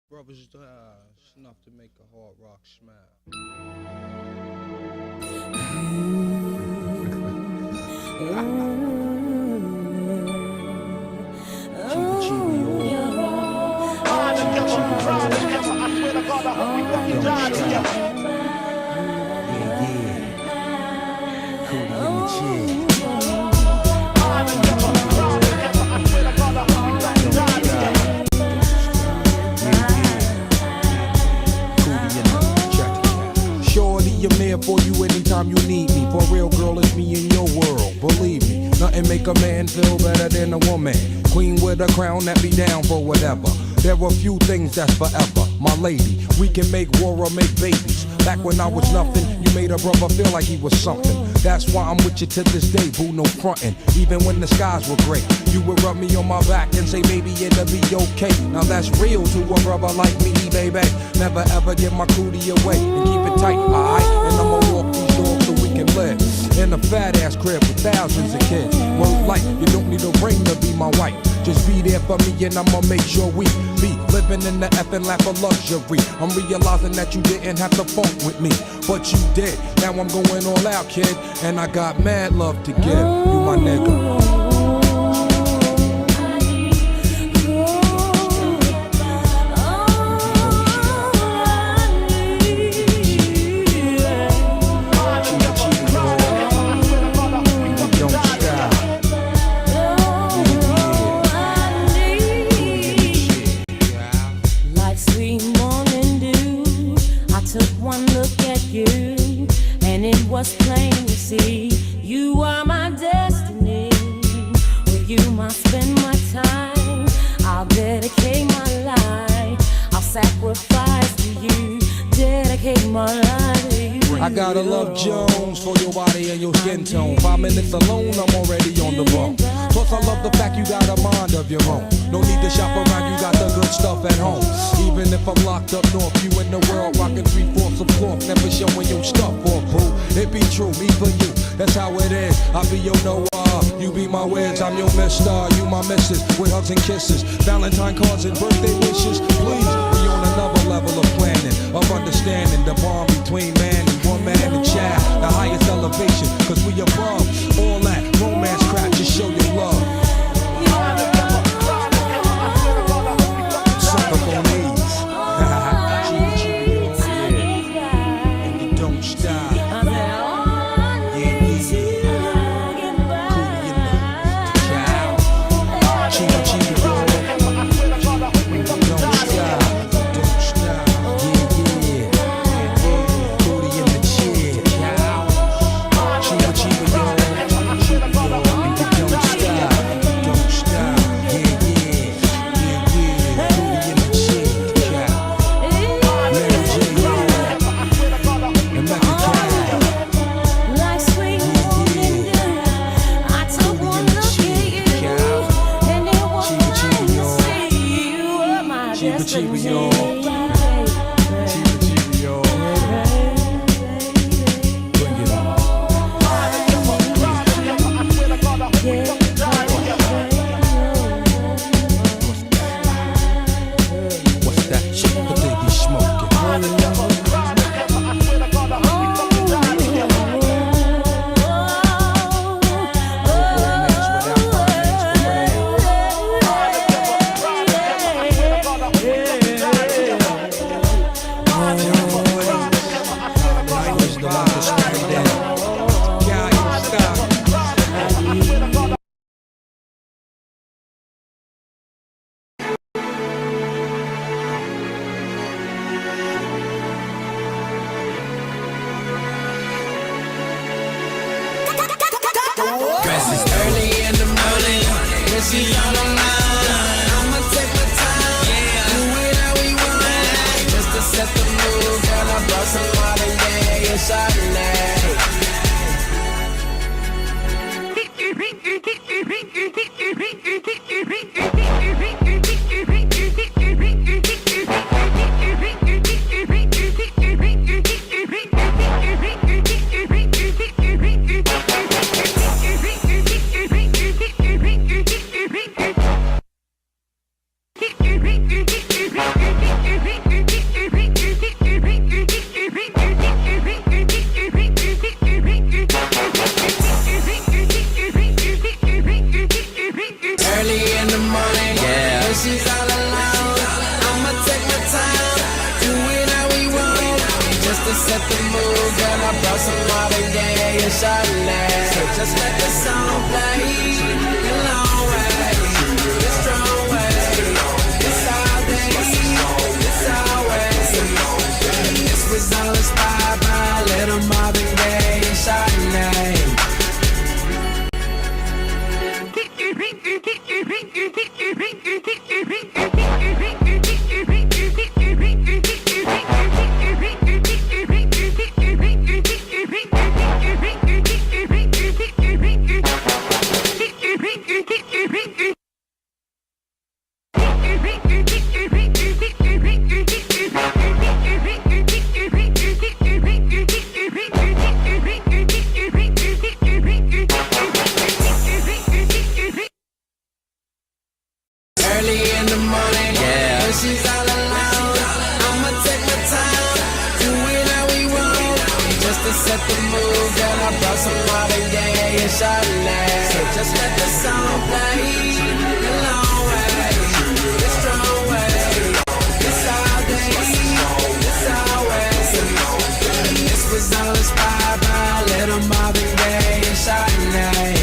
Brothers, it's enough to make a hard rock smile. I'm there for you anytime you need me. For real, girl, it's me in your world. Believe me, nothing make a man feel better than a woman. Queen with a crown that be down for whatever. There are few things that's forever. My lady, we can make war or make babies. Back when I was nothing, you made a brother feel like he was something. That's why I'm with you to this day, boo, no frontin'. Even when the skies were gray, you would rub me on my back and say, baby, it'll be okay. Now that's real to a brother like me, baby. Never ever give my cootie away and keep it tight, alright? And I'ma walk these dogs so we can live in a fat ass crib with thousands of kids. Word life, you don't need a ring to be my wife. Just be there for me and I'ma make sure we be living in the effing lap of luxury. I'm realizing that you didn't have to funk with me, but you did. Now I'm going all out, kid, and I got mad love to give. You my nigga. Was plain to see, you are my destiny. With you I spend my time. I'll dedicate my life. I'll sacrifice to you. Dedicate my life to you. I gotta love Jones for your body and your skin tone. 5 minutes alone, I'm already on the bone. Plus I love the fact you got a mind of your own. No need to shop around, you got the good stuff at home. Even if I'm locked up north, you in the world rocking 3/4 of cloth. Never showing your stuff off, boo. It be true, me for you, that's how it is. I be your Noah, you be my Weds. I'm your mister, you my missus. With hugs and kisses, Valentine cards and birthday wishes. Please, we on another level of planning, of understanding the bond between man and woman and child. The highest elevation, cause we above all that romance crap, just show your love. Suck up on these. And you don't stop. to set the mood, girl, I brought some Marvin Gaye and Chardonnay. So just let the song play, the long way, the strong way. It's all day, it's always. This was all inspired by a little Marvin Gaye and Chardonnay. Early in the morning, yeah. When she's all alone, I'ma take my time, do it how we want. Just to set the mood, girl, I brought some Marvin Gaye and Chardonnay. So just let the song play, the long way, the strong way. It's all day, it's always. This was all inspired by a little Marvin Gaye and Chardonnay.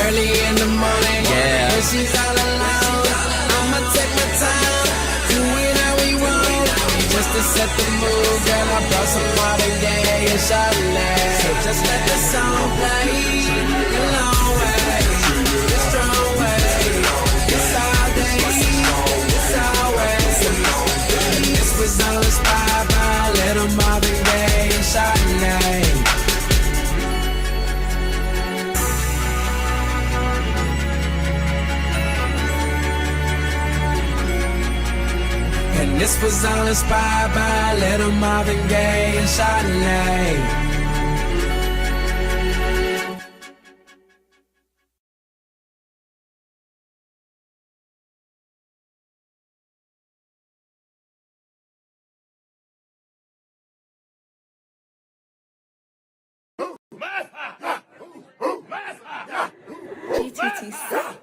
Early in the morning, yeah. When she's all alone, I'ma take my time, do it how we want. Just to set the mood, girl, I brought some Marvin Gaye and Chardonnay. So just let the song play, the long way, the strong way. It's all day, it's always. This was all inspired by a little Marvin Gaye and Chardonnay. And this was all inspired by a little Marvin Gaye and Chardonnay. GTTC.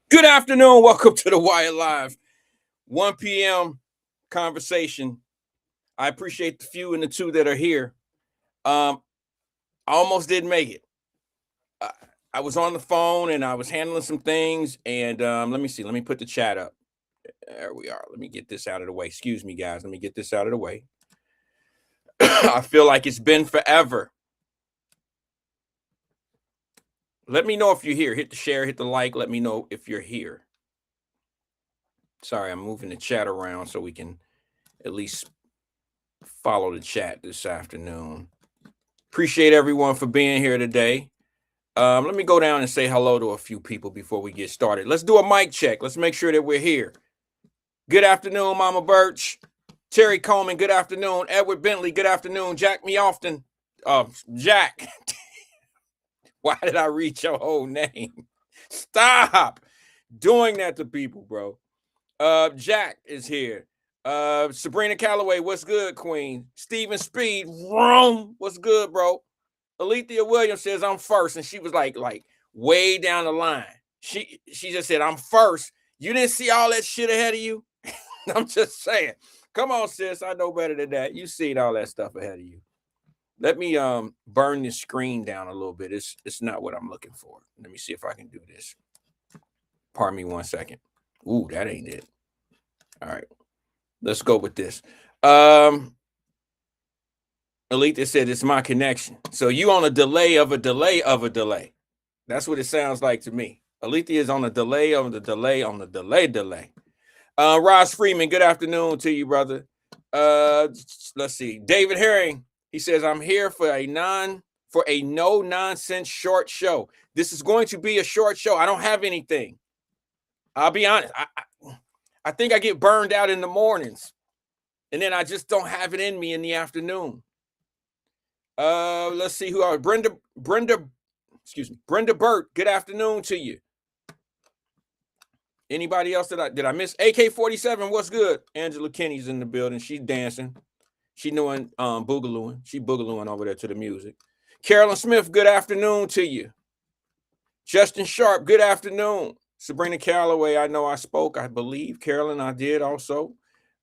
Good afternoon. Welcome to the Wyatt Live 1 p.m. conversation. I appreciate the few and the two that are here. I almost didn't make it. I was on the phone and I was handling some things. And let me see. Let me put the chat up. There we are. Let me get this out of the way. Excuse me, guys. Let me get this out of the way. I feel like it's been forever. Let me know if you're here. Hit the share, hit the like. Let me know if you're here. Sorry, I'm moving the chat around so we can at least follow the chat this afternoon. Appreciate everyone for being here today. Let me go down and say hello to a few people before we get started. Let's do a mic check. Let's make sure that we're here. Good afternoon, Mama Birch. Terry Coleman, good afternoon. Edward Bentley, good afternoon. Jack Me Often. Jack. Why did I read your whole name? Stop doing that to people, bro. Jack is here. Sabrina Calloway, what's good, Queen? Steven Speed, Rome, what's good, bro? Alethea Williams says I'm first, and she was like way down the line. She just said I'm first. You didn't see all that shit ahead of you. I'm just saying. Come on, sis. I know better than that. You seen all that stuff ahead of you. Let me burn this screen down a little bit. It's not what I'm looking for. Let me see if I can do this. Pardon me 1 second. Ooh, that ain't it. All right. Let's go with this. Alethea said it's my connection. So you on a delay of a delay of a delay. That's what it sounds like to me. Alethea is on a delay of the delay on the delay. Ross Freeman, good afternoon to you, brother. Let's see. David Herring, he says, I'm here for a no-nonsense short show. This is going to be a short show. I don't have anything. I'll be honest. I think I get burned out in the mornings, and then I just don't have it in me in the afternoon. Let's see who are Brenda Burt. Good afternoon to you. Anybody else did I miss? AK-47, what's good? Angela Kinney's in the building. She's dancing. She doing boogalooing. She boogalooing over there to the music. Carolyn Smith, good afternoon to you. Justin Sharp, good afternoon. Sabrina Calloway, I know I spoke. I believe Carolyn, I did also.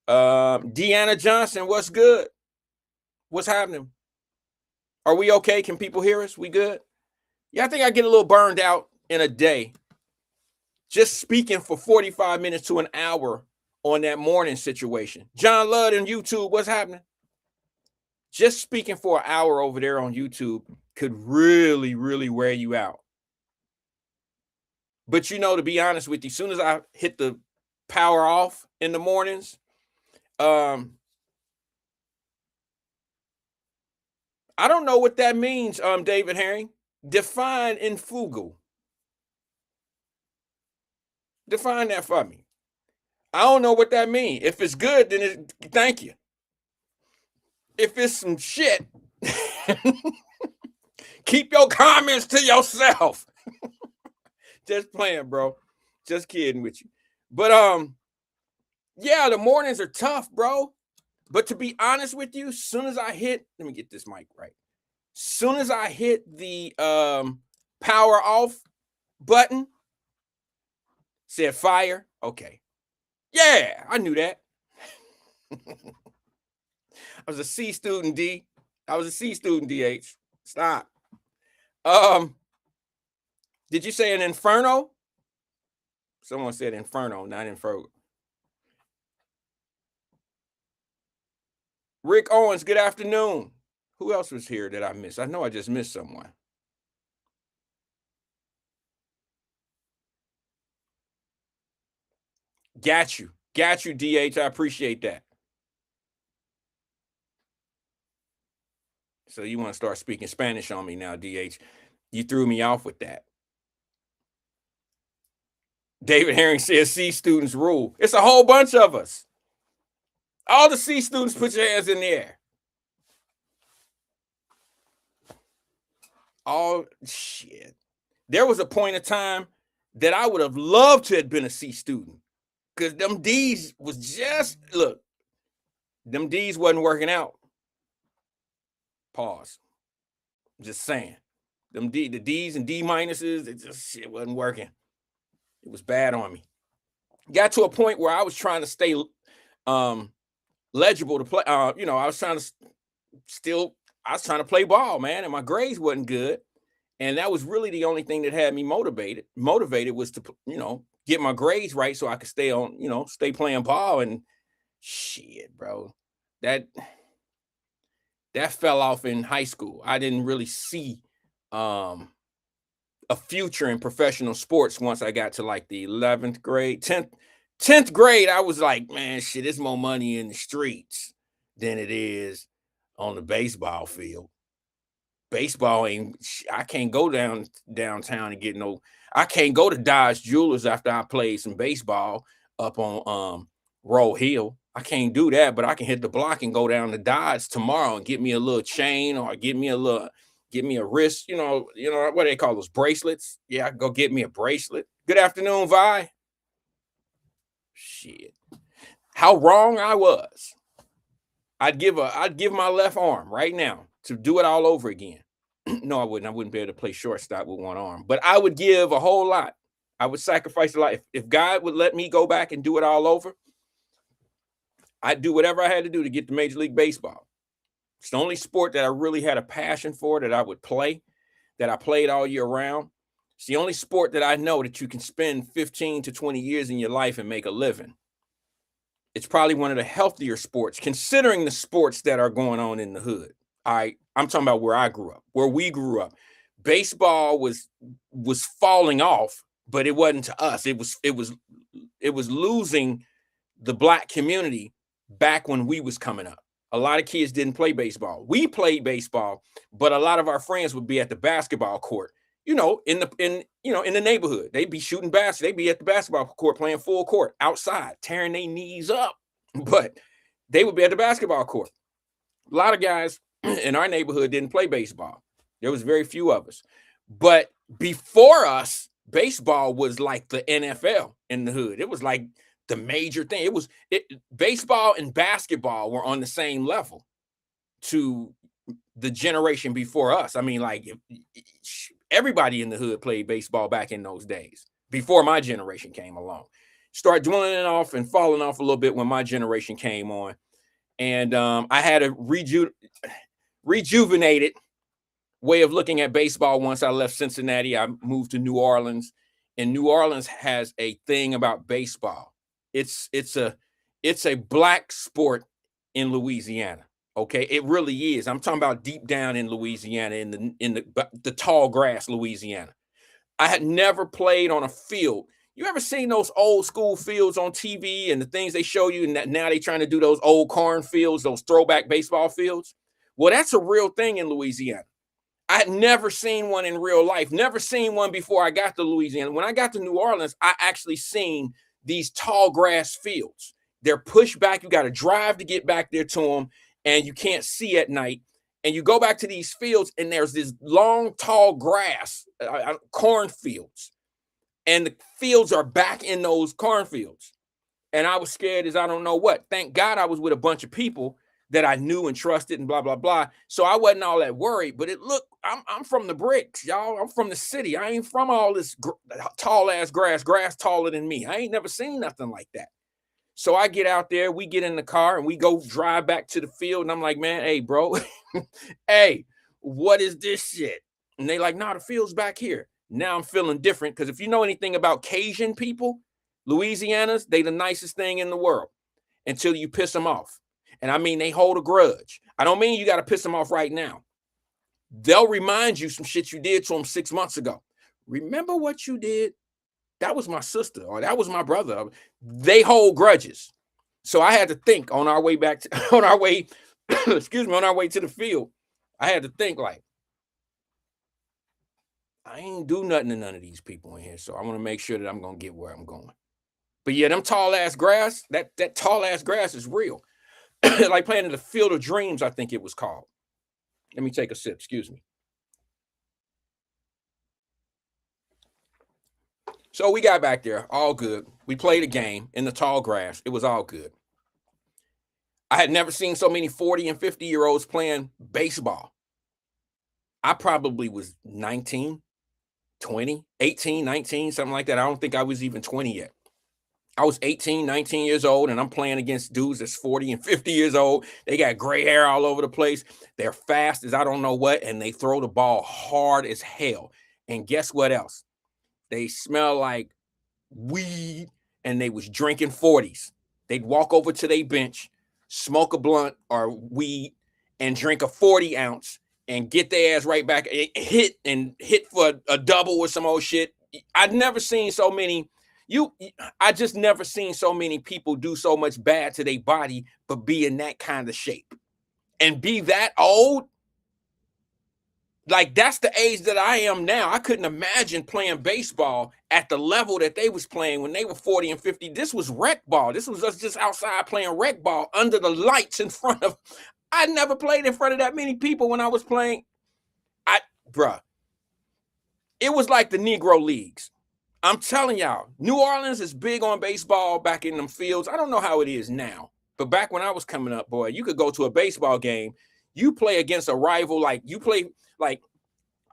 Deanna Johnson, what's good? What's happening? Are we okay? Can people hear us? We good? Yeah, I think I get a little burned out in a day. Just speaking for 45 minutes to an hour on that morning situation. John Ludd on YouTube, what's happening? Just speaking for an hour over there on YouTube could really, really wear you out. But you know, to be honest with you, as soon as I hit the power off in the mornings, I don't know what that means, David Herring. Define infugal. Define that for me. I don't know what that means. If it's good, then thank you. If it's some shit, keep your comments to yourself. Just playing, bro. Just kidding with you. But yeah, the mornings are tough, bro. But to be honest with you, as soon as I hit, let me get this mic right. As soon as I hit the power off button, said fire. Okay. Yeah, I knew that. I was a C student, D. I was a C student, DH. Stop. Did you say an inferno? Someone said inferno, not inferno. Rick Owens, good afternoon. Who else was here that I missed? I know I just missed someone. Got you, DH. I appreciate that. So you want to start speaking Spanish on me now, DH. You threw me off with that. David Herring says C students rule. It's a whole bunch of us. All the C students, put your hands in the air. Oh, shit. There was a point in time that I would have loved to have been a C student. Because them D's was just, look, them D's wasn't working out. Pause. Just saying. The D's and D minuses, it just shit wasn't working. It was bad on me. Got to a point where I was trying to stay legible to play. I was trying to play ball, man, and my grades wasn't good. And that was really the only thing that had me motivated. Motivated was to, get my grades right so I could stay playing ball. And shit, bro, that fell off in high school. I didn't really see a future in professional sports once I got to like the 11th grade, 10th grade. I was like, man, shit, there's more money in the streets than it is on the baseball field. Baseball I can't go downtown and get I can't go to Dodge Jewelers after I played some baseball up on Roll Hill. I can't do that, but I can hit the block and go down to Dodge tomorrow and get me a little chain or get me a wrist, what do they call those, bracelets? Yeah, I can go get me a bracelet. Good afternoon, Vi. Shit. how wrong I was. I'd give my left arm right now to do it all over again. No, I wouldn't. I wouldn't be able to play shortstop with one arm, but I would give a whole lot. I would sacrifice a lot. If God would let me go back and do it all over, I'd do whatever I had to do to get to Major League Baseball. It's the only sport that I really had a passion for, that I would play, that I played all year round. It's the only sport that I know that you can spend 15 to 20 years in your life and make a living. It's probably one of the healthier sports, considering the sports that are going on in the hood. I'm talking about where I grew up, where we grew up. Baseball was falling off, but it wasn't to us. It was losing the Black community back when we was coming up. A lot of kids didn't play baseball. We played baseball, but a lot of our friends would be at the basketball court, in the neighborhood. They'd be shooting baskets. They'd be at the basketball court playing full court outside, tearing their knees up. But they would be at the basketball court. A lot of guys in our neighborhood didn't play baseball. There was very few of us. But before us, baseball was like the NFL in the hood. It was like the major thing. Baseball and basketball were on the same level to the generation before us. I mean, like, everybody in the hood played baseball back in those days before my generation came along. Start dwindling off and falling off a little bit when my generation came on. And I had a rejuvenated way of looking at baseball once I left Cincinnati. I moved to New Orleans, and New Orleans has a thing about baseball. It's a Black sport in Louisiana. Okay, it really is. I'm talking about deep down in Louisiana, in the tall grass, Louisiana. I had never played on a field. You ever seen those old school fields on TV and the things they show you? And now they're trying to do those old cornfields, those throwback baseball fields. Well, that's a real thing in Louisiana. I had never seen one in real life. Never seen one before I got to Louisiana. When I got to New Orleans, I actually seen these tall grass fields. They're pushed back. You got to drive to get back there to them, and you can't see at night. And you go back to these fields, and there's this long, tall grass, cornfields. And the fields are back in those cornfields. And I was scared as I don't know what. Thank God I was with a bunch of people that I knew and trusted and blah, blah, blah. So I wasn't all that worried. But I'm from the bricks, y'all. I'm from the city. I ain't from all this tall ass grass taller than me. I ain't never seen nothing like that. So I get out there, we get in the car, and we go drive back to the field. And I'm like, man, hey, bro, hey, what is this shit? And they like, nah, the field's back here. Now I'm feeling different, because if you know anything about Cajun people, Louisiana's, they the nicest thing in the world until you piss them off. And I mean, they hold a grudge. I don't mean you got to piss them off right now. They'll remind you some shit you did to them 6 months ago. Remember what you did? That was my sister, or that was my brother. They hold grudges. So I had to think on our way back to, on our way to the field. I had to think, like, I ain't do nothing to none of these people in here. So I want to make sure that I'm going to get where I'm going. But yeah, them tall ass grass, that tall ass grass is real. Like playing in the Field of Dreams, I think it was called. Let me take a sip. Excuse me. So we got back there, all good. We played a game in the tall grass. It was all good. I had never seen so many 40 and 50-year-olds playing baseball. I probably was 19, 20, 18, 19, something like that. I don't think I was even 20 yet. I was 18, 19 years old, and I'm playing against dudes that's 40 and 50 years old. They got gray hair all over the place. They're fast as I don't know what, and they throw the ball hard as hell. And guess what else? They smell like weed, and they was drinking 40s. They'd walk over to their bench, smoke a blunt or weed, and drink a 40 ounce and get their ass right back, hit for a double or some old shit. I'd never seen so many. I just never seen so many people do so much bad to their body, but be in that kind of shape and be that old. Like, that's the age that I am now. I couldn't imagine playing baseball at the level that they was playing when they were 40 and 50. This was rec ball. This was us just outside playing rec ball under the lights in front of. I never played in front of that many people when I was playing. Bruh, it was like the Negro Leagues. I'm telling y'all, New Orleans is big on baseball back in them fields. I don't know how it is now, but back when I was coming up, boy, you could go to a baseball game. You play against a rival, like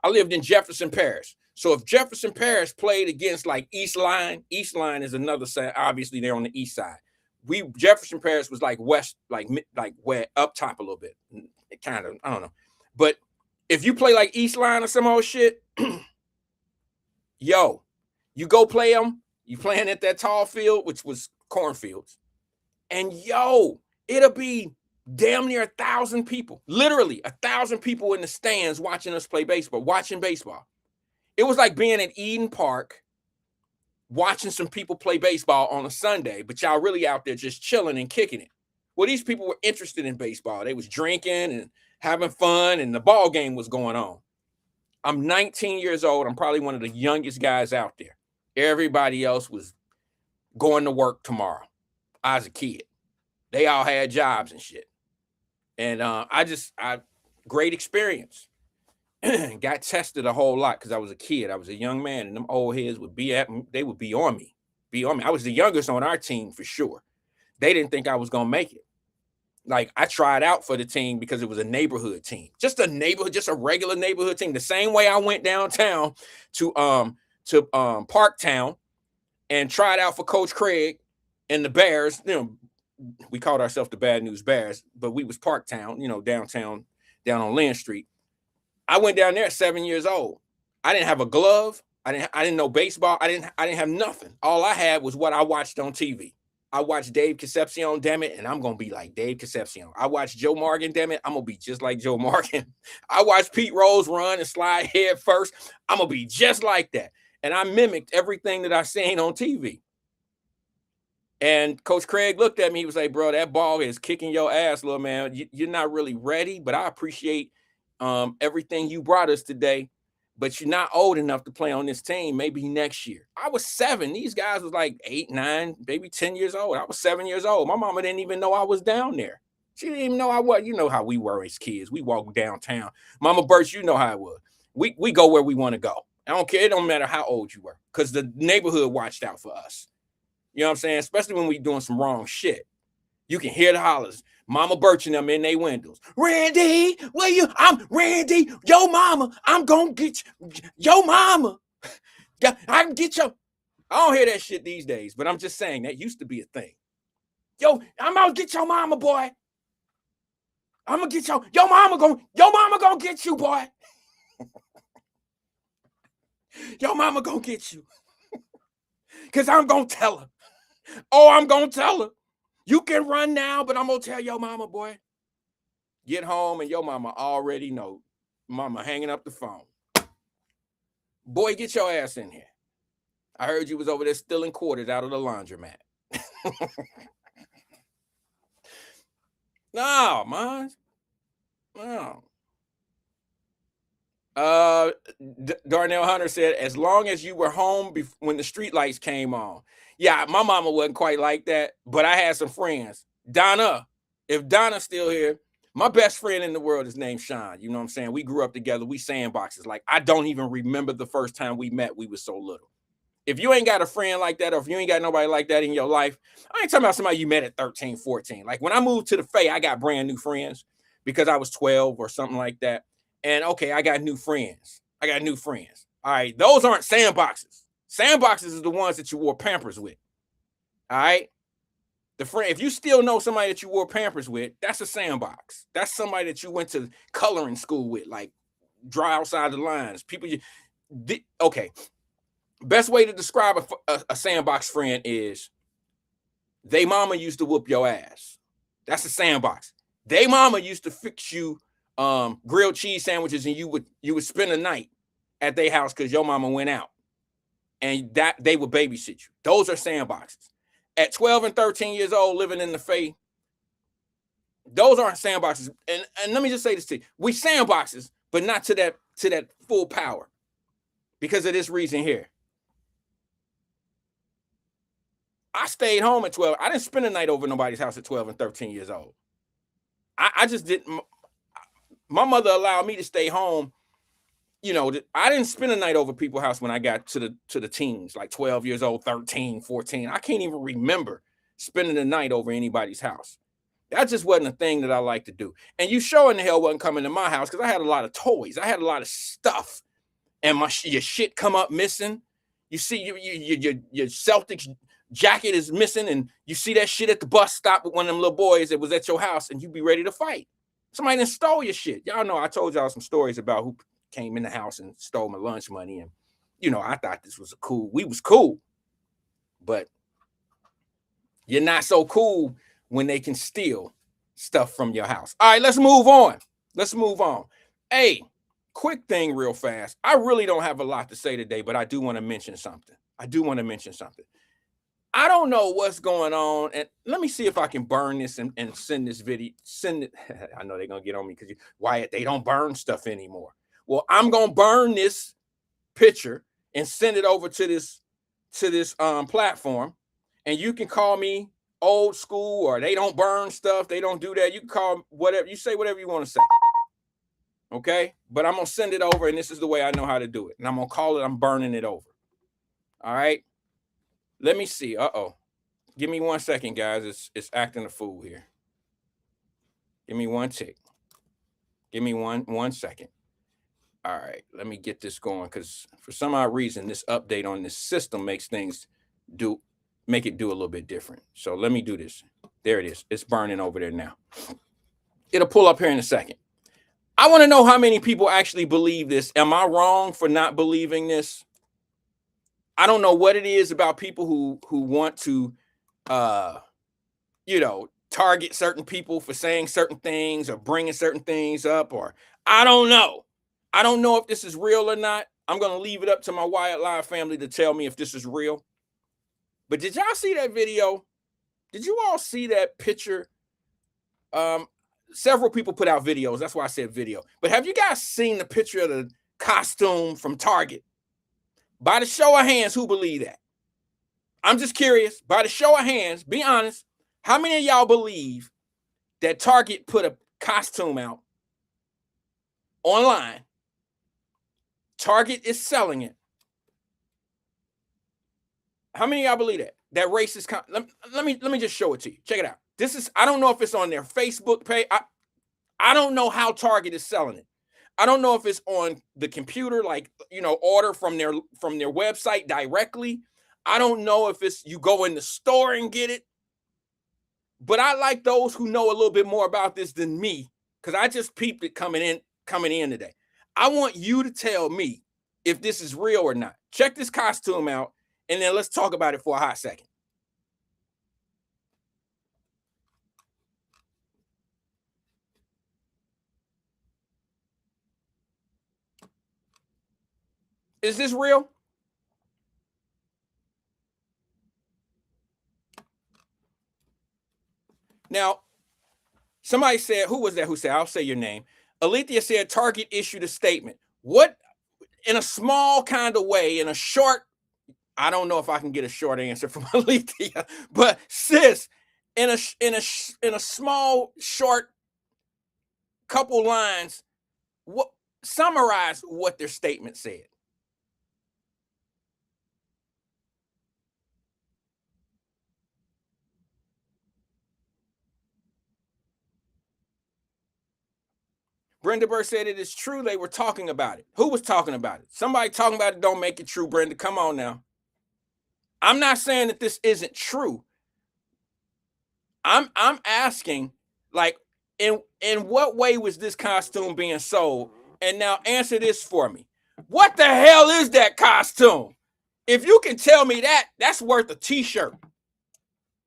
I lived in Jefferson Parish. So if Jefferson Parish played against like East Line is another side. Obviously, they're on the east side. Jefferson Parish was like west, like where up top a little bit. It kind of, I don't know. But if you play like East Line or some old shit, yo, you go play them. You playing at that tall field, which was cornfields, and yo, it'll be damn near 1,000 people, literally 1,000 people in the stands watching us play baseball, watching baseball. It was like being at Eden Park, watching some people play baseball on a Sunday, but y'all really out there just chilling and kicking it. Well, these people were interested in baseball. They was drinking and having fun, and the ball game was going on. I'm 19 years old. I'm probably one of the youngest guys out there. Everybody else was going to work tomorrow. I was a kid. They all had jobs and shit. And great experience. Got tested a whole lot because I was a kid. I was a young man, and them old heads would be at me. They would be on me. I was the youngest on our team for sure. They didn't think I was going to make it. Like, I tried out for the team because it was a neighborhood team. Just a regular neighborhood team. The same way I went downtown to Parktown and tried out for Coach Craig and the Bears. You know, we called ourselves the Bad News Bears, but we was Parktown, you know, downtown, down on Lynn Street. I went down there at 7 years old. I didn't have a glove. I didn't know baseball. I didn't have nothing. All I had was what I watched on TV. I watched Dave Concepcion, damn it, and I'm going to be like Dave Concepcion. I watched Joe Morgan, damn it, I'm going to be just like Joe Morgan. I watched Pete Rose run and slide head first. I'm going to be just like that. And I mimicked everything that I seen on TV. And Coach Craig looked at me. He was like, bro, that ball is kicking your ass, little man. You're not really ready, but I appreciate everything you brought us today. But you're not old enough to play on this team. Maybe next year. I was 7. These guys was like 8, 9, maybe 10 years old. I was 7 years old. My mama didn't even know I was down there. She didn't even know I was. You know how we were as kids. We walk downtown. Mama Birch, you know how it was. We go where we want to go. I don't care. It don't matter how old you were, because the neighborhood watched out for us. You know what I'm saying? Especially when we doing some wrong shit. You can hear the hollers. Mama Birch and them in their windows. Randy, where you? I'm Randy. Yo, mama, I'm gonna get you. Yo, mama. I can get you. I don't hear that shit these days, but I'm just saying that used to be a thing. Yo, I'm gonna get your mama, boy. I'm gonna get your mama gonna get you, boy. Your mama gonna get you. Cause I'm gonna tell her. Oh, I'm gonna tell her. You can run now, but I'm gonna tell your mama, boy. Get home and your mama already know. Mama hanging up the phone. Boy, get your ass in here. I heard you was over there stealing quarters out of the laundromat. No, man. No. Darnell Hunter said, as long as you were home when the street lights came on. Yeah, my mama wasn't quite like that, but I had some friends. Donna, if Donna's still here, my best friend in the world is named Sean. You know what I'm saying? We grew up together. We sandboxes. Like, I don't even remember the first time we met. We were so little. If you ain't got a friend like that, or if you ain't got nobody like that in your life, I ain't talking about somebody you met at 13, 14. Like, when I moved to the Faye, I got brand new friends because I was 12 or something like that. And okay, I got new friends. All right, those aren't sandboxes. Sandboxes is the ones that you wore Pampers with. All right? If you still know somebody that you wore Pampers with, that's a sandbox. That's somebody that you went to coloring school with, like draw outside the lines. Okay. Best way to describe a sandbox friend is they mama used to whoop your ass. That's a sandbox. They mama used to fix you grilled cheese sandwiches, and you would spend a night at their house because your mama went out, and that they would babysit you. Those are sandboxes. At 12 and 13 years old, living in the Faye, those aren't sandboxes. And let me just say this to you: we sandboxes, but not to that full power, because of this reason here. I stayed home at 12. I didn't spend a night over nobody's house at 12 and 13 years old. I just didn't. My mother allowed me to stay home. you know, I didn't spend a night over people's house when I got to the teens, like 12 years old, 13, 14. I can't even remember spending the night over anybody's house. That just wasn't a thing that I like to do. And you sure in the hell wasn't coming to my house because I had a lot of toys. I had a lot of stuff. And your shit come up missing. You see your Celtics jacket is missing, and you see that shit at the bus stop with one of them little boys that was at your house, and you be ready to fight. Somebody done stole your shit. Y'all know I told y'all some stories about who came in the house and stole my lunch money. And, you know, I thought this was we was cool. But you're not so cool when they can steal stuff from your house. All right, let's move on. Hey, quick thing real fast. I really don't have a lot to say today, but I do want to mention something. I don't know what's going on. And let me see if I can burn this and send this video. Send it. I know they're going to get on me because Wyatt, they don't burn stuff anymore. Well, I'm going to burn this picture and send it over to this platform. And you can call me old school, or they don't burn stuff. They don't do that. You can call whatever. You say whatever you want to say. Okay, but I'm gonna send it over, and this is the way I know how to do it. And I'm gonna call it, I'm burning it over. All right. Let me see. Give me 1 second, guys. It's acting a fool here. Give me one tick. Give me one second. All right, let me get this going, because for some odd reason, this update on this system makes things make it do a little bit different. So let me do this. There it is. It's burning over there now. It'll pull up here in a second. I want to know how many people actually believe this. Am I wrong for not believing this? I don't know what it is about people who want to, you know, target certain people for saying certain things or bringing certain things up, or I don't know. I don't know if this is real or not. I'm going to leave it up to my Wyatt Live family to tell me if this is real. But did y'all see that video? Did you all see that picture? Several people put out videos. That's why I said video. But have you guys seen the picture of the costume from Target? By the show of hands, who believe that? I'm just curious. By the show of hands, be honest. How many of y'all believe that Target put a costume out online? Target is selling it. How many of y'all believe that? That racist. Let me just show it to you. Check it out. This is, I don't know if it's on their Facebook page. I don't know how Target is selling it. I don't know if it's on the computer, like, you know, order from their website directly. I don't know if it's you go in the store and get it. But I like those who know a little bit more about this than me, because I just peeped it coming in today. I want you to tell me if this is real or not. Check this costume out, and then let's talk about it for a hot second. Is this real? Now, somebody said, who was that who said, I'll say your name. Alethea said Target issued a statement. What, in a small kind of way, in a short, I don't know if I can get a short answer from Alethea, but sis, in a small, short couple lines, summarize what their statement said. Brenda Burr said it is true. They were talking about it. Who was talking about it? Somebody talking about it don't make it true, Brenda. Come on now. I'm not saying that this isn't true. I'm asking, like, in what way was this costume being sold? And now answer this for me. What the hell is that costume? If you can tell me that, that's worth a t-shirt.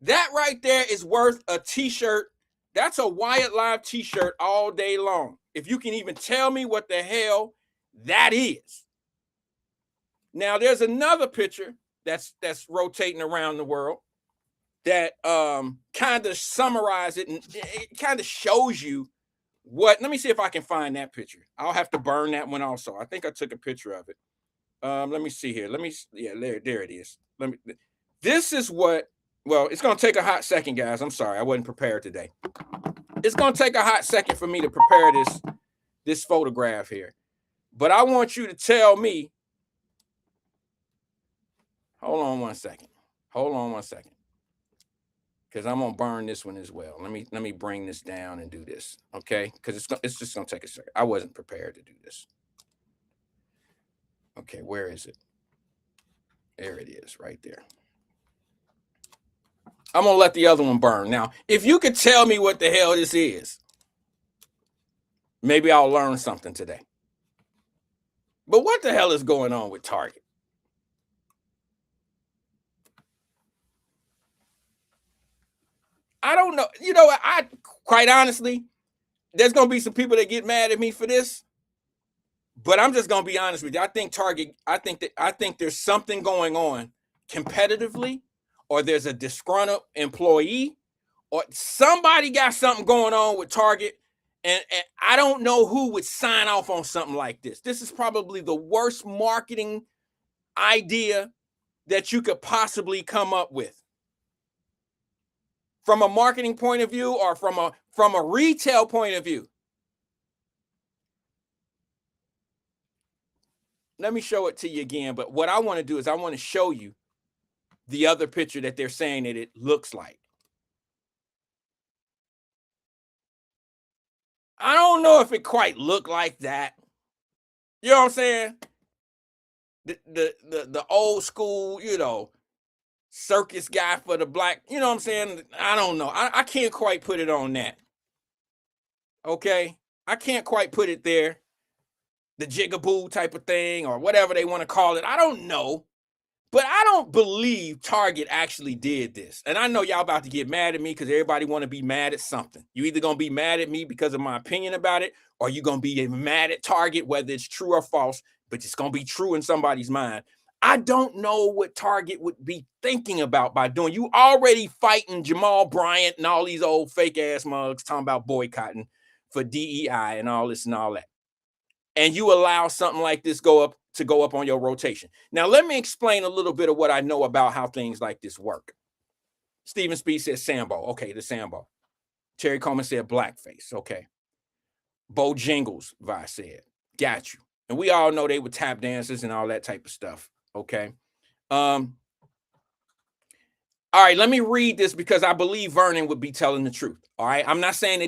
That right there is worth a t-shirt. That's a Wyatt Live t-shirt all day long. If you can even tell me what the hell that is. Now, there's another picture that's rotating around the world that kind of summarizes it, and it kind of shows you what. Let me see if I can find that picture. I'll have to burn that one also. I think I took a picture of it. Let me see here. There it is. This is what, well, it's going to take a hot second, guys. I'm sorry. I wasn't prepared today. It's going to take a hot second for me to prepare this photograph here. But I want you to tell me. Hold on one second. Because I'm gonna burn this one as well. Let me bring this down and do this, okay? Because it's just gonna take a second. I wasn't prepared to do this. Okay, where is it? There it is, right there. I'm gonna let the other one burn. Now, if you could tell me what the hell this is, maybe I'll learn something today. But what the hell is going on with Target? I don't know. You know, I quite honestly, there's gonna be some people that get mad at me for this, but I'm just gonna be honest with you. I think Target. I think there's something going on competitively, or there's a disgruntled employee, or somebody got something going on with Target, and I don't know who would sign off on something like this. This is probably the worst marketing idea that you could possibly come up with. From a marketing point of view or from a retail point of view. Let me show it to you again, but what I want to do is I want to show you the other picture that they're saying that it looks like. I don't know if it quite looked like that. You know what I'm saying? The old school, you know, circus guy for the black, you know what I'm saying? I don't know. I can't quite put it on that. Okay? I can't quite put it there. The jigaboo type of thing or whatever they want to call it. I don't know. But I don't believe Target actually did this. And I know y'all about to get mad at me because everybody want to be mad at something. You either going to be mad at me because of my opinion about it, or you're going to be mad at Target, whether it's true or false, but it's going to be true in somebody's mind. I don't know what Target would be thinking about by doing. You already fighting Jamal Bryant and all these old fake ass mugs talking about boycotting for DEI and all this and all that. And you allow something like this go up on your rotation. Now, let me explain a little bit of what I know about how things like this work. Stephen Speed said Sambo. Okay, the Sambo. Terry Coleman said blackface. Okay. Bo Jingles, Vi said. Got you. And we all know they were tap dancers and all that type of stuff. Okay. All right, let me read this because I believe Vernon would be telling the truth. All right. I'm not saying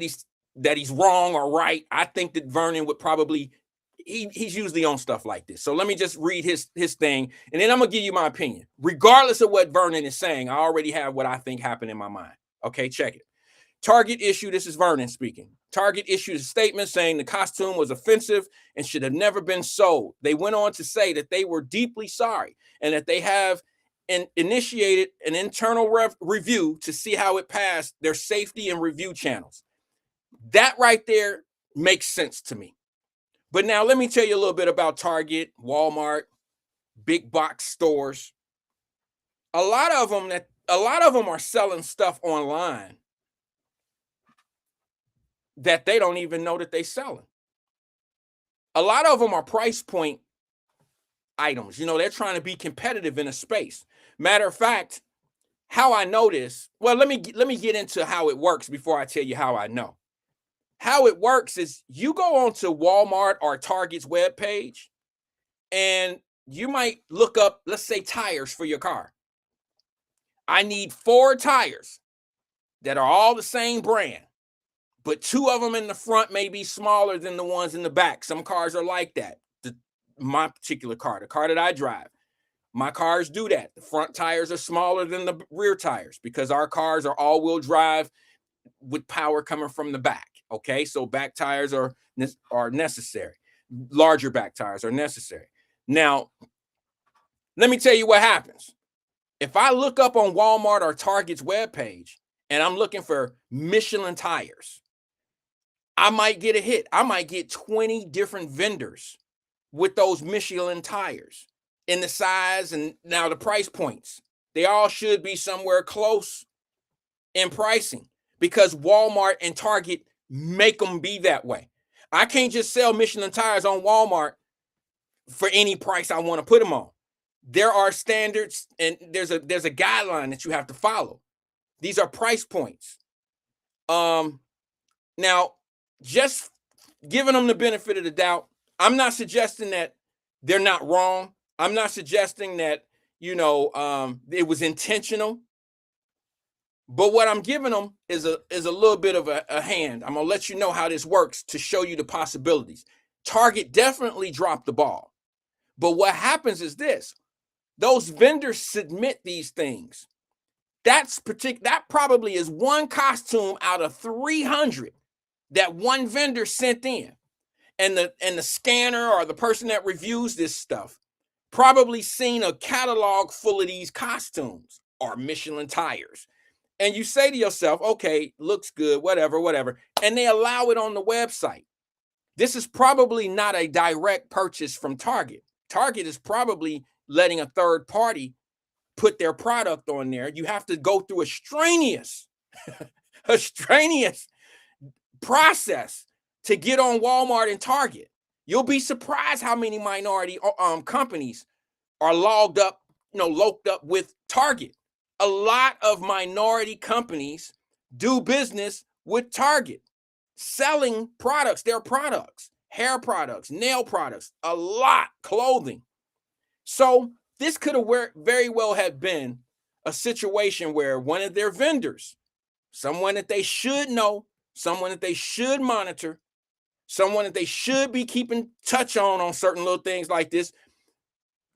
that he's wrong or right. I think that Vernon would probably he's usually on stuff like this. So let me just read his thing, and then I'm gonna give you my opinion. Regardless of what Vernon is saying, I already have what I think happened in my mind. Okay, check it. Target issued, this is Vernon speaking. Target issued a statement saying the costume was offensive and should have never been sold. They went on to say that they were deeply sorry and that they have initiated an internal review to see how it passed their safety and review channels. That right there makes sense to me. But now let me tell you a little bit about Target, Walmart, big box stores. A lot of them are selling stuff online that they don't even know that they're selling. A lot of them are price point items. You know, they're trying to be competitive in a space. Matter of fact, how I know this, well, let me get into how it works before I tell you how I know. How it works is you go onto Walmart or Target's webpage and you might look up, let's say, tires for your car. I need 4 tires that are all the same brand, but 2 of them in the front may be smaller than the ones in the back. Some cars are like that. My particular car, the car that I drive, my cars do that. The front tires are smaller than the rear tires because our cars are all-wheel drive with power coming from the back. Okay, so back tires are necessary. Larger back tires are necessary. Now, let me tell you what happens. If I look up on Walmart or Target's webpage and I'm looking for Michelin tires, I might get a hit. I might get 20 different vendors with those Michelin tires in the size and now the price points. They all should be somewhere close in pricing because Walmart and Target make them be that way. I can't just sell Michelin tires on Walmart for any price I want to put them on. There are standards and there's a guideline that you have to follow. These are price points. Now, just giving them the benefit of the doubt, I'm not suggesting that they're not wrong. I'm not suggesting that, it was intentional. But what I'm giving them is a little bit of a hand. I'm gonna let you know how this works to show you the possibilities. Target definitely dropped the ball. But what happens is this: those vendors submit these things. That probably is one costume out of 300 that one vendor sent in. And the scanner or the person that reviews this stuff probably seen a catalog full of these costumes or Michelin tires. And you say to yourself, okay, looks good, whatever. And they allow it on the website. This is probably not a direct purchase from Target. Target is probably letting a third party put their product on there. You have to go through a strenuous process to get on Walmart and Target. You'll be surprised how many minority companies are loped up with Target. A lot of minority companies do business with Target, selling products, their products, hair products, nail products, a lot, clothing. So this could have very well have been a situation where one of their vendors, someone that they should know, someone that they should monitor, someone that they should be keeping touch on certain little things like this,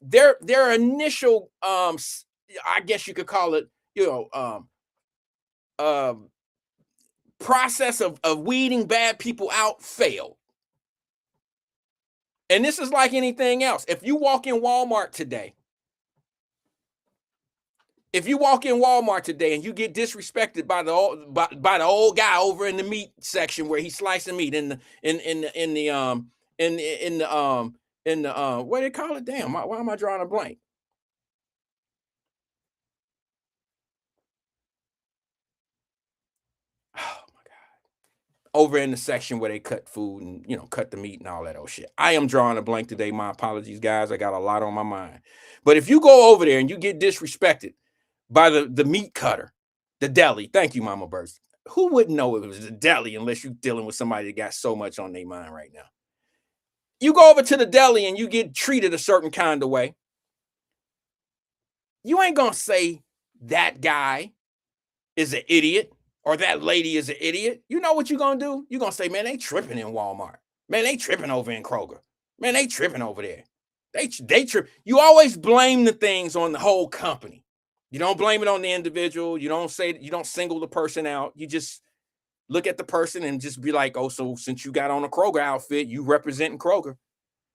their initial I guess you could call it, process of weeding bad people out failed. And this is like anything else. If you walk in Walmart today and you get disrespected by the old guy over in the meat section where he's slicing meat in the what do they call it? Damn, why am I drawing a blank? Oh my God. Over in the section where they cut food and cut the meat and all that old shit. I am drawing a blank today. My apologies, guys. I got a lot on my mind. But if you go over there and you get disrespected by the meat cutter, the deli. Thank you, Mama Burst. Who wouldn't know it was the deli unless you're dealing with somebody that got so much on their mind right now? You go over to the deli and you get treated a certain kind of way. You ain't gonna say that guy is an idiot or that lady is an idiot. You know what you're gonna do? You're gonna say, man, they tripping in Walmart. Man, they tripping over in Kroger. Man, they tripping over there. They trip. You always blame the things on the whole company. You don't blame it on the individual. You don't single the person out. You just look at the person and just be like, oh, so since you got on a Kroger outfit, you representing Kroger.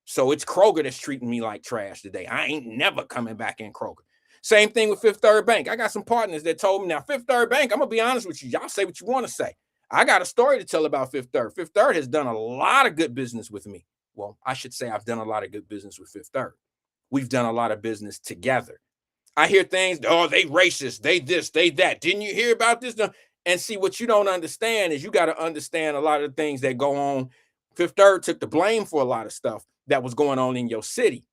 So it's Kroger that's treating me like trash today. I ain't never coming back in Kroger. Same thing with Fifth Third Bank. I got some partners that told me, now, Fifth Third Bank, I'm going to be honest with you. Y'all say what you want to say. I got a story to tell about Fifth Third. Fifth Third has done a lot of good business with me. Well, I should say I've done a lot of good business with Fifth Third. We've done a lot of business together. I hear things, oh, they racist, they this, they that. Didn't you hear about this? And see, what you don't understand is you got to understand a lot of the things that go on. Fifth Third took the blame for a lot of stuff that was going on in your city.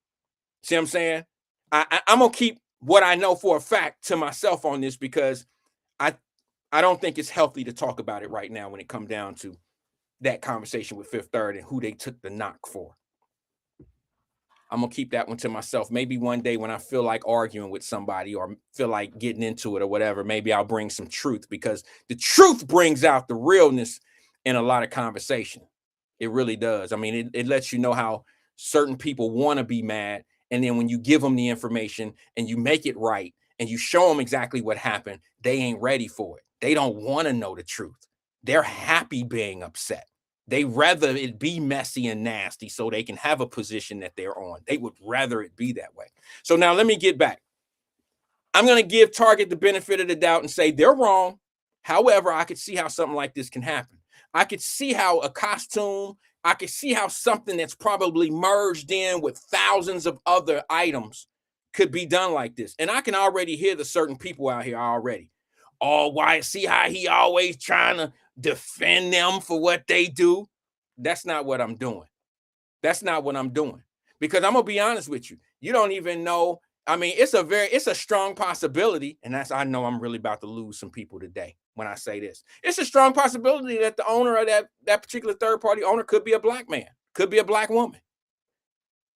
See what I'm saying? I'm going to keep what I know for a fact to myself on this because I don't think it's healthy to talk about it right now when it comes down to that conversation with Fifth Third and who they took the knock for. I'm going to keep that one to myself. Maybe one day when I feel like arguing with somebody or feel like getting into it or whatever, maybe I'll bring some truth because the truth brings out the realness in a lot of conversation. It really does. I mean, it lets you know how certain people want to be mad. And then when you give them the information and you make it right and you show them exactly what happened, they ain't ready for it. They don't want to know the truth. They're happy being upset. They rather it be messy and nasty so they can have a position that they're on. They would rather it be that way. So now let me get back. I'm going to give Target the benefit of the doubt and say they're wrong. However, I could see how something like this can happen. I could see how a costume, I could see how something that's probably merged in with thousands of other items could be done like this. And I can already hear the certain people out here already. Oh, Wyatt, see how he always trying to defend them for what they do? That's not what I'm doing. That's not what I'm doing. Because I'm going to be honest with you. You don't even know. I mean, it's a strong possibility. And I know I'm really about to lose some people today when I say this. It's a strong possibility that the owner of that particular third party owner could be a black man, could be a black woman.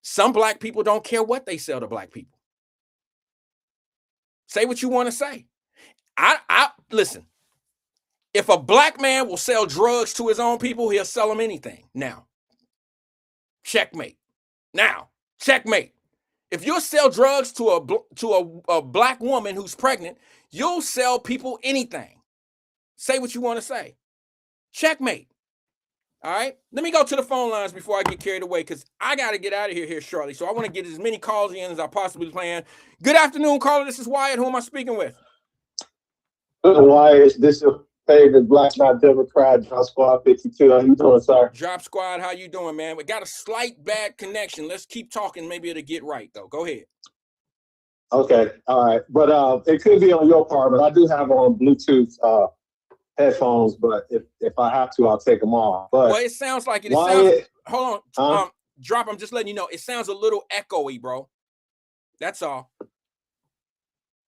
Some black people don't care what they sell to black people. Say what you want to say. I listen. If a black man will sell drugs to his own people, he'll sell them anything. Now, checkmate. Now, checkmate. If you'll sell drugs to a black woman who's pregnant, you'll sell people anything. Say what you want to say. Checkmate. All right. Let me go to the phone lines before I get carried away, because I got to get out of here shortly. So I want to get as many calls in as I possibly can. Good afternoon, caller. This is Wyatt. Who am I speaking with? Wyatt, this is your favorite Black Not Democrat, Drop Squad 52. How you doing, sir? Drop Squad, how you doing, man? We got a slight bad connection. Let's keep talking. Maybe it'll get right, though. Go ahead. Okay. All right. But it could be on your part, but I do have on Bluetooth headphones, but if I have to, I'll take them off. But well, it sounds like it. Hold on. Drop, I'm just letting you know. It sounds a little echoey, bro. That's all.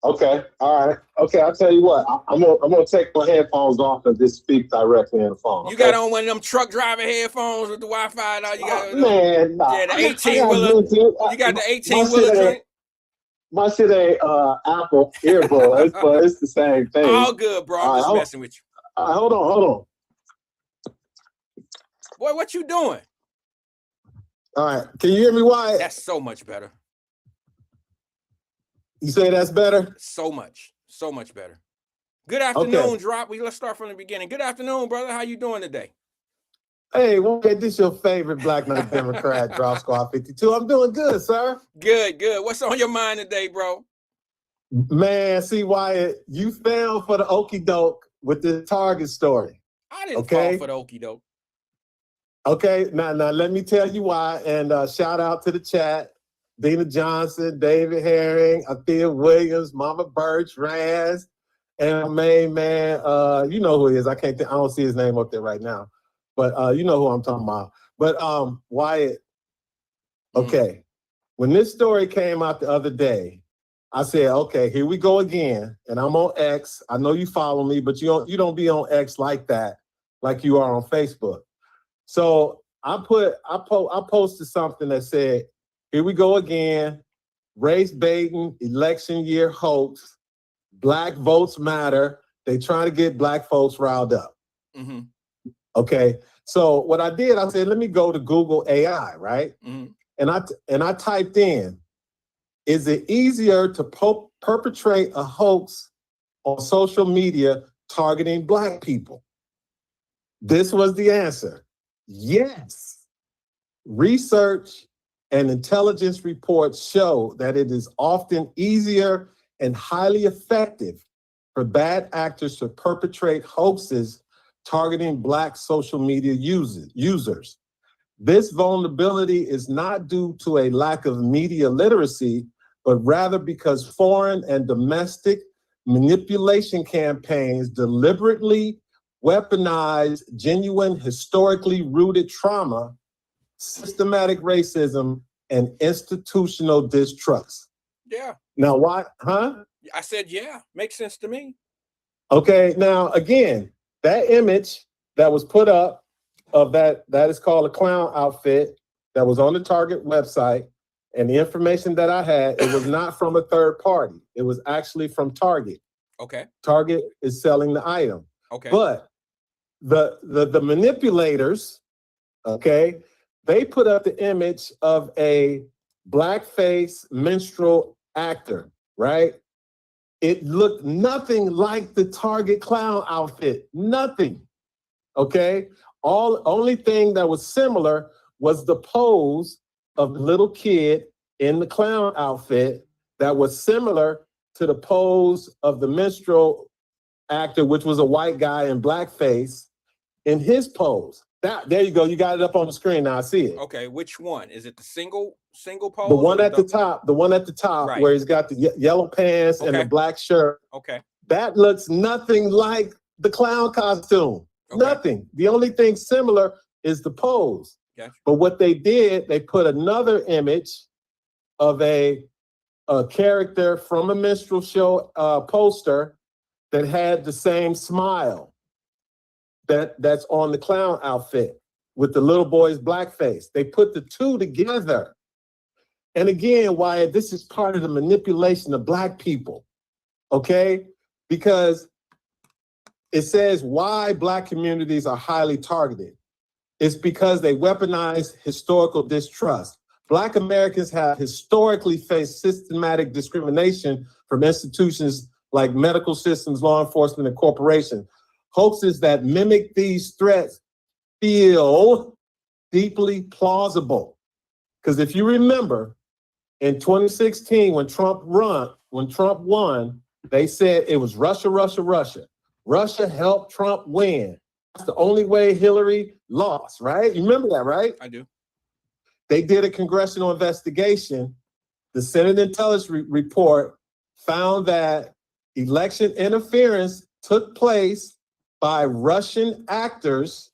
Okay. All right. Okay. I'll tell you what. I'm gonna take my headphones off and just speak directly in the phone. You got on one of them truck driver headphones with the Wi-Fi. You got man. Nah. Yeah, the 18-wheeler. You got the 18-wheeler joint. My shit ain't Apple earbuds, but it's the same thing. All good, bro. I'm just messing with you. Hold on. Boy, what you doing? All right. Can you hear me, Wyatt? That's so much better. You say that's better? So much better. Good afternoon, Drop. Let's start from the beginning. Good afternoon, brother. How you doing today? Hey, Wyatt, this your favorite Black Not Democrat, Drop Squad 52. I'm doing good, sir. Good. What's on your mind today, bro? Man, see, Wyatt, you fell for the okie doke with the Target story. I didn't fall for the okie doke. Okay, now let me tell you why, and shout out to the chat. Dina Johnson, David Herring, Athea Williams, Mama Birch, Raz, and my main man, you know who he is. I don't see his name up there right now, but you know who I'm talking about. But Wyatt, okay, when this story came out the other day, I said, okay, here we go again, and I'm on X. I know you follow me, but you don't be on X like that, like you are on Facebook. So I posted something that said, here we go again, race baiting, election year hoax, Black votes matter. They trying to get Black folks riled up. Mm-hmm. Okay, so what I did, I said, let me go to Google AI, right? Mm-hmm. And I typed in, is it easier to perpetrate a hoax on social media targeting Black people? This was the answer. Yes. Research and intelligence reports show that it is often easier and highly effective for bad actors to perpetrate hoaxes targeting Black social media users. This vulnerability is not due to a lack of media literacy, but rather because foreign and domestic manipulation campaigns deliberately weaponize genuine, historically rooted trauma, systematic racism, and institutional distrust. Yeah. Now, why? Huh? I said, yeah, makes sense to me. Okay. Now, again, that image that was put up of that is called a clown outfit that was on the Target website, and the information that I had, it was not from a third party. It was actually from Target. Okay. Target is selling the item. Okay. But the manipulators, okay, they put up the image of a blackface minstrel actor, right? It looked nothing like the Target clown outfit, nothing, okay? Only thing that was similar was the pose of the little kid in the clown outfit that was similar to the pose of the minstrel actor, which was a white guy in blackface, in his pose. There you go. You got it up on the screen now. I see it. Okay, which one? Is it the single pose? The one at the top. The one at the top, right, where he's got the yellow pants and the black shirt. Okay. That looks nothing like the clown costume. Okay. Nothing. The only thing similar is the pose. Gotcha. But what they did, they put another image of a character from a minstrel show poster that had the same smile that's on the clown outfit with the little boy's blackface. They put the two together And again, Wyatt, this is part of the manipulation of Black people, okay? Because it says why Black communities are highly targeted. It's because they weaponize historical distrust. Black Americans have historically faced systematic discrimination from institutions like medical systems, law enforcement, and corporations. Hoaxes that mimic these threats feel deeply plausible. Because if you remember, in 2016, when Trump won, they said it was Russia, Russia, Russia. Russia helped Trump win. That's the only way Hillary lost, right? You remember that, right? I do. They did a congressional investigation. The Senate Intelligence Report found that election interference took place by Russian actors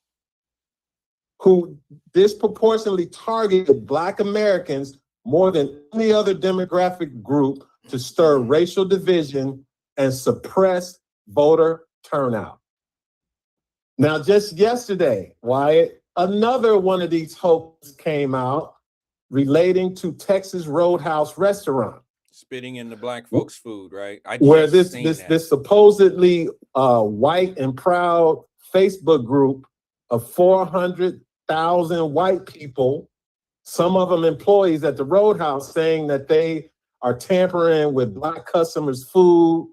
who disproportionately targeted Black Americans more than any other demographic group to stir racial division and suppress voter turnout. Now, just yesterday, Wyatt, another one of these hoaxes came out relating to Texas Roadhouse restaurant. Spitting in the Black folks' food, right? Where this supposedly white and proud Facebook group of 400,000 white people, some of them employees at the Roadhouse, saying that they are tampering with Black customers' food.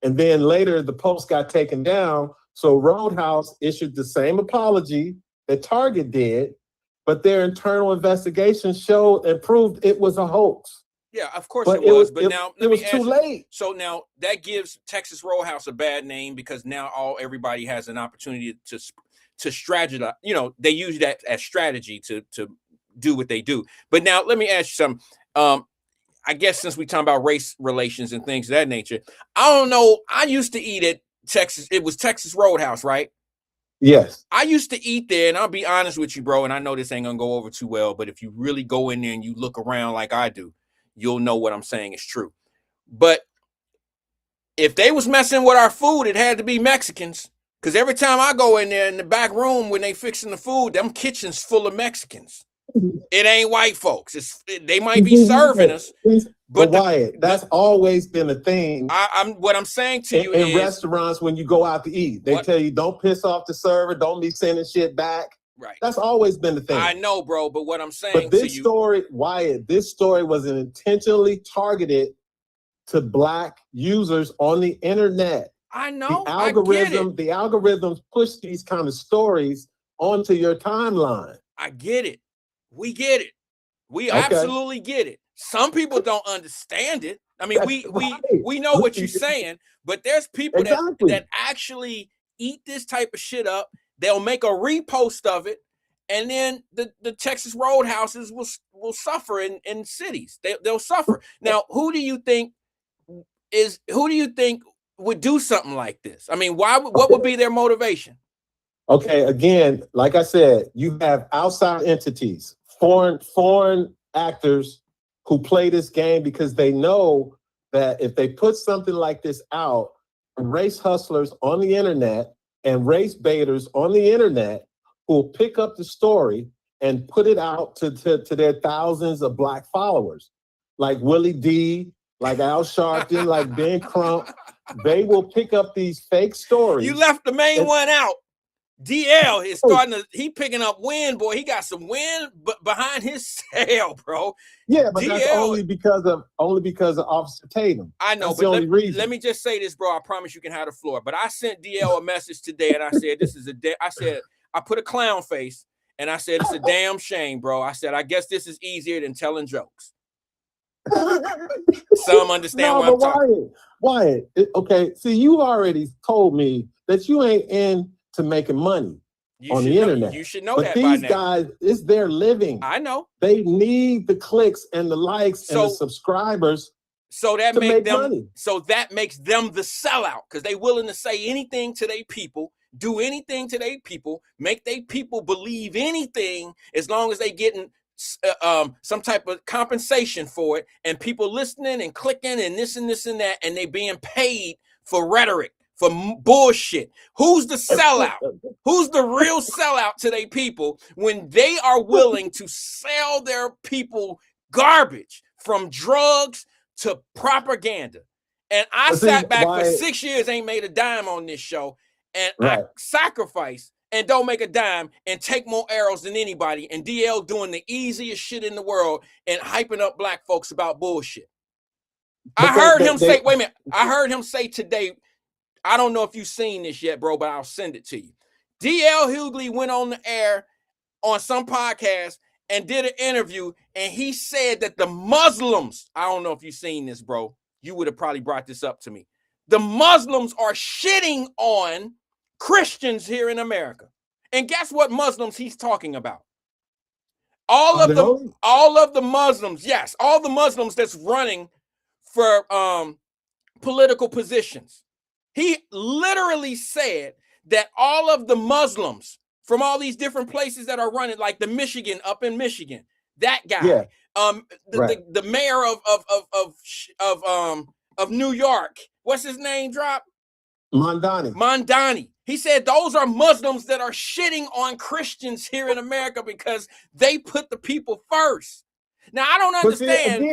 And then later the post got taken down. So Roadhouse issued the same apology that Target did, but their internal investigation showed and proved it was a hoax. Yeah, of course it was. But now it was too late. So now that gives Texas Roadhouse a bad name because now everybody has an opportunity to strategize. You know, they use that as strategy to do what they do. But now let me ask you something. I guess since we talking about race relations and things of that nature, I don't know. I used to eat at Texas. It was Texas Roadhouse, right? Yes. I used to eat there, and I'll be honest with you, bro. And I know this ain't gonna go over too well, but if you really go in there and you look around like I do, you'll know what I'm saying is true. But if they was messing with our food, it had to be Mexicans. Because every time I go in there in the back room when they fixing the food, them kitchens full of Mexicans. It ain't white folks. They might be serving us, but Wyatt, that's always been a thing. What I'm saying to you in is restaurants when you go out to eat, they tell you don't piss off the server, don't be sending shit back. Right. That's always been the thing. I know, bro, but what I'm saying but this to you, story, Wyatt, this story was intentionally targeted to Black users on the internet. I know. The algorithms push these kind of stories onto your timeline. I get it. We get it. We absolutely get it. Some people don't understand it. I mean, we know what you're saying, but there's people that actually eat this type of shit up. They'll make a repost of it, and then the Texas Roadhouses will suffer in cities. They'll suffer. Now, who do you think would do something like this? I mean, what would be their motivation? Okay, again, like I said, you have outside entities, foreign actors who play this game because they know that if they put something like this out, race hustlers on the internet and race baiters on the internet who will pick up the story and put it out to their thousands of Black followers, like Willie D, like Al Sharpton, like Ben Crump. They will pick up these fake stories. You left the main one out. DL is he picking up wind, boy. He got some wind behind his tail, bro. Yeah, but DL, that's only because of Officer Tatum. I know, that's but the only reason. Let me just say this, bro. I promise you can have the floor. But I sent DL a message today, and I said, I put a clown face, and I said, it's a damn shame, bro. I said, I guess this is easier than telling jokes. Some understand what I'm talking. Wyatt, okay, see, you already told me that you ain't into making money on the internet. You should know but that these by now. Guys, it's their living. I know. They need the clicks and the likes and the subscribers. So that makes them the sellout because they willing to say anything to their people, do anything to their people, make their people believe anything as long as they getting some type of compensation for it, and people listening and clicking and this and that, and they being paid for rhetoric, for bullshit. Who's the sellout? Who's the real sellout to their people when they are willing to sell their people garbage, from drugs to propaganda. And I sat back for 6 years, ain't made a dime on this show, and I sacrifice and don't make a dime and take more arrows than anybody. And DL doing the easiest shit in the world and hyping up black folks about bullshit. I heard him say, wait a minute, I heard him say today, I don't know if you've seen this yet, bro, but I'll send it to you. DL Hughley went on the air on some podcast and did an interview, and he said that the Muslims, I don't know if you've seen this, bro, you would have probably brought this up to me. The Muslims are shitting on Christians here in America. And guess what Muslims he's talking about? All of the Muslims, yes, all the Muslims that's running for political positions. He literally said that all of the Muslims from all these different places that are running, like the Michigan, up in Michigan, that guy, the mayor of New York, what's his name? Drop Mondani. He said those are Muslims that are shitting on Christians here in America because they put the people first. Now I don't understand.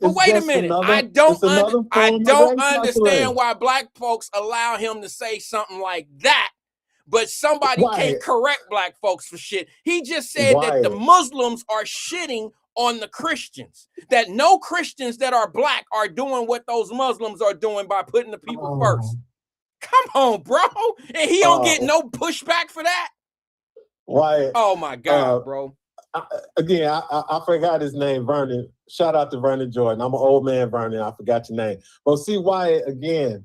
But wait a minute, I don't understand why black folks allow him to say something like that. But somebody can't correct black folks for shit. He just said that the Muslims are shitting on the Christians, that no Christians that are black are doing what those Muslims are doing by putting the people first. Come on, bro. And he don't get no pushback for that. Wyatt. Oh my God, bro. I forgot his name, Vernon. Shout out to Vernon Jordan. I'm an old man, Vernon. I forgot your name. But see, Wyatt, again,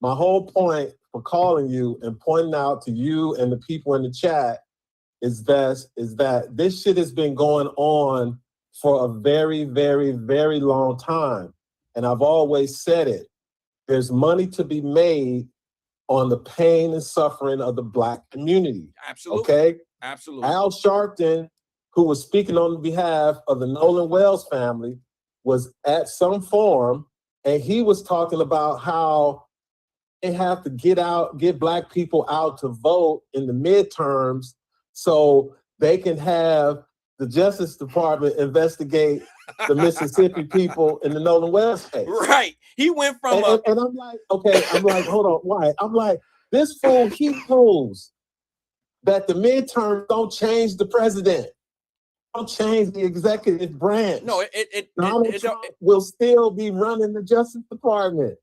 my whole point for calling you and pointing out to you and the people in the chat is that this shit has been going on for a very, very, very long time. And I've always said it. There's money to be made on the pain and suffering of the black community. Absolutely. Okay? Absolutely. Al Sharpton, who was speaking on behalf of the Nolan Wells family, was at some forum, and he was talking about how they have to get black people out to vote in the midterms so they can have the Justice Department investigate the Mississippi people in the Nolan Wells case. Right. He went from and I'm like, okay, hold on, why? I'm like, this fool, he knows that the midterms don't change the president. Don't change the executive branch. No, Donald Trump will still be running the Justice Department.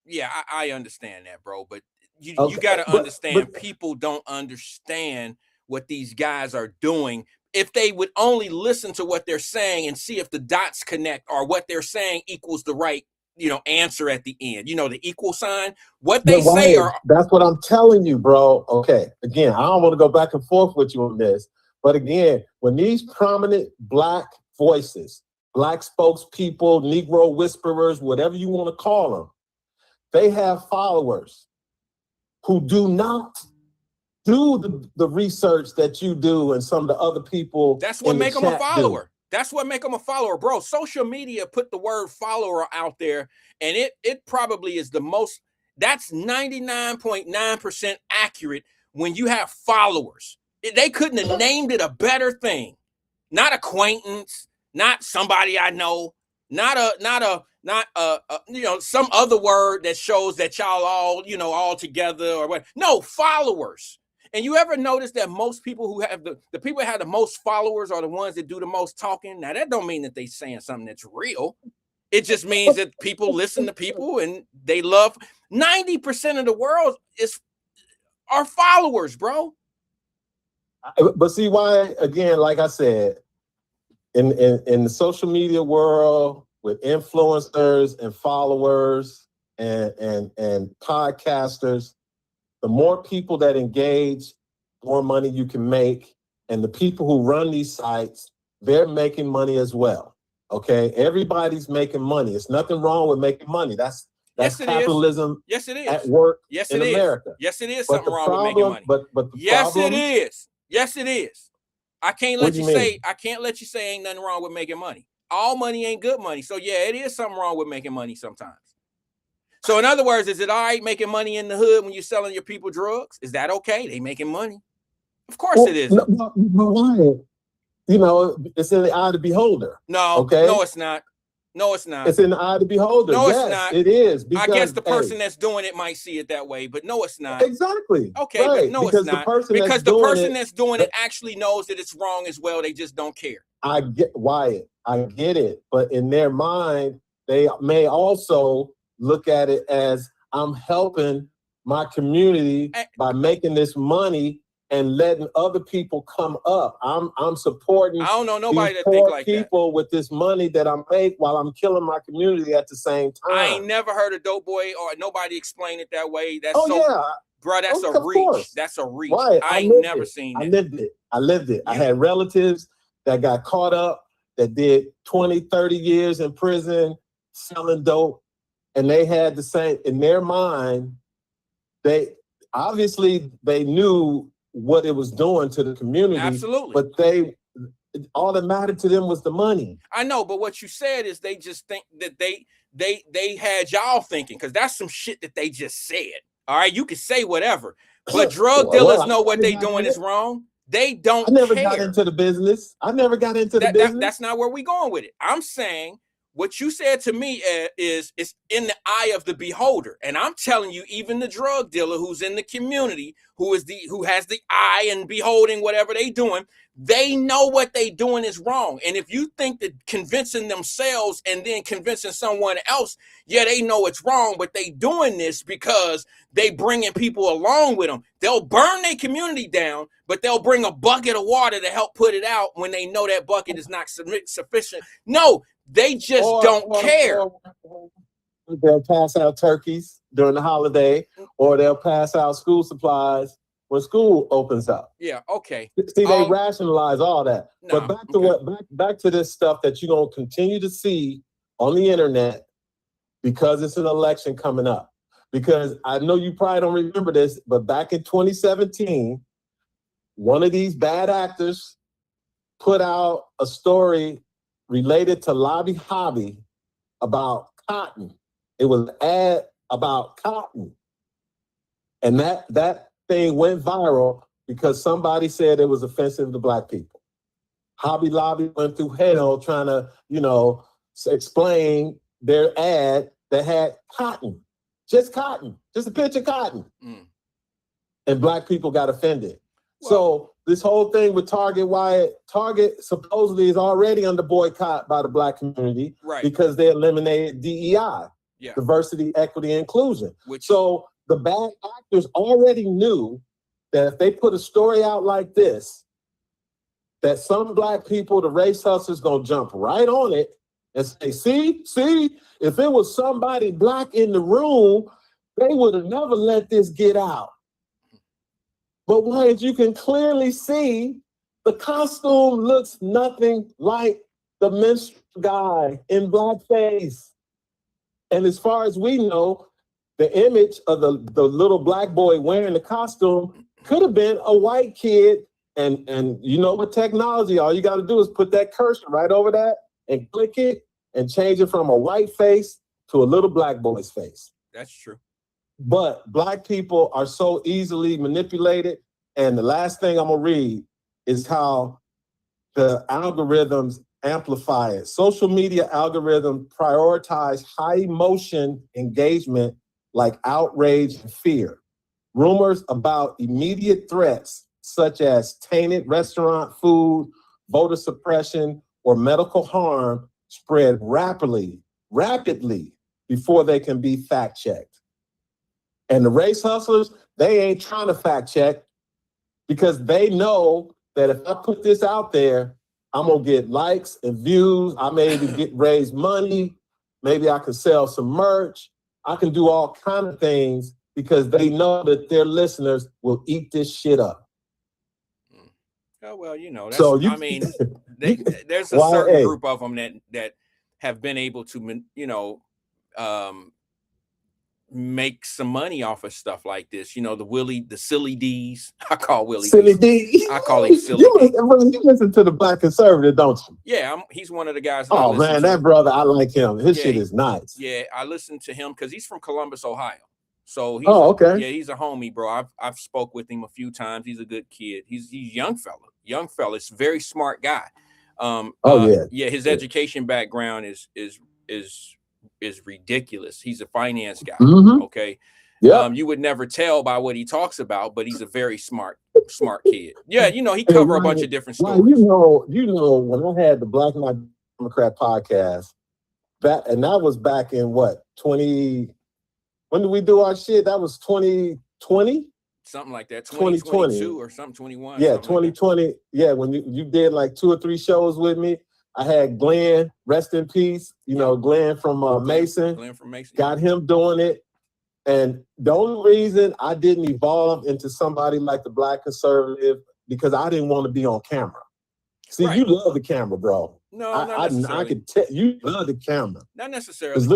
Yeah, I understand that, bro. But you got to understand, people don't understand what these guys are doing. If they would only listen to what they're saying and see if the dots connect or what they're saying equals the right, answer at the end, the equal sign, what they say are. That's what I'm telling you, bro. Okay. Again, I don't want to go back and forth with you on this. But again, when these prominent black voices, black spokespeople, Negro whisperers, whatever you want to call them, they have followers who do not do the research that you do and some of the other people. That's what make them a follower. That's what make them a follower, bro. Social media put the word follower out there, and it probably is the most, that's 99.9% accurate when you have followers. They couldn't have named it a better thing. Not acquaintance, not somebody I know, not some other word that shows that y'all all together or what. No, followers. And you ever notice that most people who have the people that have the most followers are the ones that do the most talking? Now that don't mean that they saying something that's real. It just means that people listen to people and they love. 90% of the world are followers, bro. But see why, again, like I said, in the social media world with influencers and followers and podcasters, the more people that engage, the more money you can make. And the people who run these sites, they're making money as well. Okay, everybody's making money. It's nothing wrong with making money. That's capitalism. Yes, it is. At work. Yes, in it is. America. Yes, it is something wrong with making money. But the yes, problem, it is. Yes, it is. I can't let you say ain't nothing wrong with making money. All money ain't good money. So yeah, it is something wrong with making money sometimes. So in other words, is it all right making money in the hood when you're selling your people drugs? Is that okay? They making money. Of course it is. But why? You know, it's in the eye of the beholder. No, okay? No, it's not. No, it's not. It's in the eye of the beholder. No, yes, it's not. It is. Because, I guess the person that's doing it might see it that way, but no, it's not. Exactly. Okay, right. But no, because it's not. Because the person that's doing it actually knows that it's wrong as well. They just don't care. I get Wyatt. I get it. But in their mind, they may also look at it as I'm helping my community by making this money and letting other people come up. I'm supporting. I don't know nobody that think like people with this money that I make while I'm killing my community at the same time. I ain't never heard a dope boy or nobody explain it that way. That's bro. That's a reach. Course. That's a reach. Right. I ain't never seen that. I lived it. I had relatives that got caught up that did 20, 30 years in prison selling dope, and they had the same in their mind. They knew what it was doing to the community. Absolutely. But all that mattered to them was the money. I know, but what you said is they just think that they had y'all thinking, because that's some shit that they just said. All right, you can say whatever, but drug dealers know what they doing is wrong. They don't. I never got into the business. That's not where we going with it. I'm saying what you said to me is it's in the eye of the beholder, and I'm telling you, even the drug dealer who's in the community, who has the eye and beholding whatever they doing, they know what they doing is wrong. And if you think that convincing themselves and then convincing someone else, yeah, they know it's wrong, but they doing this because they bringing people along with them. They'll burn their community down, but they'll bring a bucket of water to help put it out when they know that bucket is not sufficient. No, they just don't care. They'll pass out turkeys during the holiday, or they'll pass out school supplies when school opens up. Yeah, okay. See, they rationalize all that. But back to this stuff that you're gonna continue to see on the internet, because it's an election coming up. Because I know you probably don't remember this, but back in 2017, one of these bad actors put out a story related to Lobby Hobby about cotton. It was an ad about cotton. And that thing went viral because somebody said it was offensive to Black people. Hobby Lobby went through hell trying to, explain their ad that had cotton, just a picture of cotton. And Black people got offended. Well, so this whole thing with Target, Wyatt, Target supposedly is already under boycott by the Black community, right? Because they eliminated DEI, diversity, equity, inclusion. So the bad actors already knew that if they put a story out like this, that some Black people, the race hustlers, gonna jump right on it and say, see, if it was somebody Black in the room, they would have never let this get out. But Wyatt, you can clearly see the costume looks nothing like the minstrel guy in blackface. And as far as we know, the image of the little Black boy wearing the costume could have been a white kid. And you know, with technology, all you got to do is put that cursor right over that and click it and change it from a white face to a little Black boy's face. That's true. But Black people are so easily manipulated. And the last thing I'm going to read is how the algorithms amplify it. Social media algorithms prioritize high emotion engagement like outrage and fear. Rumors about immediate threats, such as tainted restaurant food, voter suppression, or medical harm, spread rapidly before they can be fact-checked. And the race hustlers, they ain't trying to fact-check because they know that if I put this out there, I'm gonna get likes and views. I may even raise money. Maybe I can sell some merch. I can do all kinds of things because they know that their listeners will eat this shit up. Oh, well, that's, so there's a certain group of them that have been able to, make some money off of stuff like this. The silly D's. I call Willie Silly D. I call him Silly D. You listen to the Black Conservative, don't you? Yeah, he's one of the guys. Oh man, that brother, I like him. His shit is nice. Yeah, I listen to him because he's from Columbus, Ohio. So he's okay. Yeah, he's a homie, bro. I've spoke with him a few times. He's a good kid. He's young fella. It's a very smart guy. Yeah, his education background is ridiculous. He's a finance guy. Mm-hmm. Okay. Yeah. You would never tell by what he talks about, but he's a very smart kid. Yeah, he cover a bunch of different stories. Well, you know, when I had the Black and White Democrat podcast, and that was back in what, 20? When did we do our shit? That was 2020? Something like that. 2022 or something, 21. Yeah, 2020. Like yeah, when you did like 2 or 3 shows with me, I had Glenn, rest in peace, Glenn from Mason. Glenn from Mason. Got him doing it. And the only reason I didn't evolve into somebody like the Black conservative, because I didn't want to be on camera. See, You love the camera, bro. No, not necessarily. I could tell you love the camera. Not necessarily. Yeah.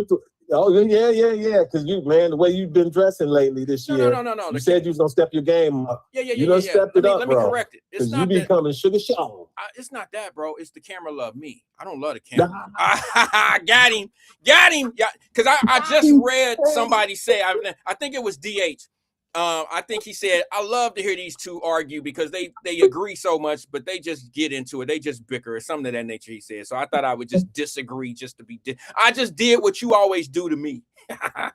Because the way you've been dressing lately this year. No. You said you was gonna step your game up. Yeah. You done stepped it up, let bro. me correct it. It's not you becoming Sugar Sean. It's not that, bro. It's the camera love me. I don't love the camera. Got him. Yeah, because I just read somebody say, I think it was DH. I think he said, I love to hear these two argue because they agree so much, but they just get into it. They just bicker or something of that nature, he said. So I thought I would just disagree just to be. I just did what you always do to me. I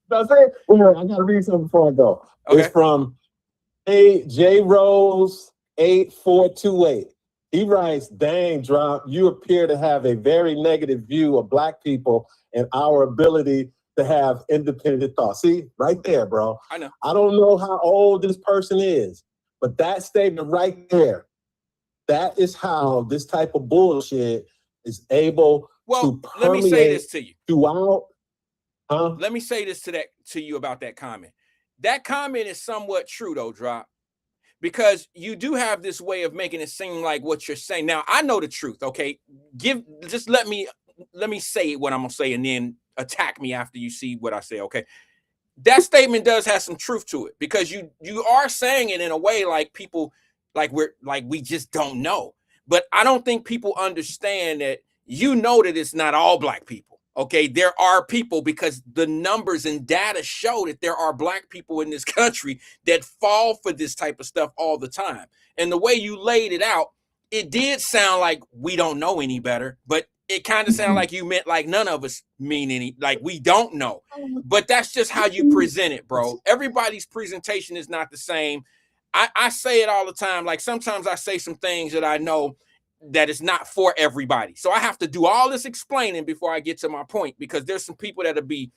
got to read something before I go. Okay. It's from J Rose 8428. He writes, "Dang, Drop, you appear to have a very negative view of Black people and our ability to have independent thought." See, right there, bro. I know. I don't know how old this person is, but that statement right there, that is how this type of bullshit is able to permeate. Let me say this to you. Throughout. Let me say this to you about that comment. That comment is somewhat true, though, Drop, because you do have this way of making it seem like what you're saying. Now, I know the truth. Okay, just let me say what I'm gonna say, and then attack me after you see what I say. Okay, that statement does have some truth to it, because you are saying it in a way like people we just don't know. But I don't think people understand that that it's not all Black people. Okay, there are people, because the numbers and data show that there are Black people in this country that fall for this type of stuff all the time. And the way you laid it out, it did sound like we don't know any better, but it kind of sounded like you meant like none of us mean any, like we don't know. But that's just how you present it, bro. Everybody's presentation is not the same. I say it all the time. Like sometimes I say some things that I know that it's not for everybody. So I have to do all this explaining before I get to my point, because there's some people that'll be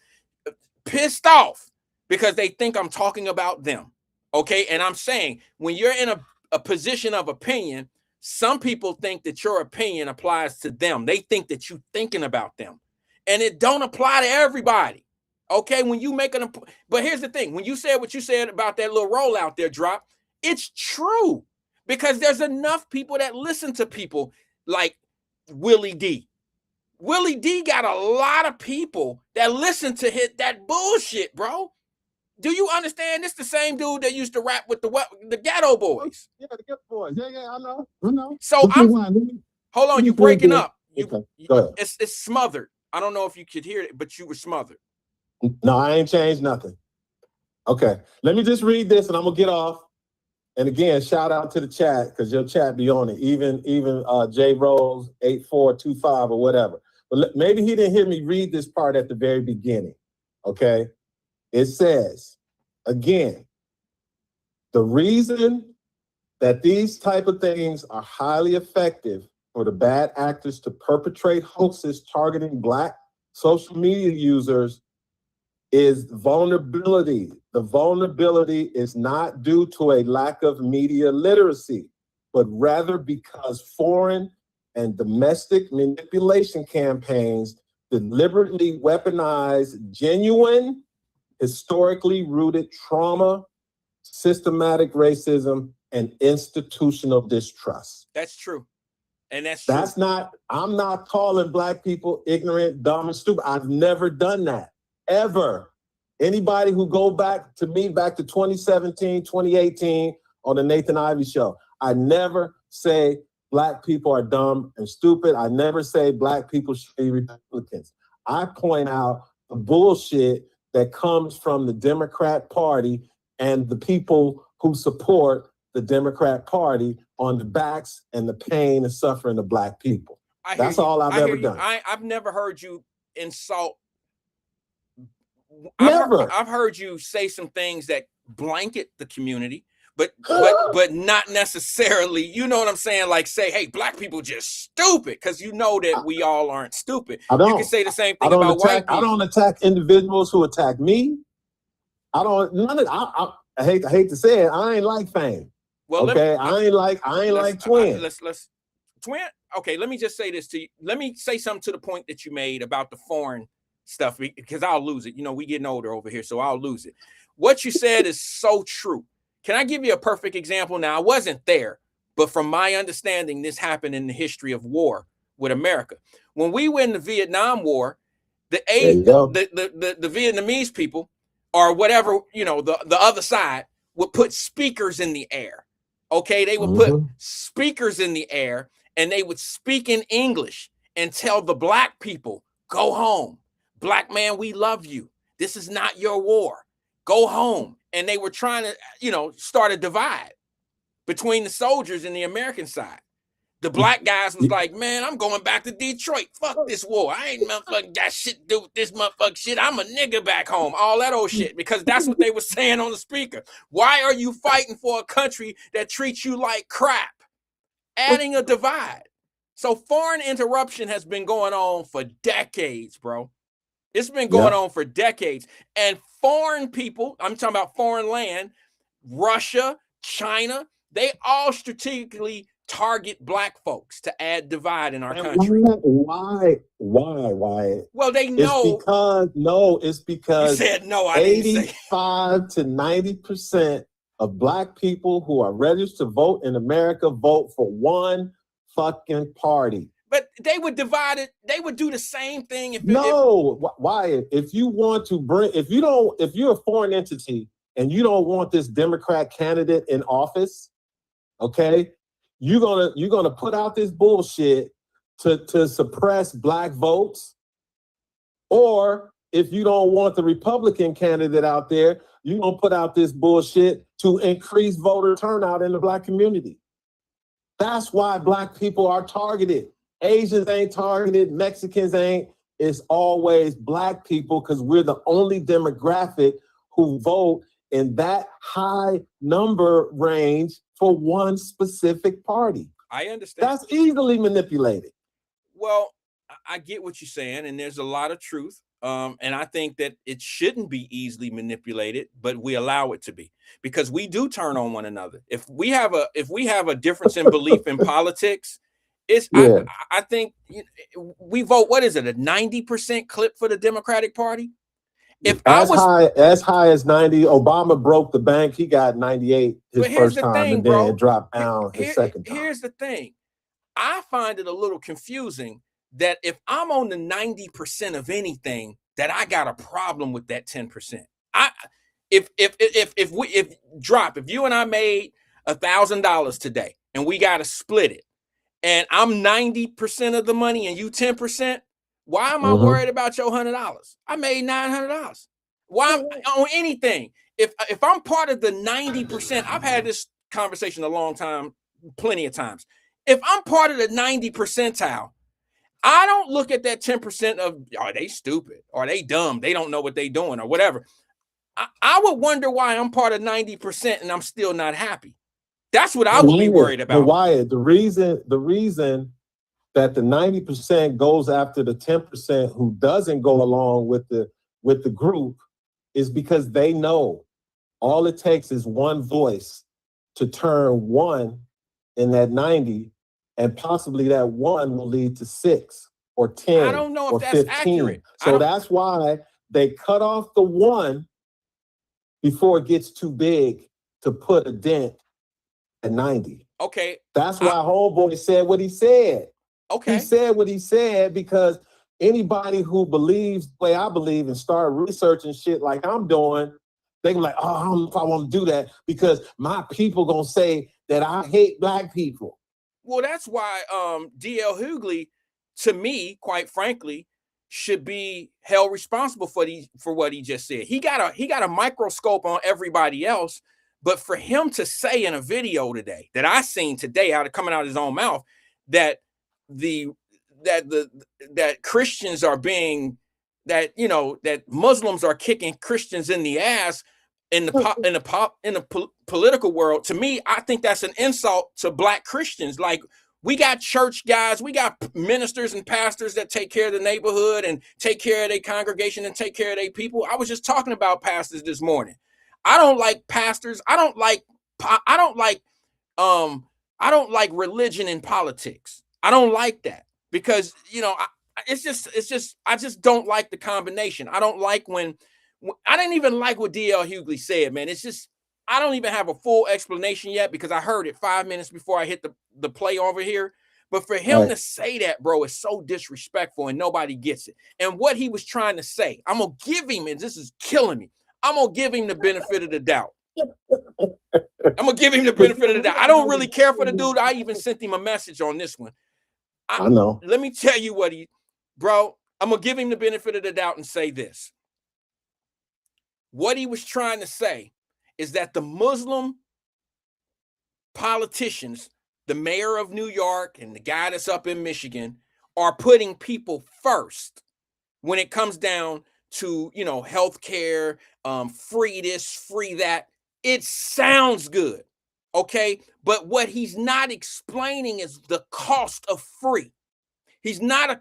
pissed off because they think I'm talking about them. Okay. And I'm saying, when you're in a position of opinion, some people think that your opinion applies to them. They think that you're thinking about them, and it don't apply to everybody. Okay. When you make but here's the thing. When you said what you said about that little roll out there, Drop, it's true. Because there's enough people that listen to people like Willie D. Willie D got a lot of people that listen to that bullshit, bro. Do you understand? This the same dude that used to rap with the Ghetto Boys. Yeah, the Ghetto Boys. Yeah, I know. So hold on, you breaking up. Go ahead. It's smothered. I don't know if you could hear it, but you were smothered. No, I ain't changed nothing. Okay, let me just read this and I'm gonna get off. And again, shout out to the chat, because your chat be on it. Even J Rose 8425 or whatever. But maybe he didn't hear me read this part at the very beginning. Okay, it says again, the reason that these type of things are highly effective for the bad actors to perpetrate hoaxes targeting Black social media users is vulnerability. The vulnerability is not due to a lack of media literacy, but rather because foreign and domestic manipulation campaigns deliberately weaponize genuine, historically rooted trauma, systematic racism, and institutional distrust. That's true. And I'm not calling Black people ignorant, dumb, and stupid. I've never done that. Ever. Anybody who go back to 2017, 2018 on the Nathan Ivey show, I never say Black people are dumb and stupid. I never say Black people should be Republicans. I point out the bullshit that comes from the Democrat Party and the people who support the Democrat Party on the backs and the pain and suffering of Black people. That's all I've ever done. I've never heard you insult. Never. I've heard you say some things that blanket the community, but not necessarily, you know what I'm saying? Like say, hey, Black people just stupid, because you know that we all aren't stupid. You can say the same thing about white people. I don't attack individuals who attack me. I hate to say it, I ain't like fame. Well, okay, I ain't like Twin. Let's Twin. Okay, let me just say this to you. Let me say something to the point that you made about the foreign stuff, because I'll lose it. You know, we getting older over here, so I'll lose it. What you said is so true. Can I give you a perfect example? Now, I wasn't there, but from my understanding, this happened in the history of war with America. When we were in the Vietnam War, the Vietnamese people, or whatever, you know, the other side, would put speakers in the air. Okay, they would put speakers in the air, and they would speak in English and tell the Black people, go home. Black man, we love you. This is not your war. Go home. And they were trying to, you know, start a divide between the soldiers and the American side. The Black guys was like, man, I'm going back to Detroit. Fuck this war. I ain't motherfucking got shit to do with this motherfucking shit. I'm a nigga back home. All that old shit, because that's what they were saying on the speaker. Why are you fighting for a country that treats you like crap? Adding a divide. So foreign interruption has been going on for decades, bro. It's been going on for decades. And foreign people, I'm talking about foreign land, Russia, China, they all strategically target Black folks to add divide in our country. Why? Well, they know. It's because you said no, I 85 to 90% of Black people who are registered to vote in America vote for one fucking party. But they would divide it. They would do the same thing. Wyatt, if you're a foreign entity and you don't want this Democrat candidate in office, okay, you're gonna put out this bullshit to suppress Black votes. Or if you don't want the Republican candidate out there, you're gonna put out this bullshit to increase voter turnout in the Black community. That's why Black people are targeted. Asians ain't targeted, Mexicans ain't. It's always Black people, because we're the only demographic who vote in that high number range for one specific party. I understand. That's easily manipulated. Well, I get what you're saying, and there's a lot of truth. And I think that it shouldn't be easily manipulated, but we allow it to be, because we do turn on one another. If we have a difference in belief in politics, I think we vote. What is it? A 90% clip for the Democratic Party? As high as 90, Obama broke the bank. He got 98 his first time, and then it dropped down his second time. Here's the thing. I find it a little confusing that if I'm on the 90% of anything, that I got a problem with that 10%. If you and I made $1,000 today and we got to split it, and I'm 90% of the money and you 10%, why am I worried about your $100? I made $900. Why on anything? If I'm part of the 90%, I've had this conversation a long time, plenty of times. If I'm part of the 90 percentile, I don't look at that 10% of, are they stupid? Are they dumb? They don't know what they're doing or whatever. I would wonder why I'm part of 90% and I'm still not happy. That's what I would be worried about. But Wyatt, the reason that the 90% goes after the 10% who doesn't go along with the group is because they know all it takes is one voice to turn one in that 90, and possibly that one will lead to 6 or 10. I don't know or if that's 15. accurate. So that's why they cut off the one before it gets too big to put a dent at 90. Okay. That's why homeboy said what he said. Okay. He said what he said because anybody who believes the way I believe and start researching shit like I'm doing, they be like, oh, I don't know if I want to do that because my people gonna say that I hate Black people. Well, that's why D.L. Hughley, to me, quite frankly, should be held responsible for what he just said. He got a microscope on everybody else, but for him to say in a video today that I seen today, coming out of his own mouth, that that Christians are being, that Muslims are kicking Christians in the ass in the political world. To me, I think that's an insult to Black Christians. Like, we got church guys, we got ministers and pastors that take care of the neighborhood and take care of their congregation and take care of their people. I was just talking about pastors this morning. I don't like pastors. I don't like religion and politics. I don't like that because, I just don't like the combination. I don't like I didn't even like what D.L. Hughley said, man. It's just, I don't even have a full explanation yet because I heard it 5 minutes before I hit the play over here. But for him to say that, bro, is so disrespectful and nobody gets it. And what he was trying to say, I'm going to give him, and this is killing me, I'm going to give him the benefit of the doubt. I'm going to give him the benefit of the doubt. I don't really care for the dude. I even sent him a message on this one. I know. Let me tell you bro, I'm going to give him the benefit of the doubt and say this. What he was trying to say is that the Muslim politicians, the mayor of New York and the guy that's up in Michigan, are putting people first when it comes down to, healthcare, free this, free that. It sounds good, okay? But what he's not explaining is the cost of free. He's not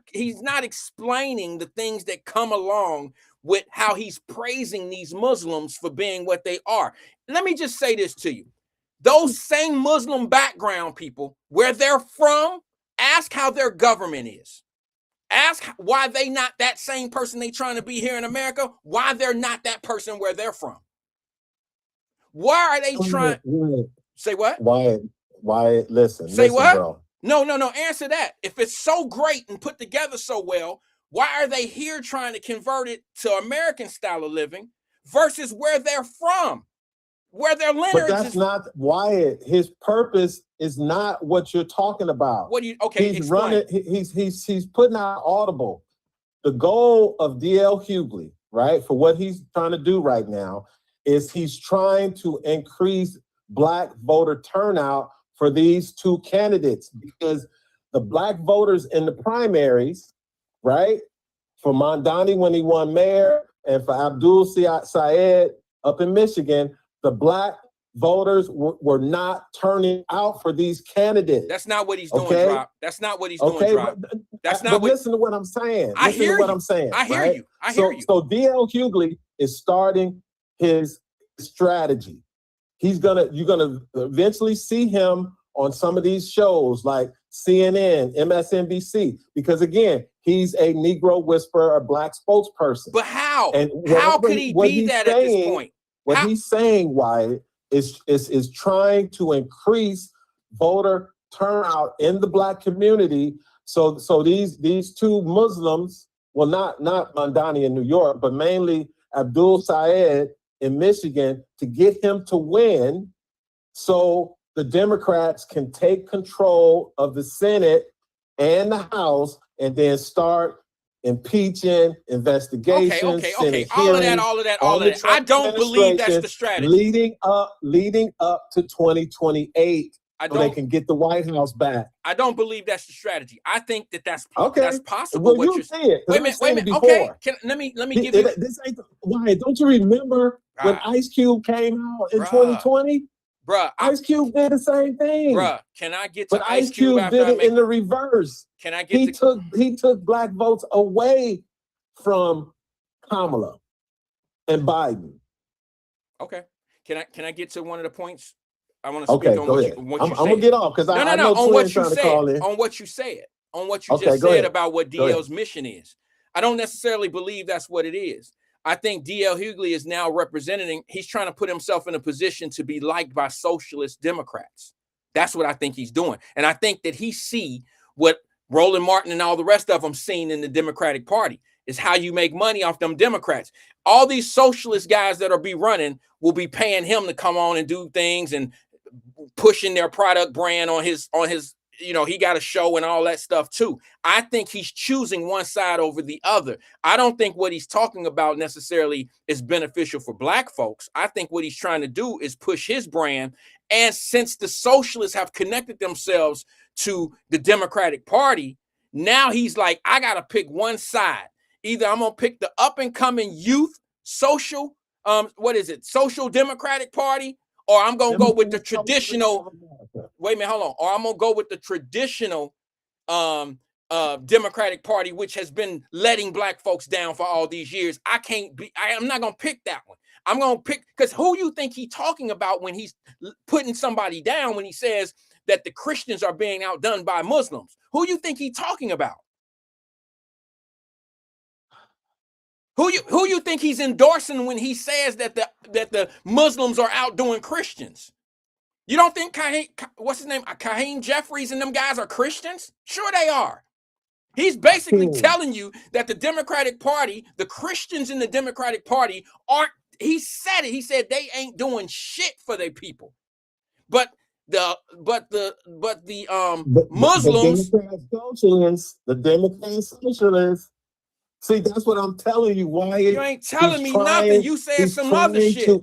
explaining the things that come along with how he's praising these Muslims for being what they are. Let me just say this to you. Those same Muslim background people, where they're from, ask how their government is. Ask why they not that same person they trying to be here in America, why they're not that person where they're from. Why are they trying? Say what? Wyatt, listen. Say listen, what? Bro. No. Answer that. If it's so great and put together so well, why are they here trying to convert it to American style of living versus where they're from, where their lineage But that's not Wyatt. His purpose is not what you're talking about. What do you? Okay, he's explain. running. He's putting out Audible. The goal of D.L. Hughley, right, for what he's trying to do right now, is he's trying to increase Black voter turnout for these two candidates, because the Black voters in the primaries, right, for Mondani when he won mayor and for Abdul Syed up in Michigan, the Black voters were not turning out for these candidates. That's not what he's doing, Drop. That's not what he's doing, Drop. That's not but what. Listen to what I'm saying. I hear you. I'm saying. I hear right? you. I hear you. So D.L. Hughley is starting his strategy. You're gonna eventually see him on some of these shows like CNN, MSNBC, because again, he's a Negro whisperer, a Black spokesperson. But how? And how could he be that at this point? What he's saying, Wyatt, is trying to increase voter turnout in the Black community. So these two Muslims, well, not Mondani in New York, but mainly Abdul Syed in Michigan, to get him to win, so the Democrats can take control of the Senate and the House and then start impeaching, investigations, okay. All of that. I don't believe that's the strategy. Leading up to 2028, so they can get the White House back. I don't believe that's the strategy. I think that's possible. Well, what you you're see it. Wait a minute. Okay. Let me give you. This ain't why. Don't you remember when Ice Cube came out in 2020? Bruh, Ice Cube did the same thing. Bruh, can I get to but Ice Cube after did it in the reverse. Can I get he took Black votes away from Kamala and Biden. Okay. Can I get to one of the points? I want to speak on what you said. I'm gonna get off because I know on what you said. On what you said. On what you just said about what DL's mission is. I don't necessarily believe that's what it is. I think D.L. Hughley is now he's trying to put himself in a position to be liked by socialist Democrats. That's what I think he's doing. And I think that he see what Roland Martin and all the rest of them seen in the Democratic Party is how you make money off them Democrats. All these socialist guys that are be running will be paying him to come on and do things and pushing their product brand on his he got a show and all that stuff too. I think he's choosing one side over the other. I don't think what he's talking about necessarily is beneficial for black folks. I think what he's trying to do is push his brand. And since the socialists have connected themselves to the Democratic Party, now he's like, I got to pick one side. Either I'm going to pick the up and coming youth social, social Democratic Party, or I'm going to go with the traditional, wait a minute, hold on. Or I'm going to go with the traditional Democratic Party, which has been letting black folks down for all these years. I'm not going to pick that one. I'm going to pick, because who you think he's talking about when he's putting somebody down, when he says that the Christians are being outdone by Muslims? Who you think he's talking about? Who you think he's endorsing when he says that the Muslims are outdoing Christians? You don't think Kaheem Jeffries and them guys are Christians? Sure they are. He's basically telling you that the Democratic Party, the Christians in the Democratic Party aren't, he said it. He said they ain't doing shit for their people. But the Muslims, the Democrat socialists. See, that's what I'm telling you, Wyatt. You ain't telling me nothing. You said some other shit.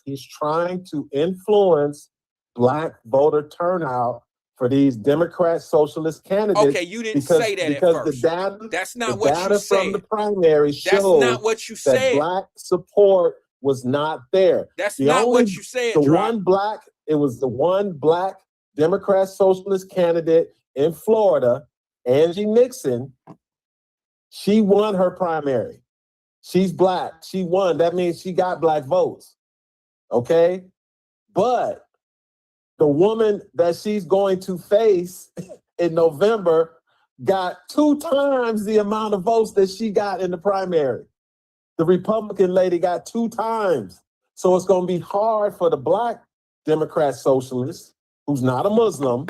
He's trying to influence black voter turnout for these Democrat socialist candidates. Okay, you didn't say that at first. That's not what you said. From the primary shows that's not what you said. That black support was not there. That's not what you said. It was the one black Democrat socialist candidate in Florida, Angie Nixon. She won her primary. She's black. She won. That means she got black votes. Okay? But the woman that she's going to face in November got 2 times the amount of votes that she got in the primary. The Republican lady got 2 times. So it's going to be hard for the black Democrat socialist, who's not a Muslim.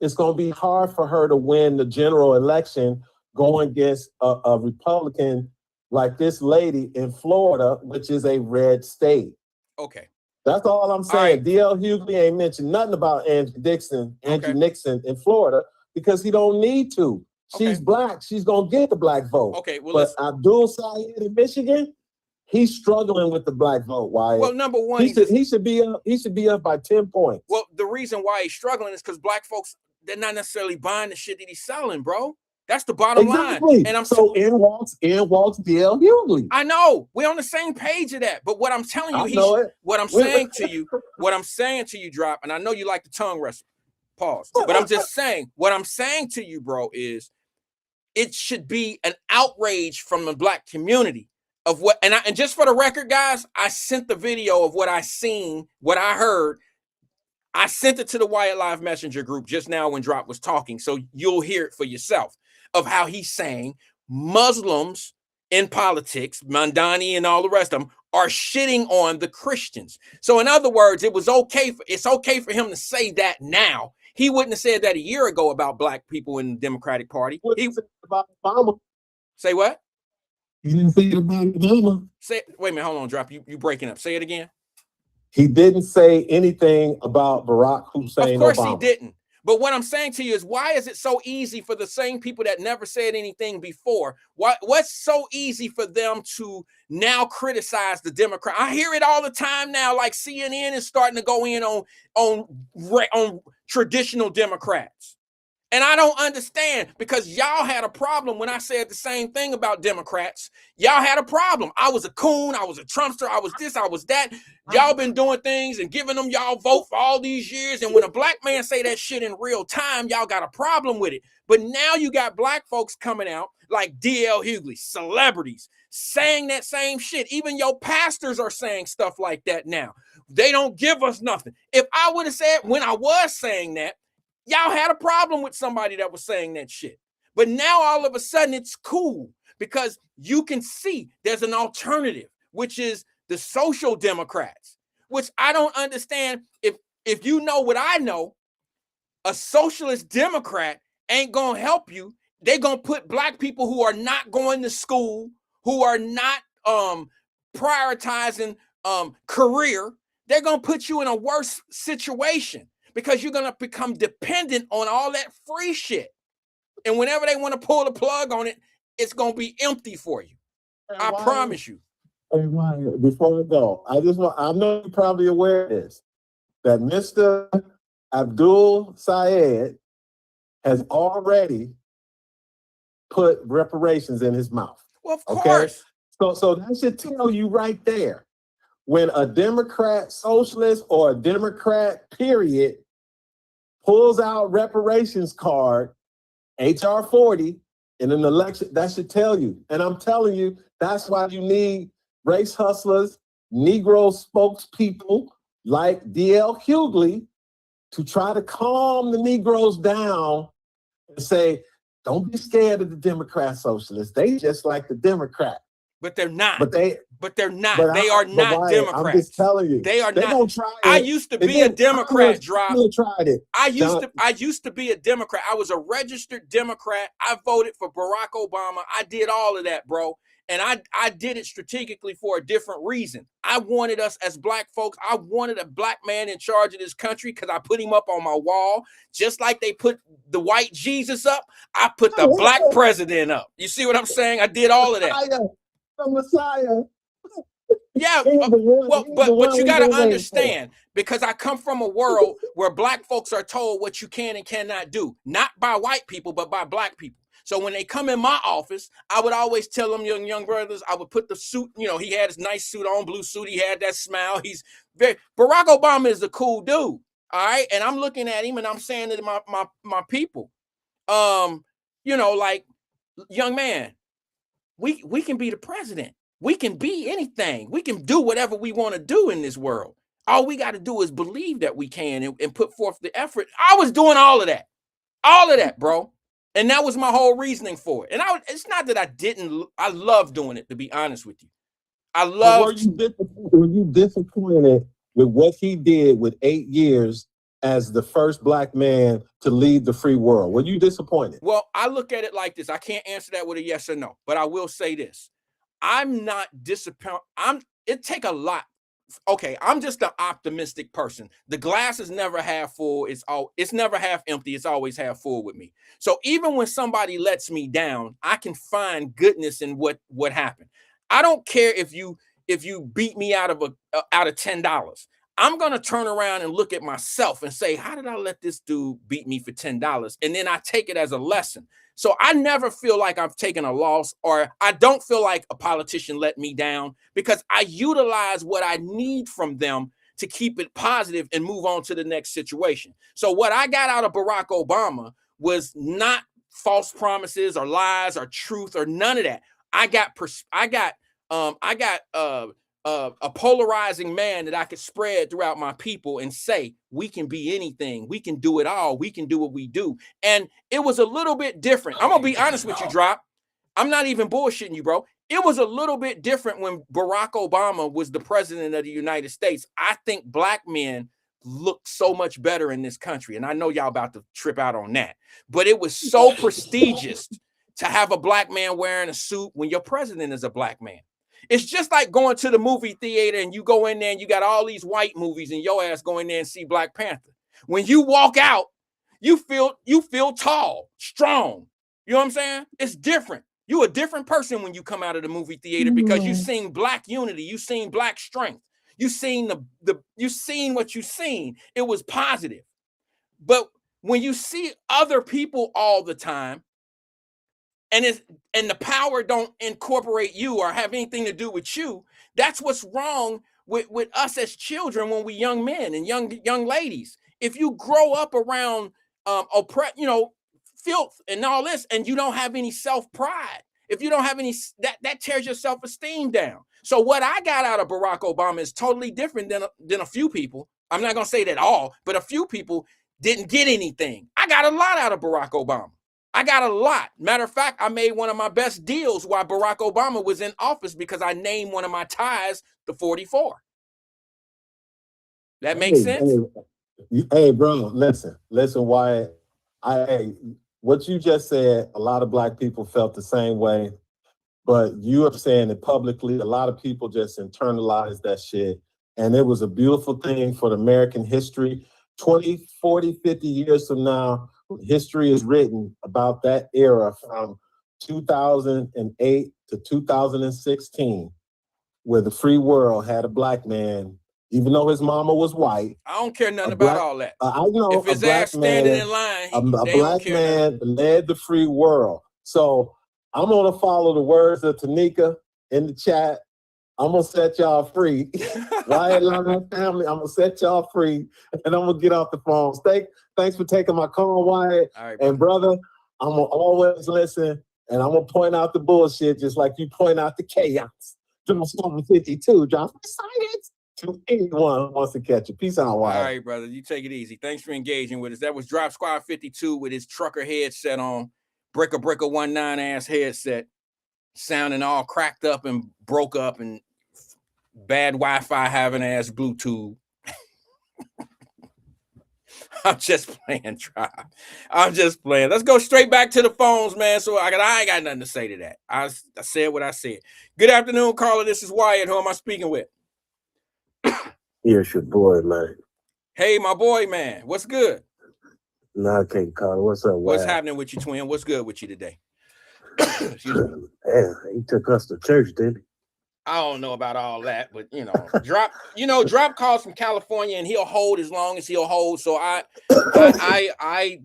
It's going to be hard for her to win the general election going against a Republican like this lady in Florida, which is a red state. Okay. That's all I'm saying. Right. D.L. Hughley ain't mentioned nothing about Angie Nixon in Florida because he don't need to. She's black. She's going to get the black vote. Okay, well, but Abdul Sayed in Michigan, he's struggling with the black vote. Why? Well, number one, he should be up by 10 points. Well, the reason why he's struggling is because black folks, they're not necessarily buying the shit that he's selling, bro. That's the bottom line. And I'm so in walks D.L. Hughley. I know. We're on the same page of that. But what I'm telling you, what I'm saying to you, Drop, and I know you like the tongue wrestle. Pause. But I'm just saying, what I'm saying to you, bro, is it should be an outrage from the black community of what, and just for the record, guys, I sent the video of what I seen, what I heard. I sent it to the Wyatt Live Messenger group just now when Drop was talking, so you'll hear it for yourself of how he's saying Muslims in politics, Mandani and all the rest of them, are shitting on the Christians. So in other words, it's okay for him to say that now. He wouldn't have said that a year ago about black people in the Democratic Party. He said about Obama. Say what? He didn't say it about Obama. Wait a minute, hold on, Drop. You breaking up. Say it again. He didn't say anything about Barack Hussein Obama. Of course he didn't. But what I'm saying to you is, why is it so easy for the same people that never said anything before? What's so easy for them to now criticize the Democrat? I hear it all the time now, like CNN is starting to go in on traditional Democrats. And I don't understand, because y'all had a problem when I said the same thing about Democrats. Y'all had a problem. I was a coon. I was a Trumpster. I was this. I was that. Y'all been doing things and giving them y'all vote for all these years. And when a black man say that shit in real time, y'all got a problem with it. But now you got black folks coming out like D.L. Hughley, celebrities, saying that same shit. Even your pastors are saying stuff like that now. They don't give us nothing. If I would have said when I was saying that, y'all had a problem with somebody that was saying that shit. But now all of a sudden it's cool because you can see there's an alternative, which is the social democrats, which I don't understand. If you know what I know, a socialist democrat ain't going to help you. They're going to put black people who are not going to school, who are not prioritizing career, they're going to put you in a worse situation. because you're going to become dependent on all that free shit. And whenever they want to pull the plug on it, it's going to be empty for you. I promise you. Hey, Wyatt, before I go, I know you're probably aware of this, that Mr. Abdul Syed has already put reparations in his mouth. Well, of course. So that should tell you right there, when a Democrat socialist or a Democrat period pulls out reparations card, HR 40, in an election, that should tell you. And I'm telling you, that's why you need race hustlers, Negro spokespeople like D.L. Hughley to try to calm the Negroes down and say, don't be scared of the Democrat socialists. They just like the Democrat. But they're not. But they're not. They are not Democrats. I'm just telling you. They are not. Gonna try it. I used to be a Democrat, Drop. Tried it. I used to be a Democrat. I was a registered Democrat. I voted for Barack Obama. I did all of that, bro. And I did it strategically for a different reason. I wanted us as black folks, I wanted a black man in charge of this country because I put him up on my wall. Just like they put the white Jesus up, I put the black president up. You see what I'm saying? I did all of that. The Messiah. Yeah, but you got to understand, because I come from a world where black folks are told what you can and cannot do, not by white people, but by black people. So when they come in my office, I would always tell them, young brothers, I would put the suit, he had his nice suit on, blue suit. He had that smile. Barack Obama is a cool dude. All right. And I'm looking at him and I'm saying to my people, like, young man, we can be the president. We can be anything. We can do whatever we want to do in this world. All we got to do is believe that we can and put forth the effort. I was doing all of that, bro. And that was my whole reasoning for it. And it's not that I love doing it, to be honest with you. Were you disappointed with what he did with 8 years as the first black man to lead the free world? Were you disappointed? Well, I look at it like this. I can't answer that with a yes or no, but I will say this. I'm not disappointed. It take a lot. Okay, I'm just an optimistic person. The glass is never half full. It's never half empty. It's always half full with me. So even when somebody lets me down, I can find goodness in what happened. I don't care if you beat me out of $10. I'm gonna turn around and look at myself and say, how did I let this dude beat me for $10? And then I take it as a lesson. So I never feel like I've taken a loss, or I don't feel like a politician let me down, because I utilize what I need from them to keep it positive and move on to the next situation. So what I got out of Barack Obama was not false promises or lies or truth or none of that. I got a polarizing man that I could spread throughout my people and say, we can be anything. We can do it all. We can do what we do. And it was a little bit different. I'm going to be honest with you, Drop. I'm not even bullshitting you, bro. It was a little bit different when Barack Obama was the president of the United States. I think black men look so much better in this country. And I know y'all about to trip out on that. But it was so prestigious to have a black man wearing a suit when your president is a black man. It's just like going to the movie theater and you go in there and you got all these white movies and your ass go in there and see Black Panther. When you walk out, you feel tall, strong. You know what I'm saying? It's different. You're a different person when you come out of the movie theater because you've seen black unity, you've seen black strength, you've seen you've seen what you've seen. It was positive. But when you see other people all the time, and the power don't incorporate you or have anything to do with you, that's what's wrong with us as children when we young men and young ladies. If you grow up around filth and all this, and you don't have any self-pride, if you don't have any, that tears your self-esteem down. So what I got out of Barack Obama is totally different than a few people. I'm not gonna say that all, but a few people didn't get anything. I got a lot out of Barack Obama. I got a lot. Matter of fact, I made one of my best deals while Barack Obama was in office because I named one of my ties the 44. That makes sense? Hey, bro, listen, Wyatt. What you just said, a lot of black people felt the same way, but you are saying it publicly. A lot of people just internalized that shit. And it was a beautiful thing for the American history. 20, 40, 50 years from now, history is written about that era from 2008 to 2016, where the free world had a black man, even though his mama was white. I don't care nothing about all that. I know if his ass standing in line, a black man led the free world. So I'm gonna follow the words of Tanika in the chat. I'm gonna set y'all free. Wyatt Line family, I'm gonna set y'all free, and I'm gonna get off the phone. Thanks for taking my call, Wyatt. All right, and brother, I'm gonna always listen, and I'm gonna point out the bullshit just like you point out the chaos. Drop Squad 52, drop silence to anyone who wants to catch it. Peace out, Wyatt. All right, brother, you take it easy. Thanks for engaging with us. That was Drop Squad 52 with his trucker headset on, Breaker 19 ass headset, sounding all cracked up and broke up and bad Wi-Fi having ass Bluetooth. I'm just playing, Drop. I'm just playing. Let's go straight back to the phones, man. So I ain't got nothing to say to that. I said what I said. Good afternoon, caller. This is Wyatt. Who am I speaking with? Yes, your boy, man. Hey, my boy, man. What's good? No, I can't call it. What's up, What's happening with you, twin? What's good with you today? Yeah, he took us to church, didn't he? I don't know about all that, but Drop calls from California and he'll hold as long as he'll hold. So I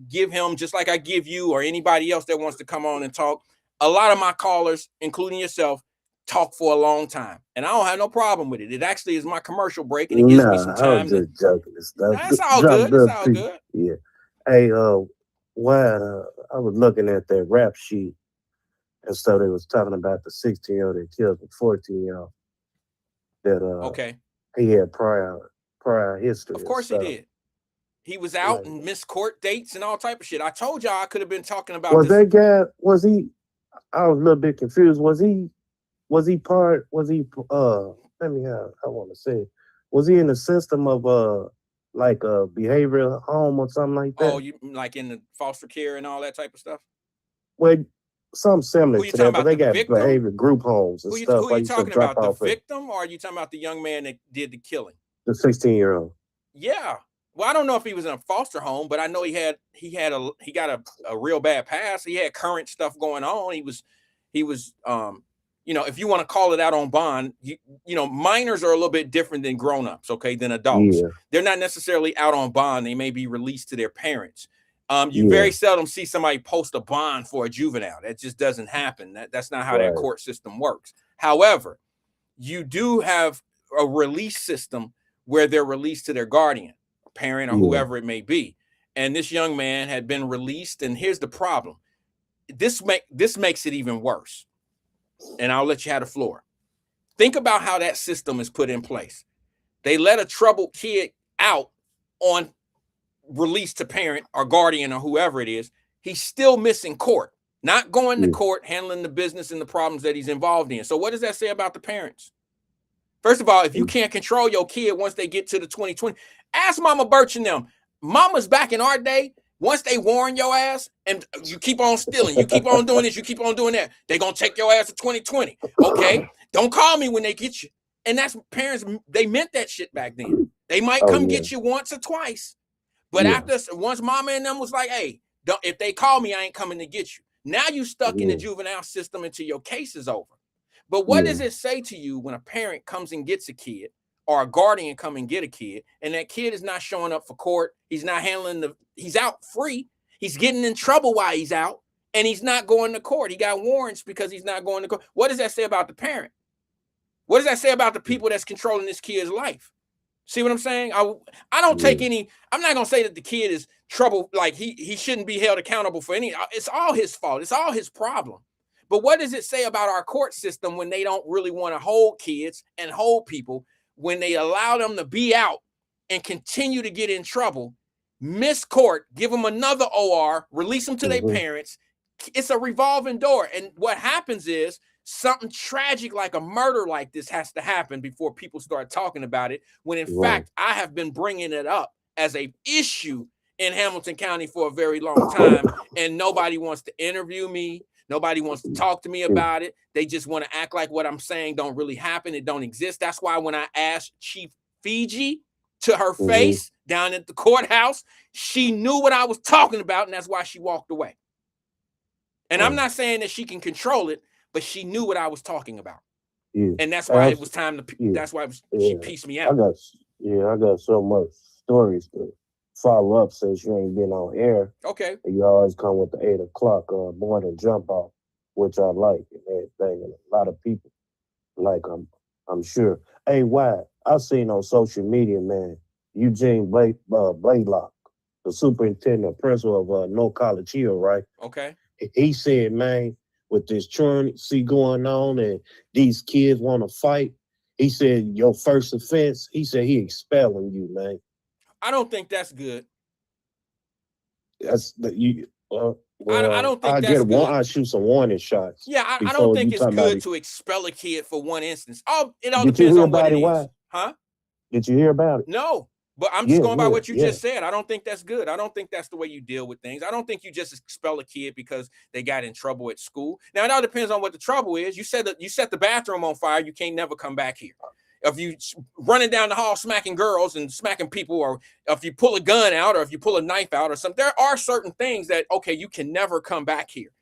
give him, just like I give you or anybody else that wants to come on and talk. A lot of my callers, including yourself, talk for a long time, and I don't have no problem with it. It actually is my commercial break, and it gives me some time. I was just joking and stuff. That's all good. It's all good. Yeah. Hey, Wyatt, I was looking at that rap sheet, and so they was talking about the 16-year-old that killed the 14-year-old. That okay, he had prior history. Of course he did. He was out and missed court dates and all type of shit. I told y'all I could have been talking about. Was that guy? Was he? I was a little bit confused. Was he? Let me I want to say, was he in the system of like a behavioral home or something like that? Oh, you like in the foster care and all that type of stuff? Well, something similar to that, but they got behavior group homes and stuff. Who are you talking about? The victim, or are you talking about the young man that did the killing? The 16-year-old. Yeah. Well, I don't know if he was in a foster home, but I know he got a real bad past. He had current stuff going on. He was if you want to call it out on bond, minors are a little bit different than grown-ups, okay, than adults. Yeah. They're not necessarily out on bond. They may be released to their parents. You very seldom see somebody post a bond for a juvenile. That just doesn't happen. That's not how that court system works. However, you do have a release system where they're released to their guardian, parent, or whoever it may be. And this young man had been released, and here's the problem. This makes it even worse. And I'll let you have the floor. Think about how that system is put in place. They let a troubled kid out on release to parent or guardian or whoever it is. He's still missing court, not going to court, handling the business and the problems that he's involved in. So what does that say about the parents? First of all, if you can't control your kid once they get to the 2020, ask Mama Birch and them. Mamas back in our day, once they warn your ass and you keep on stealing, you keep on doing this, you keep on doing that, they're going to take your ass to 2020. Okay, don't call me when they get you. And that's parents, they meant that shit back then. They might come get you once or twice. But once mama and them was like, hey, if they call me, I ain't coming to get you. Now you stuck in the juvenile system until your case is over. But what does it say to you when a parent comes and gets a kid, or a guardian come and get a kid, and that kid is not showing up for court? He's not he's out free. He's getting in trouble while he's out, and he's not going to court. He got warrants because he's not going to court. What does that say about the parent? What does that say about the people that's controlling this kid's life? See what I'm saying? I don't take any, I'm not going to say that the kid is trouble, like he shouldn't be held accountable for any, it's all his fault. It's all his problem. But what does it say about our court system when they don't really want to hold kids and hold people, when they allow them to be out and continue to get in trouble, miss court, give them another OR, release them to their parents? It's a revolving door. And what happens is something tragic like a murder like this has to happen before people start talking about it, when in fact, I have been bringing it up as a issue in Hamilton County for a very long time, and nobody wants to interview me. Nobody wants to talk to me about it. They just want to act like what I'm saying don't really happen. It don't exist. That's why when I asked Chief Fiji to her face down at the courthouse. She knew what I was talking about, and that's why she walked away. And I'm not saying that she can control it, but she knew what I was talking about. Yeah. And that's why it was time to, that's why she pieced me out. I got so much stories to follow up since you ain't been on air. Okay. And you always come with the 8 o'clock morning jump off, which I like and everything. And a lot of people like I'm sure. Hey, Wyatt, I seen on social media, man, Eugene Blaylock, the superintendent principal of No College Hill, right? Okay. He said, man, with this truancy going on and these kids want to fight, he said, your first offense, he said he expelling you, man. I don't think that's good. That's the you. Well, I don't think that's good. I shoot some warning shots. Yeah, I don't think it's good to expel a kid for one instance. It all depends on what it is. Huh? Did you hear about it? No, but I'm just going by what you just said. I don't think that's good. I don't think that's the way you deal with things. I don't think you just expel a kid because they got in trouble at school. Now, it all depends on what the trouble is. You said that you set the bathroom on fire, you can't never come back here. If you running down the hall smacking girls and smacking people, or if you pull a gun out, or if you pull a knife out or something, there are certain things that, okay, you can never come back here.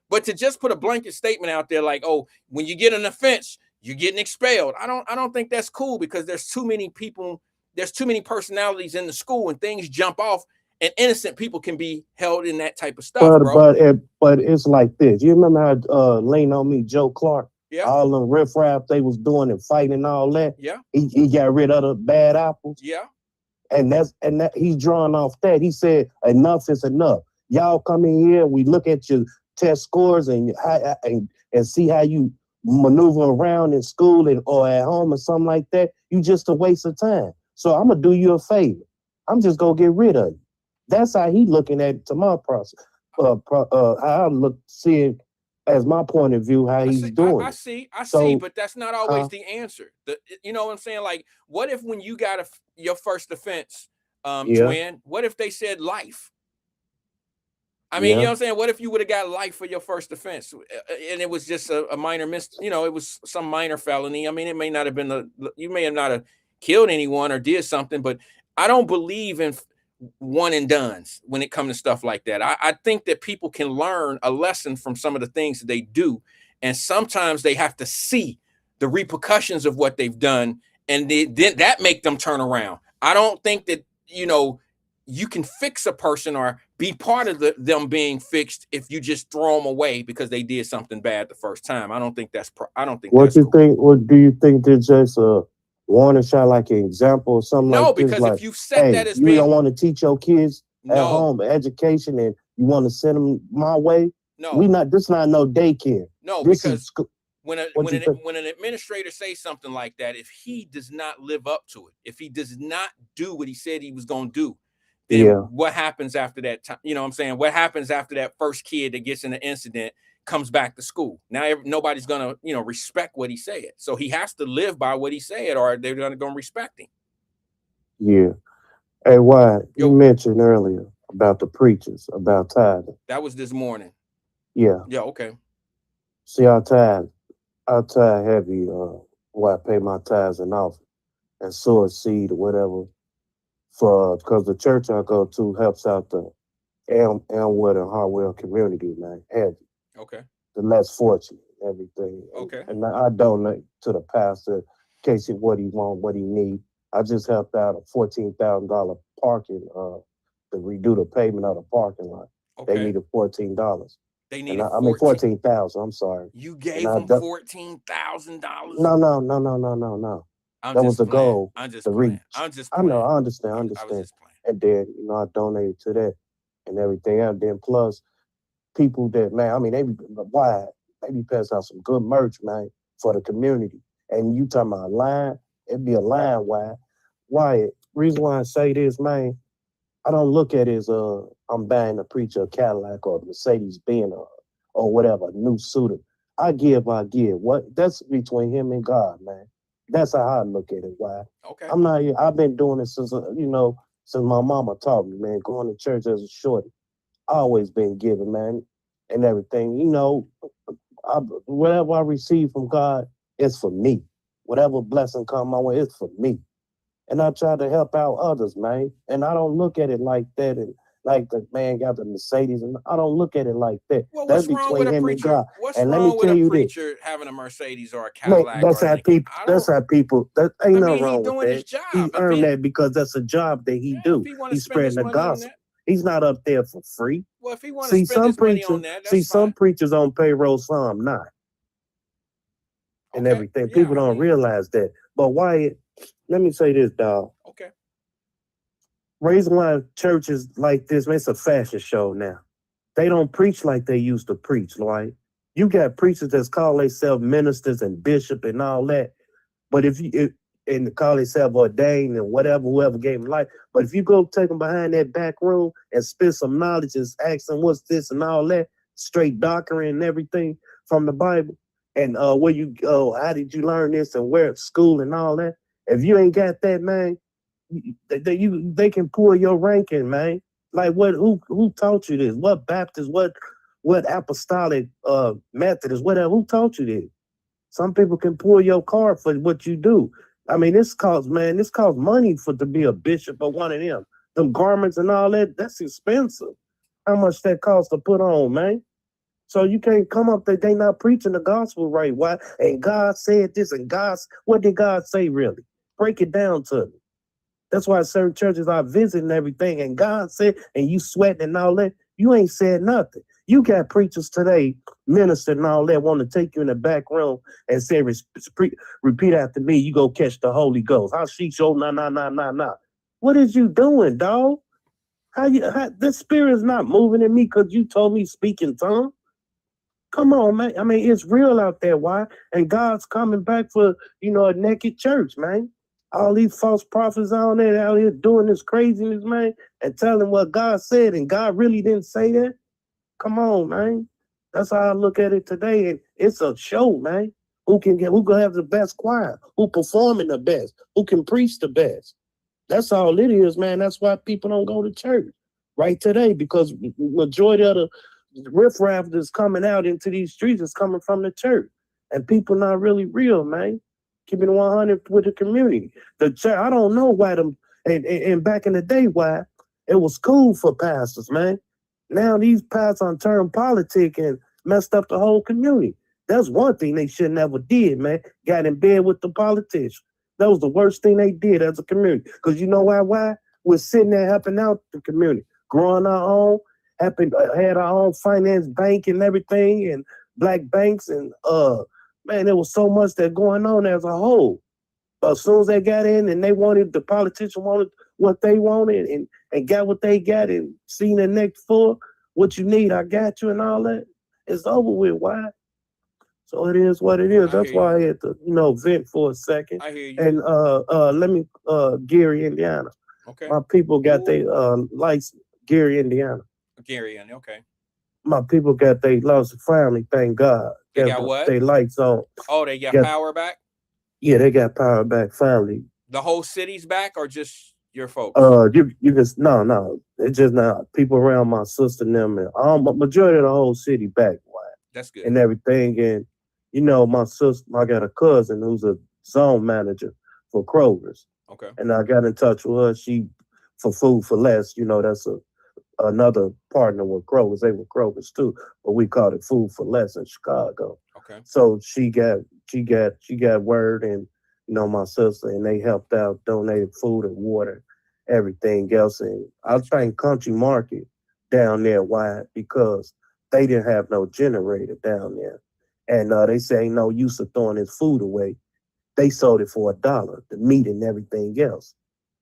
But to just put a blanket statement out there like, oh, when you get an offense, you're getting expelled. I don't think that's cool, because there's too many people, there's too many personalities in the school, and things jump off, and innocent people can be held in that type of stuff, but it's like this. You remember how Lean on Me, Joe Clark? Yeah. All the riffraff they was doing and fighting and all that. Yeah. He got rid of the bad apples. Yeah. And that he's drawing off that. He said, enough is enough. Y'all come in here, we look at your test scores and see how you maneuver around in school or at home or something like that. You just a waste of time. So I'm gonna do you a favor. I'm just gonna get rid of you. That's how he looking at it, to my process. How I see it as my point of view, how he's doing. I see, but that's not always the answer. You know what I'm saying? Like, what if when you got your first offense, twin, what if they said life? I mean, you know what I'm saying? What if you would have got life for your first offense, and it was just a minor it was some minor felony. I mean, it may not have been you may have not have killed anyone or did something, but I don't believe in one and dones when it comes to stuff like that. I think that people can learn a lesson from some of the things that they do, and sometimes they have to see the repercussions of what they've done, and then that make them turn around. I don't think that you can fix a person or be part of them being fixed if you just throw them away because they did something bad the first time. I don't think that's cool. What do you think they're just warning shot, like an example or something like this? No, because if you set that as you don't want to teach your kids at home education and you want to send them my way. No, this is not no daycare. No, because when an administrator says something like that, if he does not live up to it, if he does not do what he said he was going to do, then what happens after that time? You know what I'm saying? What happens after that first kid that gets in an incident comes back to school? Now nobody's gonna respect what he said, so he has to live by what he said, or they're gonna respect him. Yeah. Hey, Wyatt, you mentioned earlier about the preachers, about tithing. That was this morning. Yeah. Yeah. Okay. See, I tithe heavy. I pay my tithes and offering and sow a seed or whatever, because the church I go to helps out the Elmwood and Hartwell community, man, heavy. Okay. The less fortunate, everything. Okay. And I donate to the pastor in case what he want, what he need. I just helped out a $14,000 parking to redo the pavement of the parking lot. Okay. They needed $14. They needed $14,000. I'm sorry. You gave them $14,000. No. That was the goal. I'm just playing. I'm just playing. I understand. And then I donated to that and everything else. Then plus people that, man, I mean, they be passing out some good merch, man, for the community. And you talking about a line, it'd be a line Wyatt. Reason why I say this, man, I don't look at it as I'm buying a preacher a Cadillac or a Mercedes-Benz or whatever, a new suitor. I give. That's between him and God, man. That's how I look at it, Wyatt. Okay. I've been doing it since my mama taught me, man, going to church as a shorty. I always been giving, man, and everything. Whatever I receive from God, it's for me. Whatever blessing come my way, it's for me. And I try to help out others, man. And I don't look at it like that. And like the man got the Mercedes, and I don't look at it like that. Well, That's what's wrong with between a him and preacher? God. What's And let me wrong with tell a you this, preacher having a Mercedes or a man, Cadillac or a Lincoln? I that's don't. how people, that I ain't nothing mean, he's wrong with doing his that. job. He If earned he, that because that's a job that he yeah, if do. he want to He's spend spreading his the money on gospel. that, He's not up there for free. well, if he want to See, spend some his money on preachers, that, see, that's some fine. preachers on payroll, some not, and Okay, everything. yeah, People I don't mean, realize that. But Wyatt, let me say this, dog. okay, Reason why churches like this, man, it's a fashion show now. They don't preach like they used to preach. Like, you got preachers that's call themselves ministers and bishop and all that. But and call themselves ordained and whatever, whoever gave them life. But if you go take them behind that back room and spit some knowledge and ask them what's this and all that, straight doctrine and everything from the Bible, and where you go, how did you learn this and where at school and all that? If you ain't got that, man, they can pull your ranking, man. Like who taught you this? What Baptist? What apostolic Methodist? Whatever? Who taught you this? Some people can pull your card for what you do. I mean, this costs money to be a bishop or one of them. Them garments and all that, that's expensive. How much that costs to put on, man? So you can't come up that they not preaching the gospel right. Why? And God said this, and what did God say really? Break it down to me. That's why certain churches are visiting everything, and God said, and you sweating and all that, you ain't said nothing. You got preachers today, minister and all that, want to take you in the back room and say, repeat after me, you go catch the Holy Ghost. How she show, nah. What is you doing, dog? This spirit is not moving in me because you told me speak in tongues? Come on, man. I mean, it's real out there, why? And God's coming back for, a naked church, man. All these false prophets out there out here doing this craziness, man, and telling what God said, and God really didn't say that. Come on, man. That's how I look at it today. And it's a show, man. Who can have the best choir? Who performing the best? Who can preach the best? That's all it is, man. That's why people don't go to church right today, because majority of the riffraff that's coming out into these streets is coming from the church. And people not really real, man. Keeping 100 with the community. The church, I don't know why them, and back in the day, why it was cool for pastors, man. Now these pastors turned politic and messed up the whole community. That's one thing they should never did, man. Got in bed with the politicians. That was the worst thing they did as a community. Because you know why? Why? We're sitting there helping out the community, growing our own, had our own finance bank and everything, and black banks, and man, there was so much that going on as a whole. But as soon as they got in and the politician wanted what they wanted and got what they got and seen the next for what you need, I got you and all that, it's over with. Why? So it is what it is. That's why I had to, vent for a second. I hear you. And let me Gary, Indiana. Okay. My people got their lights, Gary, Indiana. Gary, okay. My people got their lost family, thank God. They got what? They lights on. Oh, they got power back? Yeah, they got power back finally. The whole city's back or just your folks? You just no. It's just not people around my sister and them, and majority of the whole city back. That's good. And everything. And my sister, I got a cousin who's a zone manager for Kroger's. Okay. And I got in touch with her. She for Food for Less, that's another partner with Kroger's. They were Kroger's too, but we called it Food for Less in Chicago. Okay. So she got word, and my sister, and they helped out, donated food and water, everything else. And I think Country Market down there, why? Because they didn't have no generator down there, and they say ain't no use of throwing his food away. They sold it for $1, the meat and everything else.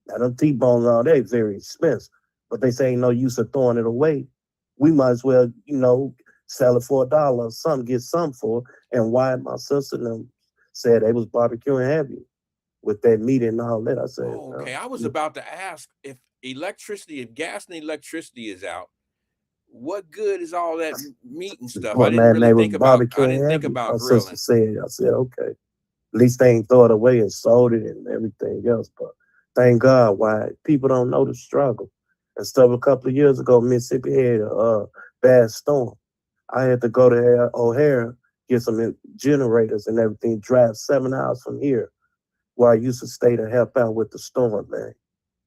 Now them T-bones all that very expensive. But they say ain't no use of throwing it away. We might as well, sell it for $1 or something, get something for it. And why my sister and them said they was barbecuing heavy with that meat and all that. I said, okay. I was about to ask if gas and electricity is out, what good is all that meat and stuff? Well, I didn't really think about grilling. My sister said, I said, okay. At least they ain't throw it away and sold it and everything else. But thank God, why people don't know the struggle. And stuff a couple of years ago, Mississippi had a bad storm. I had to go to O'Hare, get some generators and everything, drive 7 hours from here where I used to stay to help out with the storm, man.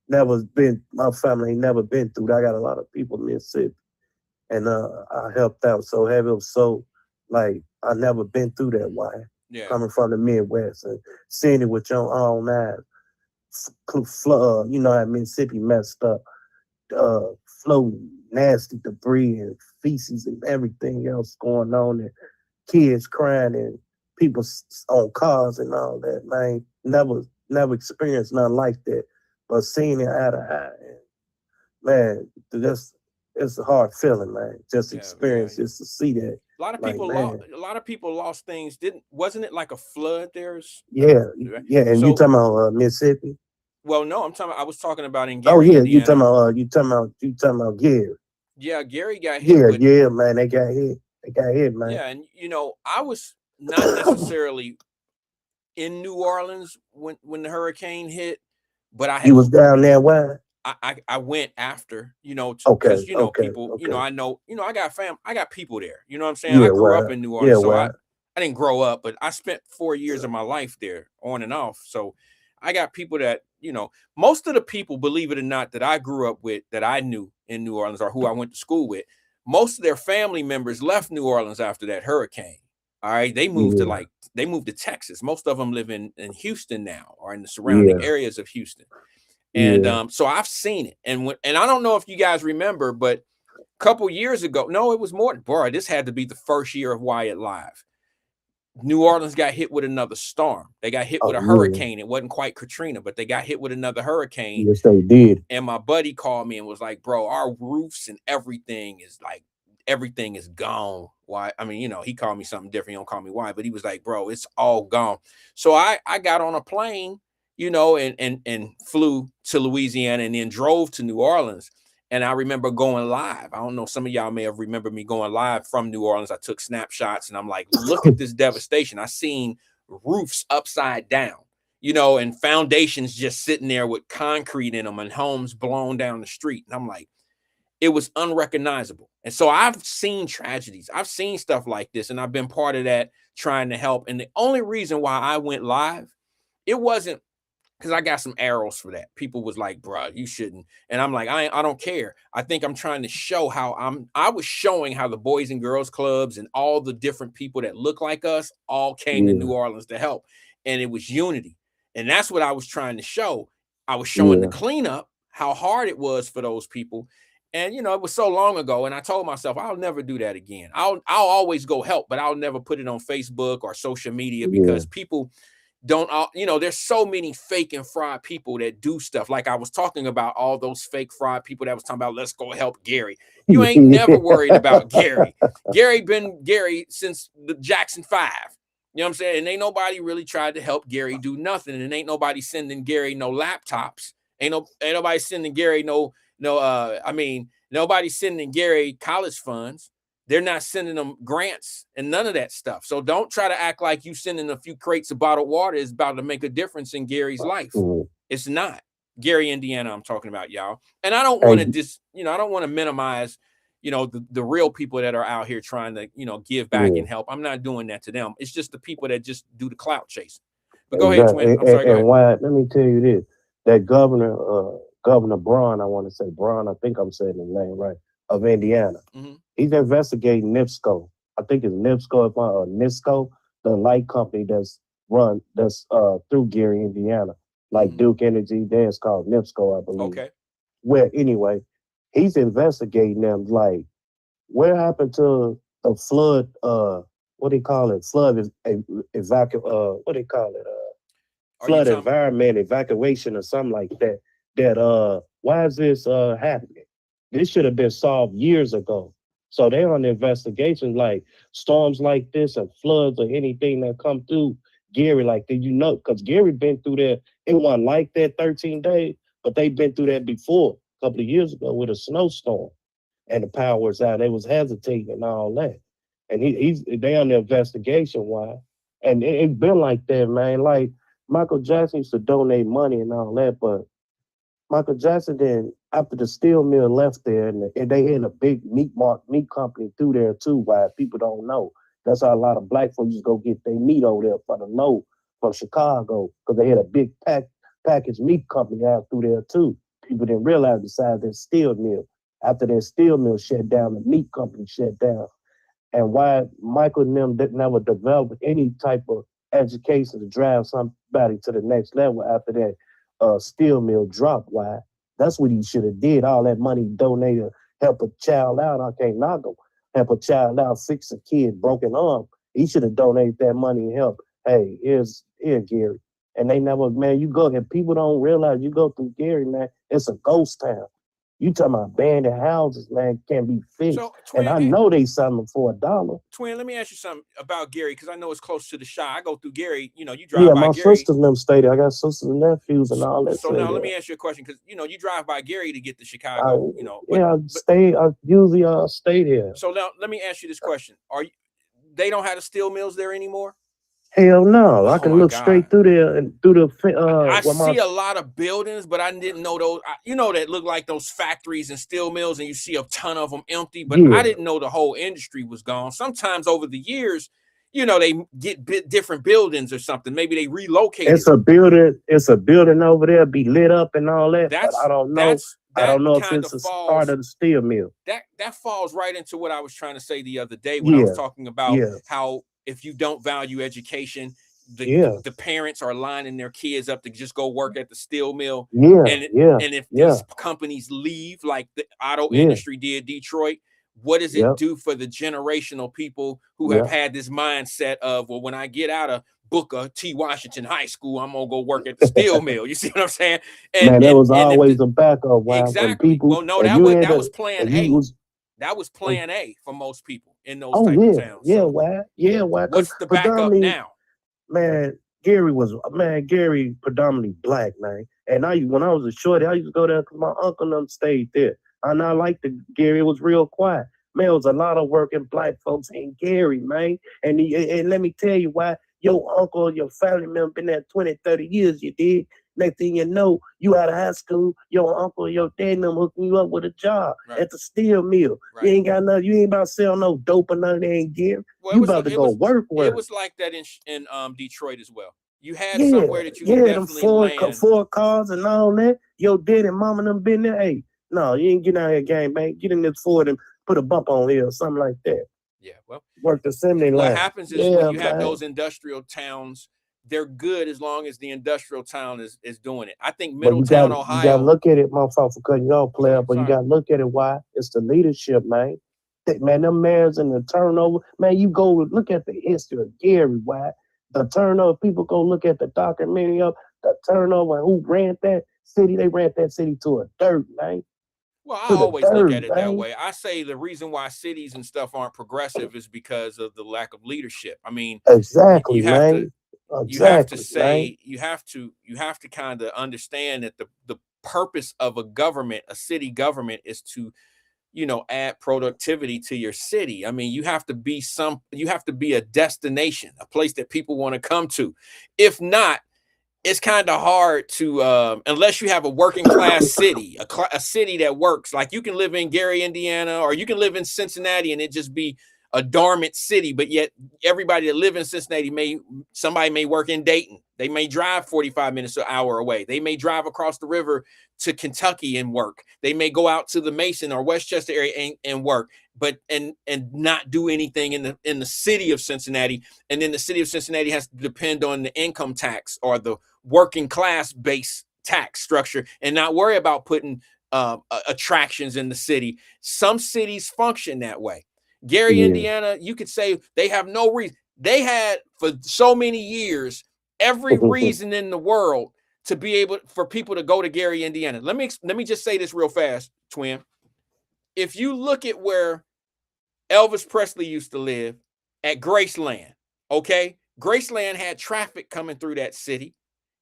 Never been, my family ain't never been through that. I got a lot of people in Mississippi, and I helped out so heavy. It was so, like, I never been through that, why? Yeah. Coming from the Midwest and seeing it with your own eyes. You know how Mississippi messed up, floating, nasty debris and feces and everything else going on, and kids crying and people on cars and all that, man. Never experienced nothing like that, but seeing it eye to eye, and man, it's a hard feeling, man. Just experience, just to see that. A lot of Like, people man. lost. A lot of people lost things. Wasn't it like a flood? Yeah, Right? yeah. And So, you talking about Mississippi? well, no, I was talking about in Oh Gary, yeah, Indiana. you talking about Gary. Yeah, Gary got hit Yeah, with. yeah, man. They got hit. They got hit, man. Yeah, and I was not necessarily in New Orleans when the hurricane hit, but I He had was down there. Why? I went after, Okay, because okay, people, okay. I know, I got people there. You know what I'm saying? I Yeah, grew why? up in New Yeah, Orleans, so why? I didn't grow up, but I spent 4 years of my life there, on and off. So I got people that, most of the people, believe it or not, that I grew up with, that I knew in New Orleans, or who I went to school with, most of their family members left New Orleans after that hurricane. All right, they moved Yeah, to Texas. Most of them live in Houston now, or in the surrounding yeah, areas of Houston. And yeah. so I've seen it. And I don't know if you guys remember, but a couple years ago, no, it was more. Boy, this had to be the first year of Wyatt Live. New Orleans got hit with another storm. They got hit with Oh a yeah. hurricane. It wasn't quite Katrina, but they got hit with another hurricane. Yes, they did. And my buddy called me and was like, "Bro, our roofs and everything is gone." Why? I mean, he called me something different. He don't call me why, but he was like, "Bro, it's all gone." So I got on a plane, and flew to Louisiana and then drove to New Orleans. And I remember going live. I don't know, some of y'all may have remembered me going live from New Orleans. I took snapshots and I'm like, look at this devastation. I seen roofs upside down, and foundations just sitting there with concrete in them and homes blown down the street. And I'm like, it was unrecognizable. And so I've seen tragedies. I've seen stuff like this, and I've been part of that, trying to help. And the only reason why I went live, it wasn't because I got some arrows for that. People was like, "Bruh, you shouldn't." And I'm like, I don't care. I think I'm trying to show I was showing how the Boys and Girls Clubs and all the different people that look like us all came to Yeah, New Orleans to help. And it was unity. And that's what I was trying to show. I was showing the yeah, cleanup, how hard it was for those people. And it was so long ago. And I told myself, I'll never do that again. I'll always go help, but I'll never put it on Facebook or social media, yeah, because people don't there's so many fake and fraud people that do stuff. Like I was talking about all those fake fraud people that was talking about, let's go help Gary. You ain't never worried about Gary. Been Gary since the Jackson 5. You know what I'm saying? And ain't nobody really tried to help Gary do nothing. And ain't nobody sending Gary no laptops. Ain't nobody sending Gary nobody sending Gary college funds. They're not sending them grants and none of that stuff. So don't try to act like you sending a few crates of bottled water is about to make a difference in Gary's life. yeah. It's not. Gary, Indiana, I'm talking about, y'all. And I don't Hey, want to I don't want to minimize, the real people that are out here trying to, give back yeah, and help. I'm not doing that to them. It's just the people that just do the clout chasing. But go ahead, exactly. twin. I'm sorry, go And ahead. why? Let me tell you this: that Governor Braun, I want to say Braun. I think I'm saying his name right, of Indiana. Mm-hmm. He's investigating NIPSCO. I think it's NIPSCO, NISCO, the light company that's through Gary, Indiana, like Duke Energy. It's called NIPSCO, I believe. Okay. Well, anyway, he's investigating them. Like, what happened to the flood? What do you call it? Flood what do you call it? Are you Flood talking? environment evacuation or something like that. Why is this happening? This should have been solved years ago. So they're on the investigation, like storms like this and floods or anything that come through Gary like that, because Gary been through that. It wasn't like that 13 days, but they've been through that before a couple of years ago with a snowstorm and the power was out. They was hesitating and all that. And they on the investigation why. And it's been like that, man. Like Michael Jackson used to donate money and all that, but Michael Jackson then, after the steel mill left there, and they had a big meat company through there too, why people don't know. That's how a lot of black folks just go get their meat over there for the low from Chicago because they had a big packaged meat company out through there too. People didn't realize besides that steel mill. After that steel mill shut down, the meat company shut down. And why Michael and them didn't never develop any type of education to drive somebody to the next level after that steel mill dropped. Why? That's what he should have did. All that money donated, help a child out. I can't knock him. Help a child out, fix a kid, broken arm. He should have donated that money and help. Hey, here, Gary. And they never, man, you go, and people don't realize you go through Gary, man, it's a ghost town. You talking about abandoned houses, man, can't be fixed. So, Twin, and I know they selling them for $1. Twin, let me ask you something about Gary, because I know it's close to the Chi. I go through Gary, you know, you drive by Gary. Yeah, my sisters and them stay there. I got sisters and nephews and all that. So now let me ask you a question, because, you know, you drive by Gary to get to Chicago, you know. But, I usually stay there. So now let me ask you this question. They don't have the steel mills there anymore? Hell no. I can look straight through there and through the I see a lot of buildings, but I didn't know those, you know, that look like those factories and steel mills, and you see a ton of them empty, but I didn't know the whole industry was gone. Sometimes over the years, you know, they get different buildings or something. Maybe they relocate. It's a building over there, be lit up and all that. But I don't know. I don't know if it's a part of the steel mill. That falls right into what I was trying to say the other day when I was talking about how if you don't value education, the parents are lining their kids up to just go work at the steel mill. And if these companies leave, like the auto industry did Detroit, what does it do for the generational people who have had this mindset of, well, when I get out of Booker T. Washington High School, I'm gonna go work at the steel mill. You see what I'm saying? And that was always a backup. Exactly. People, well, no, that was plan A. That was plan A for most people in those type of towns. What's the backup now? Man, Gary predominantly black, man. And when I was a shorty, I used to go there because my uncle and them stayed there. And I liked Gary. It was real quiet. Man, there was a lot of working black folks in Gary, man. And let me tell you why. Your uncle, your family member been there 20, 30 years, you did. Next thing you know, you out of high school, your uncle, your dad them hooking you up with a job at the steel mill. You ain't got nothing, you ain't about to sell no dope or nothing they ain't give. You about to go work. It was like that in Detroit as well. You had somewhere that you could definitely land. 4 cars and all that. Your dad and mama them been there. Hey, no, you ain't getting out of here, gang, man. Get in this Ford and put a bump on here or something like that. Yeah, well, work the assembly line. What happens is when you have those industrial towns, they're good as long as the industrial town is doing it. I think Middletown, Ohio. You gotta look at it, motherfucker, for cutting y'all player, but you gotta look at it why it's the leadership, man. Man, them mayors and the turnover, man, you go look at the history of Gary, why the turnover, people go look at the documentary of the turnover and who ran that city. They ran that city to a dirt, man. Well, I always look at it that way. I say the reason why cities and stuff aren't progressive is because of the lack of leadership. I mean, exactly, you have to kind of understand that the purpose of a city government is to, you know, add productivity to your city. I mean, you have to be a destination, a place that people want to come to. If not, it's kind of hard to, unless you have a working class city, a city that works. Like you can live in Gary, Indiana, or you can live in Cincinnati and it just be a dormant city, but yet everybody that live in Cincinnati somebody may work in Dayton. They may drive 45 minutes to an hour away. They may drive across the river to Kentucky and work. They may go out to the Mason or Westchester area and work, but and not do anything in the city of Cincinnati. And then the city of Cincinnati has to depend on the income tax or the working class base tax structure and not worry about putting attractions in the city. Some cities function that way. Gary, Indiana, you could say they have no reason. They had for so many years every reason in the world to be able for people to go to Gary, Indiana. Let me just say this real fast, Twin. If you look at where Elvis Presley used to live at Graceland, okay? Graceland had traffic coming through that city.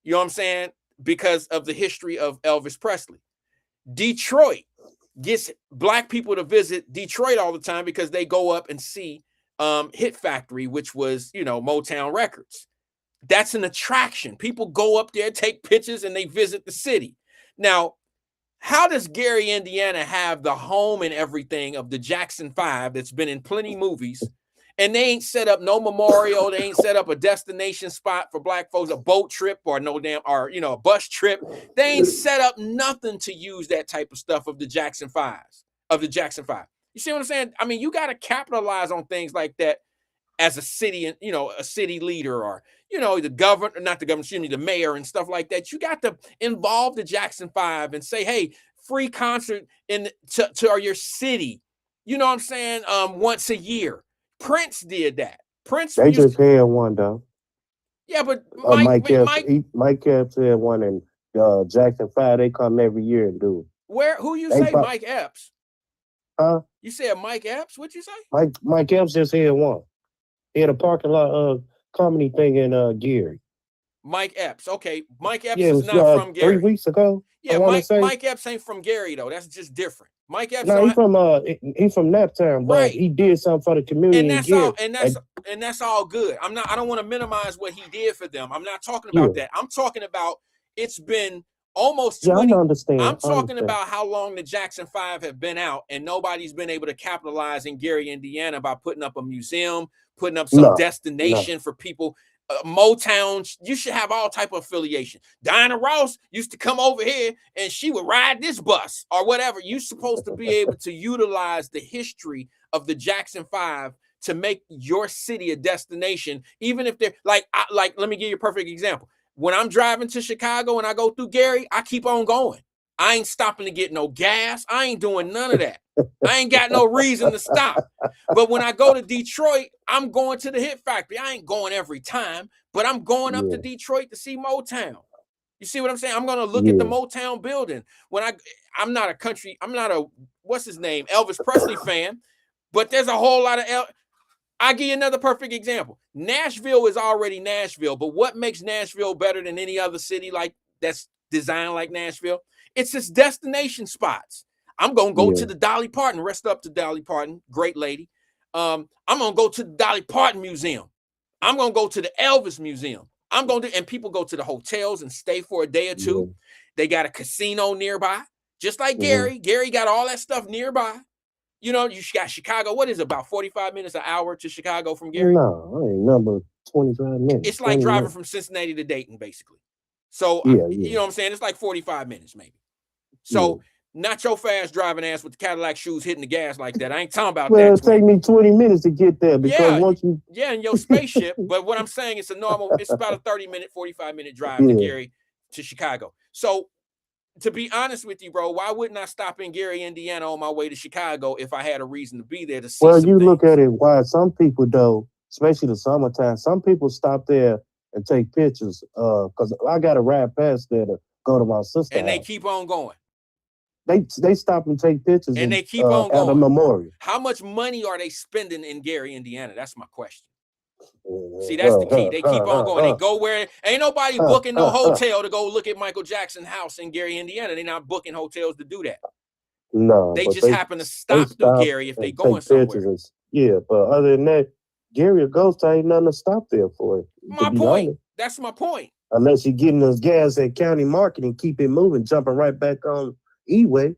You know what I'm saying? Because of the history of Elvis Presley. Detroit gets black people to visit Detroit all the time because they go up and see Hit Factory, which was, you know, Motown Records. That's an attraction. People go up there, take pictures, and they visit the city. Now, how does Gary, Indiana have the home and everything of the Jackson 5 that's been in plenty movies, And they ain't set up no memorial. They ain't set up a destination spot for black folks, a boat trip or a bus trip. They ain't set up nothing to use that type of stuff of the Jackson Fives, You see what I'm saying? I mean, you got to capitalize on things like that as a city, and a city leader, or the governor, not the governor, the mayor and stuff like that. You got to involve the Jackson Five and say, hey, free concert to your city. You know what I'm saying? Once a year. Prince did that. They just had one though. Yeah, but Mike Epps had one, and Jackson 5. They come every year and do it. Who you say Mike Epps? Huh? You said Mike Epps? What'd you say? Mike Epps just had one. He had a parking lot comedy thing in Gary. Mike Epps. Okay, Mike Epps is not from Gary. 3 weeks ago. Yeah, Mike Epps ain't from Gary though. That's just different. Mike Epps. No, he's from Naptown, but he did something for the community. And that's all. And that's all good. I don't want to minimize what he did for them. I'm not talking about that. I'm talking about it's been almost 20. I understand. I'm talking about how long the Jackson 5 have been out, and nobody's been able to capitalize in Gary, Indiana, by putting up a museum, putting up some destination for people. Motown, you should have all type of affiliation. Diana Ross used to come over here and she would ride this bus or whatever. You're supposed to be able to utilize the history of the Jackson 5 to make your city a destination, even if they're like let me give you a perfect example. When I'm driving to Chicago and I go through Gary, I keep on going. I ain't stopping to get no gas. I ain't doing none of that. I ain't got no reason to stop. But when I go to Detroit, I'm going to the Hit Factory. I ain't going every time, but I'm going up to Detroit to see Motown. You see what I'm saying? I'm going to look at the Motown building. I'm not a what's his name, Elvis Presley fan, but there's a whole lot of I'll give you another perfect example. Nashville is already Nashville, but what makes Nashville better than any other city like that's designed like Nashville? It's its destination spots. I'm going to go to the Dolly Parton, rest up to Dolly Parton, great lady. I'm going to go to the Dolly Parton Museum. I'm going to go to the Elvis Museum. And people go to the hotels and stay for a day or two. They got a casino nearby, just like Gary. Gary got all that stuff nearby. You got Chicago. What is it, about 45 minutes, an hour to Chicago from Gary? No, I ain't number 25 minutes. It's like driving from Cincinnati to Dayton, basically. So, you know what I'm saying? It's like 45 minutes, maybe. So, not your fast driving ass with the Cadillac shoes hitting the gas like that. I ain't talking about that. Well, it'll take me 20 minutes to get there because once you... Yeah, in your spaceship. But what I'm saying, it's about a 30-minute, 45-minute drive to Gary to Chicago. So, to be honest with you, bro, why wouldn't I stop in Gary, Indiana on my way to Chicago if I had a reason to be there to see some look at it, why some people, though, especially the summertime, some people stop there and take pictures because I got to ride past there to go to my sister and house. They keep on going. They stop and take pictures and they keep on going at the memorial. How much money are they spending in Gary, Indiana? That's my question. See, that's the key. They keep on going. They go where ain't nobody booking no hotel to go look at Michael Jackson's house in Gary, Indiana. They're not booking hotels to do that. No, they just happen to stop through Gary if they going somewhere. But other than that, Gary or Ghost ain't nothing to stop there for. My point. Honest. That's my point. Unless you're getting those gas at County Market and keep it moving, jumping right back on E-Way.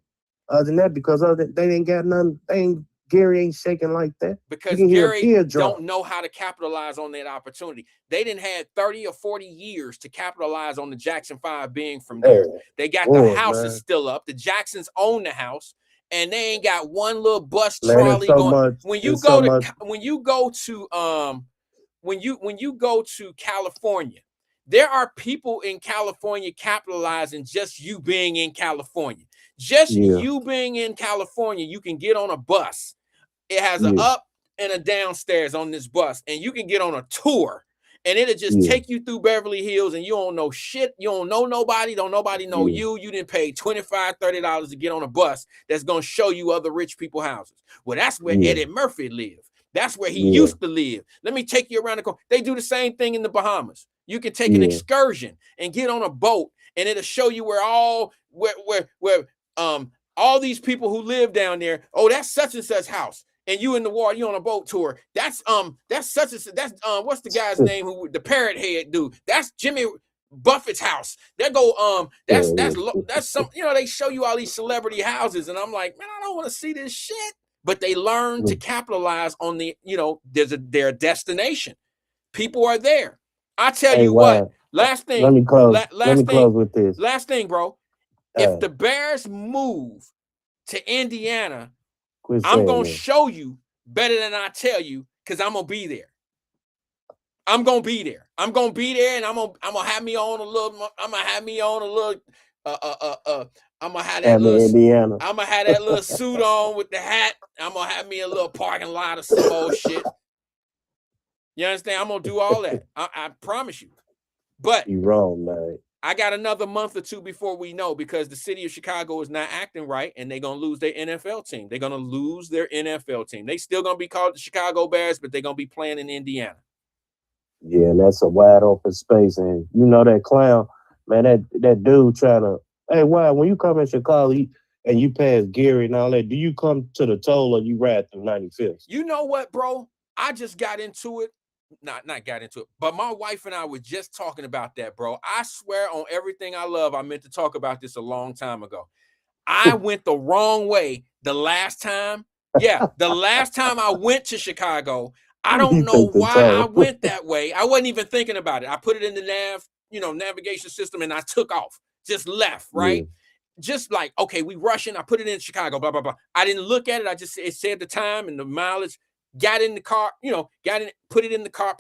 Other than that, because they ain't got nothing. Gary ain't shaking like that. Because Gary don't know how to capitalize on that opportunity. They didn't have 30 or 40 years to capitalize on the Jackson 5 being from there. They got the houses still up. The Jacksons own the house, and they ain't got one little bus trolley going. When you go to California, there are people in California capitalizing just you being in California. Just you being in California, you can get on a bus. It has an up and a downstairs on this bus, and you can get on a tour, and it'll just take you through Beverly Hills, and you don't know shit. You don't know nobody. Don't nobody know you. You didn't pay $25, $30 to get on a bus that's going to show you other rich people houses. Well, that's where Eddie Murphy lived. That's where he used to live. Let me take you around the corner. They do the same thing in the Bahamas. You can take an excursion and get on a boat, and it'll show you where all these people who live down there. Oh, that's such and such house. And you in the water, you on a boat tour. That's such and such. That's what's the guy's name who the parrot head dude? That's Jimmy Buffett's house. They go that's some, they show you all these celebrity houses, and I'm like, man, I don't want to see this shit. but they learn to capitalize on the, their destination. People are there. I tell you what, last thing. Let me close with this. Last thing, bro. If the Bears move to Indiana, I'm going to show you better than I tell you, because I'm going to be there. I'm going to be there. I'm going to be there, and I'm going to have me on a little, I'm going to have that little suit on with the hat. I'm going to have me a little parking lot or some old shit. You understand? I'm going to do all that. I promise you. But you're wrong, man. I got another month or two before we know, because the city of Chicago is not acting right, and they're going to lose their NFL team. They're going to lose their NFL team. They still going to be called the Chicago Bears, but they're going to be playing in Indiana. Yeah, that's a wide open space. And you know that clown, man, that dude trying to, hey, Wyatt, when you come in Chicago and you pass Gary and all that, do you come to the toll or you ride through 95th? You know what, bro? I just got into it. Not got into it, but my wife and I were just talking about that, bro. I swear on everything I love, I meant to talk about this a long time ago. I went the wrong way the last time. Yeah, the last time I went to Chicago, I don't know why I went that way. I wasn't even thinking about it. I put it in the navigation system, and I took off, just left, right? Yeah. Just like, okay, we rushing. I put it in Chicago, blah, blah, blah. I didn't look at it. It said the time and the mileage. Got in the car, put it in the car,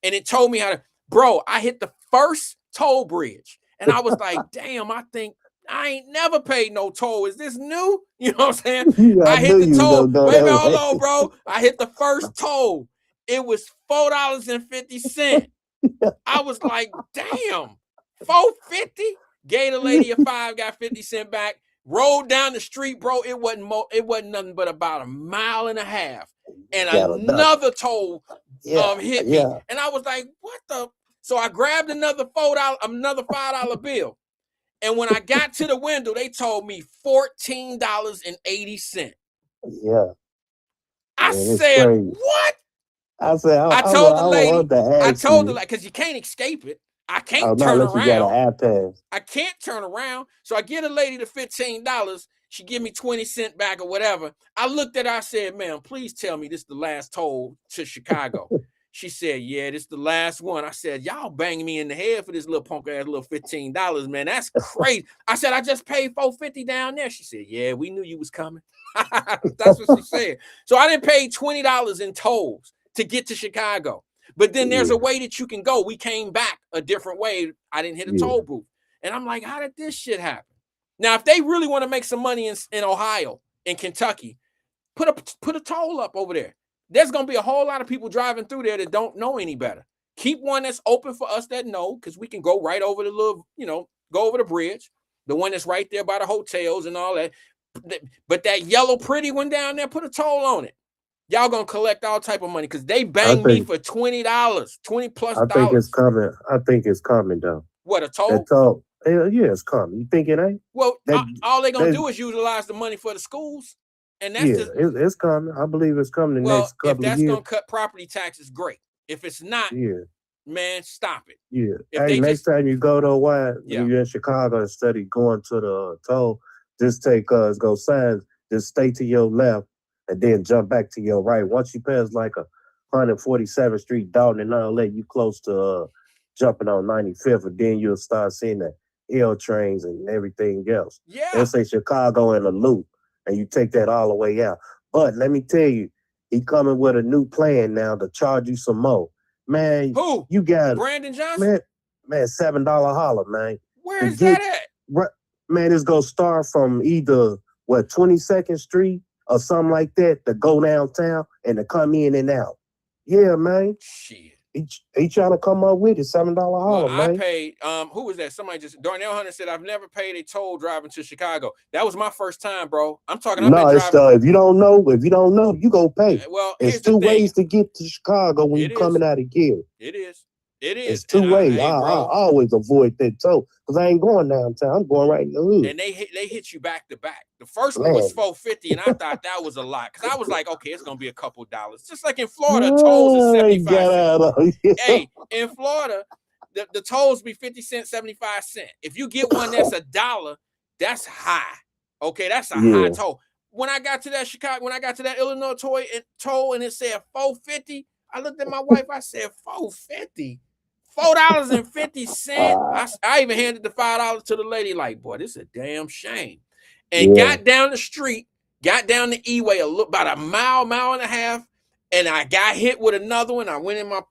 and it told me how to, bro, I hit the first toll bridge, and I was like, damn, I think I ain't never paid no toll. Is this new? You know what I'm saying? Yeah, I hit the toll. Wait a minute, hold on, bro. I hit the first toll. It was $4.50. I was like, damn, $4.50? Gave the lady a $5, got 50 cents back. Rolled down the street, bro. It wasn't nothing but about a mile and a half. And another toll hit me. Yeah. And I was like, what the? So I grabbed another $5 bill. And when I got to the window, they told me $14.80. Yeah. I said, crazy. What? I said, I told the lady, because you can't escape it. I can't turn around. I can't turn around. So I get a lady the $15. She give me 20 cents back or whatever. I looked at her, I said, ma'am, please tell me this is the last toll to Chicago. She said, yeah, this is the last one. I said, y'all banging me in the head for this little punk ass little $15, man. That's crazy. I said, I just paid $4.50 down there. She said, yeah, we knew you was coming. That's what she said. So I didn't pay $20 in tolls to get to Chicago. But then there's a way that you can go. We came back a different way. I didn't hit a toll booth. And I'm like, how did this shit happen? Now, if they really want to make some money in Ohio, in Kentucky, put a toll up over there. There's going to be a whole lot of people driving through there that don't know any better. Keep one that's open for us that know, because we can go right over the little, go over the bridge, the one that's right there by the hotels and all that. But that yellow pretty one down there, put a toll on it. Y'all gonna collect all type of money, because they banged me for $20, $20+. I think it's coming. I think it's coming though. What, a toll? That toll. Yeah, it's coming. You think it ain't? Well, all they gonna do is utilize the money for the schools, and that's it's coming. I believe it's coming the next couple of years. If that's gonna cut property taxes, great. If it's not, man, stop it. Yeah. Next time you go to Wyatt, when you're in Chicago, instead of going to the toll, just take go signs. Just stay to your left. And then jump back to your right. Once you pass like 147th Street, Dalton, and I'll let you close to jumping on 95th, and then you'll start seeing the L trains and everything else. Yeah. They'll say Chicago in a loop, and you take that all the way out. But let me tell you, he coming with a new plan now to charge you some more. Man, who? You got Brandon Johnson? Man, $7 holler, man. Where is that at? Man, it's gonna start from either 22nd Street or something like that, to go downtown and to come in and out. Yeah, man. Shit. He trying to come up with it, $7 holler, man. I paid, who was that? Somebody Darnell Hunter said, I've never paid a toll driving to Chicago. That was my first time, bro. I'm talking about if you don't know, you go pay. Well, there's two ways to get to Chicago when you're coming out of Gary. It is. It's two ways. I always avoid that toll, because I ain't going downtown. I'm going right in the hood. And they hit you back to back. The first one was $4.50, and I thought that was a lot, because I was like, okay, it's gonna be a couple dollars. Just like in Florida, tolls is 75 cents. Hey, in Florida, the tolls be 50 cents, 75 cents. If you get one that's $1, that's high. Okay, that's a high toll. when I got to that Chicago, when I got to that Illinois toll and it said $4.50, I looked at my wife. I said $4.50, $4.50. I even handed the $5 to the lady. Like, boy, this is a damn shame. And got down the street, got down the E-way about a mile and a half, and I got hit with another one. I went in my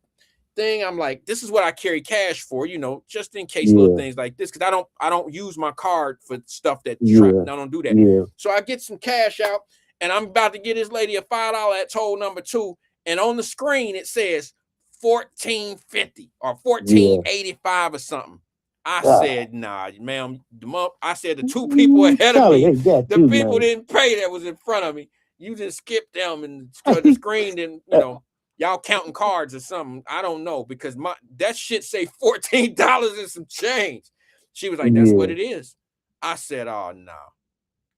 thing. I'm like, this is what I carry cash for, you know, just in case little things like this, because I don't use my card for stuff that I don't do that. So I get some cash out, and I'm about to get this lady a $5 at toll number 2, and on the screen it says $14.50 or $14.85 or something. I said, nah, ma'am. I said the 2 people ahead of me, the people didn't pay that was in front of me. You just skipped them, and the screen didn't, you know, y'all counting cards or something. I don't know, because that shit say $14 and some change. She was like, that's what it is. I said, oh no.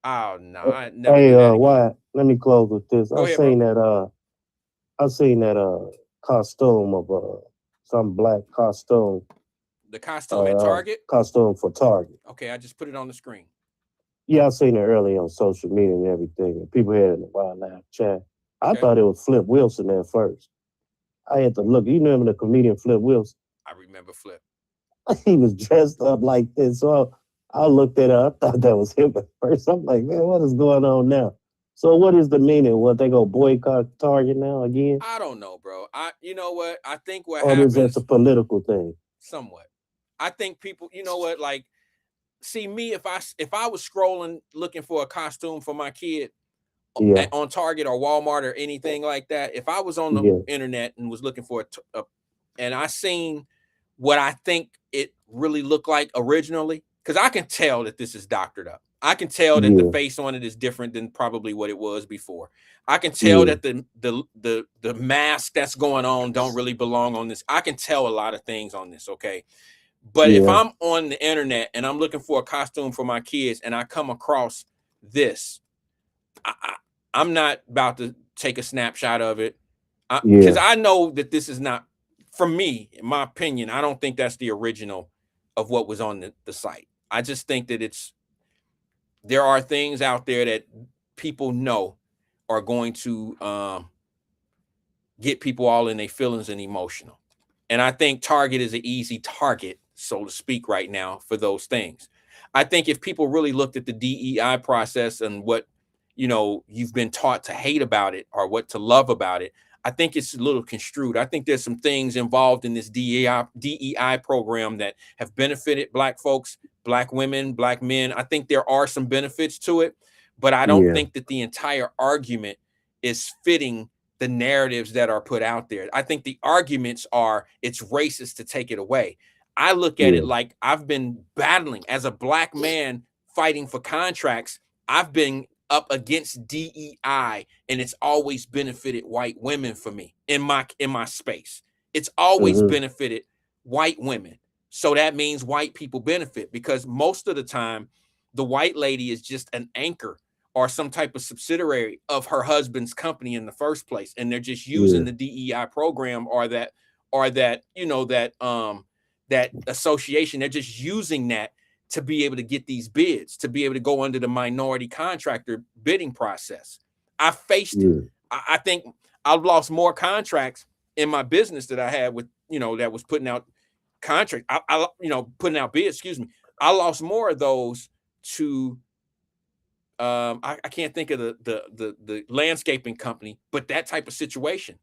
Oh no. I never do that again. Wyatt, let me close with this. Go ahead, bro. I seen that costume of some black costume. The costume at Target? Costume for Target. Okay, I just put it on the screen. Yeah, I seen it early on social media and everything. And people had it in the Wild Live chat. I thought it was Flip Wilson at first. I had to look. You remember the comedian Flip Wilson? I remember Flip. He was dressed up like this. So I looked at it. I thought that was him at first. I'm like, man, what is going on now? So what is the meaning? What, they go boycott Target now again? I don't know, bro. You know what? I think what happens... happens... Or is that a political thing? Somewhat. I think people, you know what, like, see me, if I was scrolling looking for a costume for my kid on Target or Walmart or anything like that, if I was on the internet and was looking for and I seen what I think it really looked like originally, because I can tell that this is doctored up. I can tell that the face on it is different than probably what it was before. I can tell that the mask that's going on don't really belong on this. I can tell a lot of things on this, okay? But if I'm on the internet and I'm looking for a costume for my kids and I come across this, I'm not about to take a snapshot of it, because I know that this is not, for me, in my opinion, I don't think that's the original of what was on the site. I just think that there are things out there that people know are going to get people all in their feelings and emotional. And I think Target is an easy target, so to speak, right now for those things. I think if people really looked at the DEI process and what, you know, you've been taught to hate about it or what to love about it, I think it's a little construed. I think there's some things involved in this DEI program that have benefited Black folks, Black women, Black men. I think there are some benefits to it, but I don't think that the entire argument is fitting the narratives that are put out there. I think the arguments are it's racist to take it away. I look at it like I've been battling as a Black man fighting for contracts. I've been up against DEI, and it's always benefited white women for me in my space. It's always benefited white women. So that means white people benefit, because most of the time the white lady is just an anchor or some type of subsidiary of her husband's company in the first place, and they're just using the DEI program or that you know that association. They're just using that to be able to get these bids, to be able to go under the minority contractor bidding process. I faced it. I think I've lost more contracts in my business that I had with, you know, that was putting out contract. Putting out bids, excuse me. I lost more of those to I can't think of the landscaping company, but that type of situation.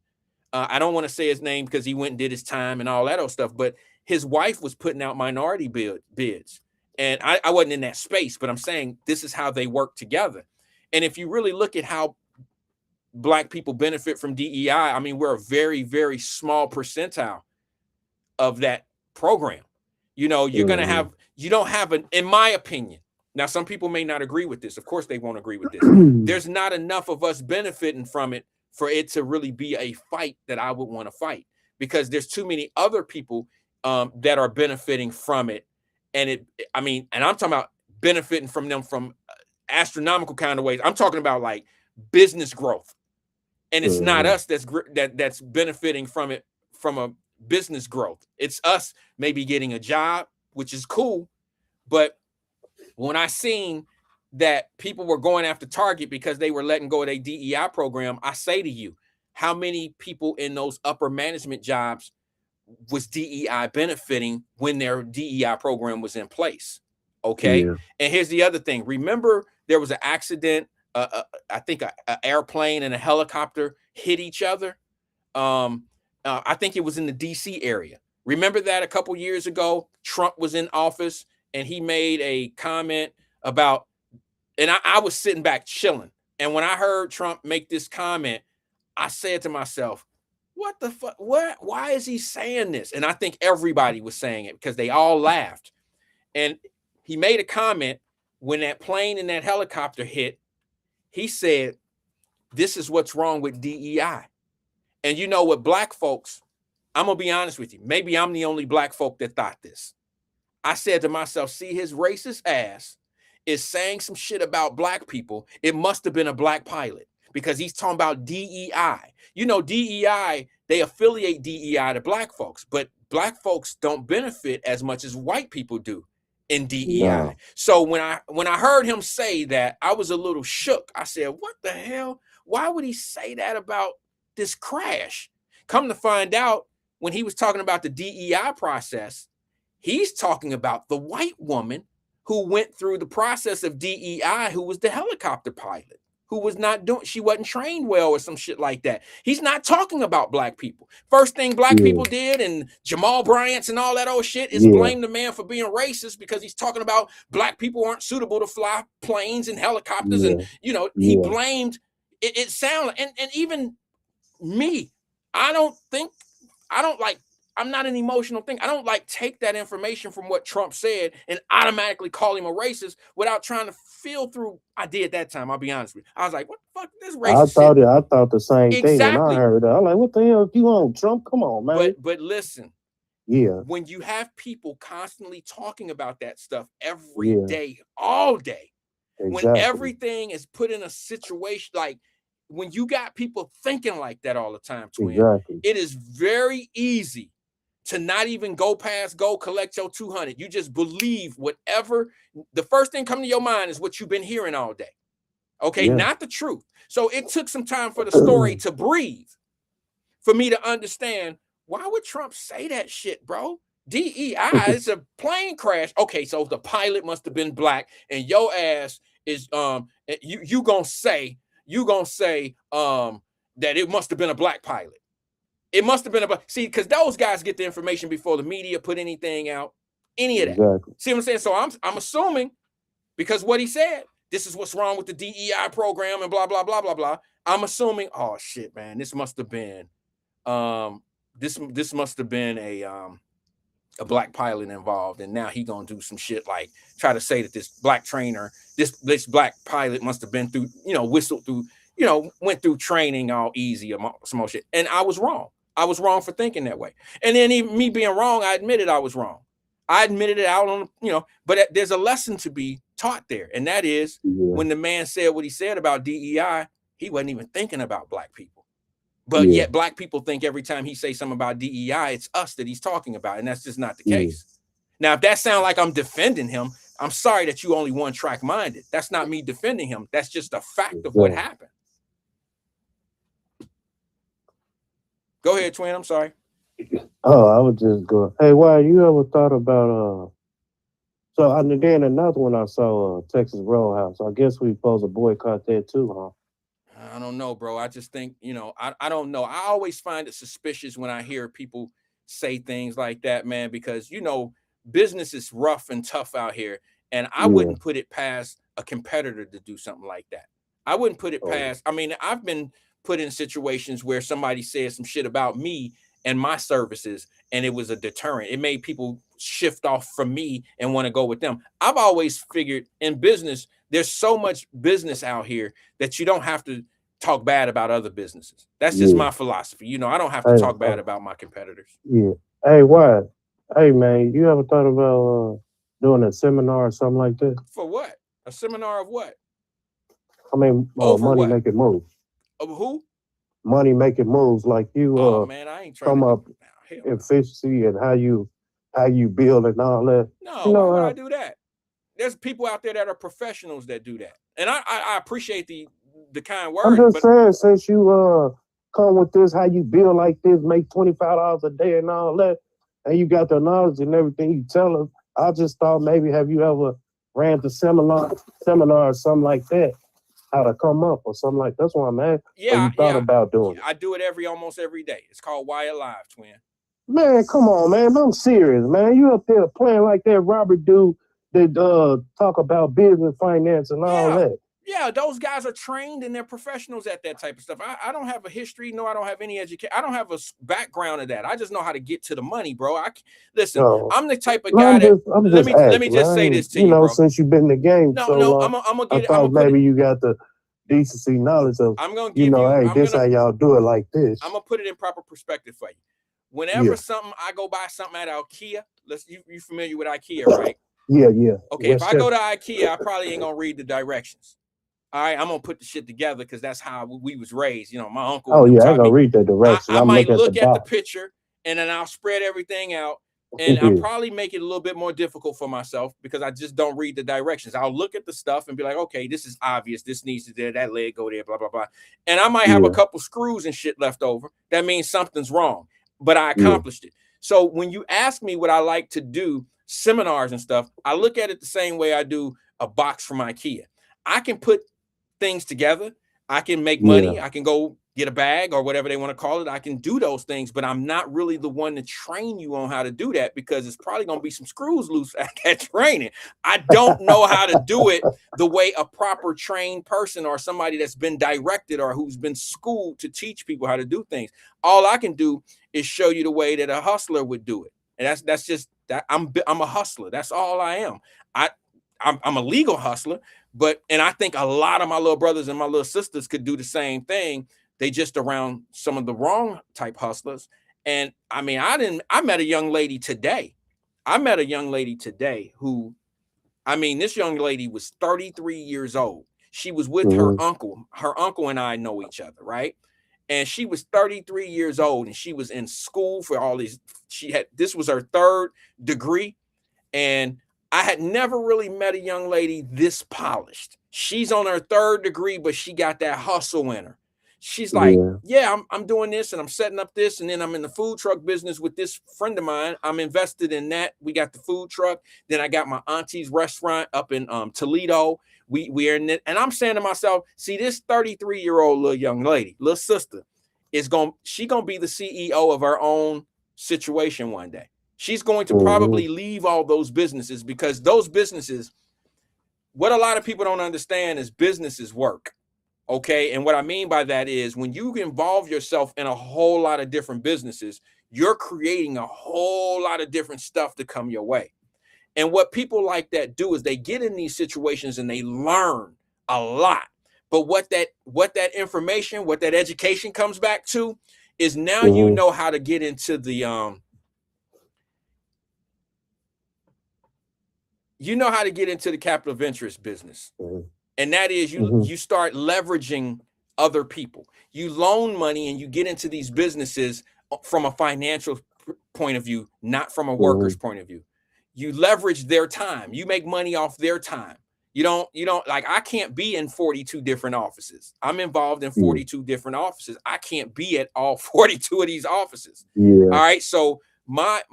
I don't want to say his name because he went and did his time and all that other stuff, but his wife was putting out minority bids. And I wasn't in that space, but I'm saying this is how they work together. And if you really look at how Black people benefit from DEI, I mean, we're a very, very small percentile of that program. You know, you're going to have, you don't have in my opinion, now some people may not agree with this. Of course they won't agree with this. There's not enough of us benefiting from it for it to really be a fight that I would want to fight, because there's too many other people that are benefiting from it. And and I'm talking about benefiting from them from astronomical kind of ways. I'm talking about like business growth. And it's not us that's benefiting from it from a business growth. It's us maybe getting a job, which is cool. But when I seen that people were going after Target because they were letting go of their DEI program, I say to you, how many people in those upper management jobs was DEI benefiting when their DEI program was in place? Okay. Yeah. And here's the other thing. Remember, there was an accident. I think an airplane and a helicopter hit each other. I think it was in the DC area. Remember that a couple years ago, Trump was in office and he made a comment about, and I was sitting back chilling. And when I heard Trump make this comment, I said to myself, what the fuck? What? Why is he saying this? And I think everybody was saying it because they all laughed. And he made a comment when that plane and that helicopter hit. He said, this is what's wrong with DEI. And you know what, black folks, I'm going to be honest with you. Maybe I'm the only black folk that thought this. I said to myself, see, his racist ass is saying some shit about black people. It must have been a black pilot because he's talking about DEI. You know, DEI, they affiliate DEI to black folks, but black folks don't benefit as much as white people do in DEI. No. So when I heard him say that, I was a little shook. I said, what the hell? Why would he say that about this crash? Come to find out, when he was talking about the DEI process, he's talking about the white woman who went through the process of DEI, who was the helicopter pilot, who was not doing, she wasn't trained well or some shit like that. He's not talking about black people. First thing black people did, and Jamal Bryant's and all that old shit, is blame the man for being racist because he's talking about black people aren't suitable to fly planes and helicopters. And, you know, he blamed, it sounded, and even me, I'm not an emotional thing. I don't like take that information from what Trump said and automatically call him a racist without trying to feel through. I did that time. I'll be honest with you. I was like, what the fuck is this racist I thought the same thing when Exactly. I heard that. I'm like, what the hell you want, Trump? Come on, man. But listen, Yeah. when you have people constantly talking about that stuff every day, all day, Exactly. when everything is put in a situation, like when you got people thinking like that all the time, twin, Exactly. it is very easy to not even go past, go collect your 200. You just believe whatever, the first thing coming to your mind is what you've been hearing all day. Okay, not the truth. So it took some time for the story to breathe, for me to understand, why would Trump say that shit, bro? DEI is a plane crash. Okay, so the pilot must have been black, and your ass is you gonna say that it must have been a black pilot. It must have been a, see, because those guys get the information before the media put anything out, any of that. Exactly. See what I'm saying? So I'm assuming, because what he said, this is what's wrong with the DEI program and blah blah blah blah blah. I'm assuming, oh shit, man, this must have been this must have been a black pilot involved, and now he gonna do some shit like try to say that this black trainer, this black pilot must have been through, whistled through, went through training all easy or some more shit. And I was wrong. I was wrong for thinking that way. And then even me being wrong, I admitted I was wrong. I admitted it out on, but there's a lesson to be taught there. And that is when the man said what he said about DEI, he wasn't even thinking about black people. But yet black people think every time he says something about DEI, it's us that he's talking about. And that's just not the case. Now, if that sounds like I'm defending him, I'm sorry that you only one track minded. That's not me defending him. That's just a fact of what happened. Go ahead, twin. I'm sorry. Oh, I was just going, hey, why you ever thought about, so and then another one I saw, Texas Roadhouse. I guess we supposed to boycott that too, huh? I don't know, bro. I just think, I don't know. I always find it suspicious when I hear people say things like that, man, because, business is rough and tough out here. And I wouldn't put it past a competitor to do something like that. I wouldn't put it past. I mean, I've been put in situations where somebody said some shit about me and my services, and it was a deterrent. It made people shift off from me and want to go with them. I've always figured in business, there's so much business out here that you don't have to talk bad about other businesses. That's just my philosophy. I don't have to talk bad about my competitors. Yeah. Hey, Wyatt. Hey, man, you ever thought about doing a seminar or something like that? For what? A seminar of what? I mean, money making moves. Of who? Money making moves, like you. Man, I ain't trying come to up efficiency and how you build and all that. No, why would I do that? there's people out there that are professionals that do that. And I appreciate the kind I'm word. just saying, since you come with this, how you build like this, make $25 a day and all that, and you got the knowledge and everything you tell us, I just thought maybe have you ever ran the seminar or something like that, how to come up or something like that. That's what I'm asking. Yeah, you thought about doing it. I do it almost every day. It's called Wyatt Live, twin. Man, come on, man. I'm serious, man. You up there playing like that Robert dude that talk about business, finance, and all that. Yeah, those guys are trained and they're professionals at that type of stuff. I don't have a history, no, I don't have any education. I don't have a background of that. I just know how to get to the money, bro. Listen, I'm the type of guy let me just say this to you, bro. Since you've been in the game so long, I'm gonna get I thought maybe you got the decency knowledge of, hey, this how y'all do it like this. I'm gonna put it in proper perspective for you. Whenever I go buy something at IKEA, you familiar with IKEA, right? Yeah. Okay, if I go to IKEA, I probably ain't gonna read the directions. All right, I'm gonna put the shit together because that's how we was raised. You know, my uncle. Oh yeah, I'm gonna read the directions. I might look at the picture and then I'll spread everything out, and I'll probably make it a little bit more difficult for myself because I just don't read the directions. I'll look at the stuff and be like, okay, this is obvious. This needs to there. That leg go there. Blah blah blah. And I might have a couple screws and shit left over. That means something's wrong. But I accomplished it. So when you ask me what I like to do, seminars and stuff, I look at it the same way I do a box from IKEA. I can put things together. I can make money. I can go get a bag or whatever they want to call it. I can do those things, but I'm not really the one to train you on how to do that because it's probably going to be some screws loose at that training. I don't know how to do it the way a proper trained person or somebody that's been directed or who's been schooled to teach people how to do things. All I can do is show you the way that a hustler would do it. And that's just that I'm a hustler. That's all I am. I'm a legal hustler, and I think a lot of my little brothers and my little sisters could do the same thing. They just around some of the wrong type hustlers. And I mean, I met a young lady today. Who, I mean, this young lady was 33 years old. She was with her uncle. Her uncle and I know each other, right? And she was 33 years old and she was in school for all these. This was her third degree. And I had never really met a young lady this polished. She's on her third degree, but she got that hustle in her. She's like, I'm doing this and I'm setting up this. And then I'm in the food truck business with this friend of mine. I'm invested in that. We got the food truck. Then I got my auntie's restaurant up in Toledo. We are in it. And I'm saying to myself, see, this 33-year-old little young lady, little sister, she gonna be the CEO of her own situation one day. She's going to probably leave all those businesses because those businesses, what a lot of people don't understand is businesses work. Okay. And what I mean by that is when you involve yourself in a whole lot of different businesses, you're creating a whole lot of different stuff to come your way. And what people like that do is they get in these situations and they learn a lot. But what that information, what that education comes back to is now you know how to get into the capital of interest business. And that is you start leveraging other people. You loan money and you get into these businesses from a financial point of view, not from a worker's point of view. You leverage their time. You make money off their time. You don't like, I can't be in 42 different offices. I'm involved in 42 different offices. I can't be at all 42 of these offices. All right. So my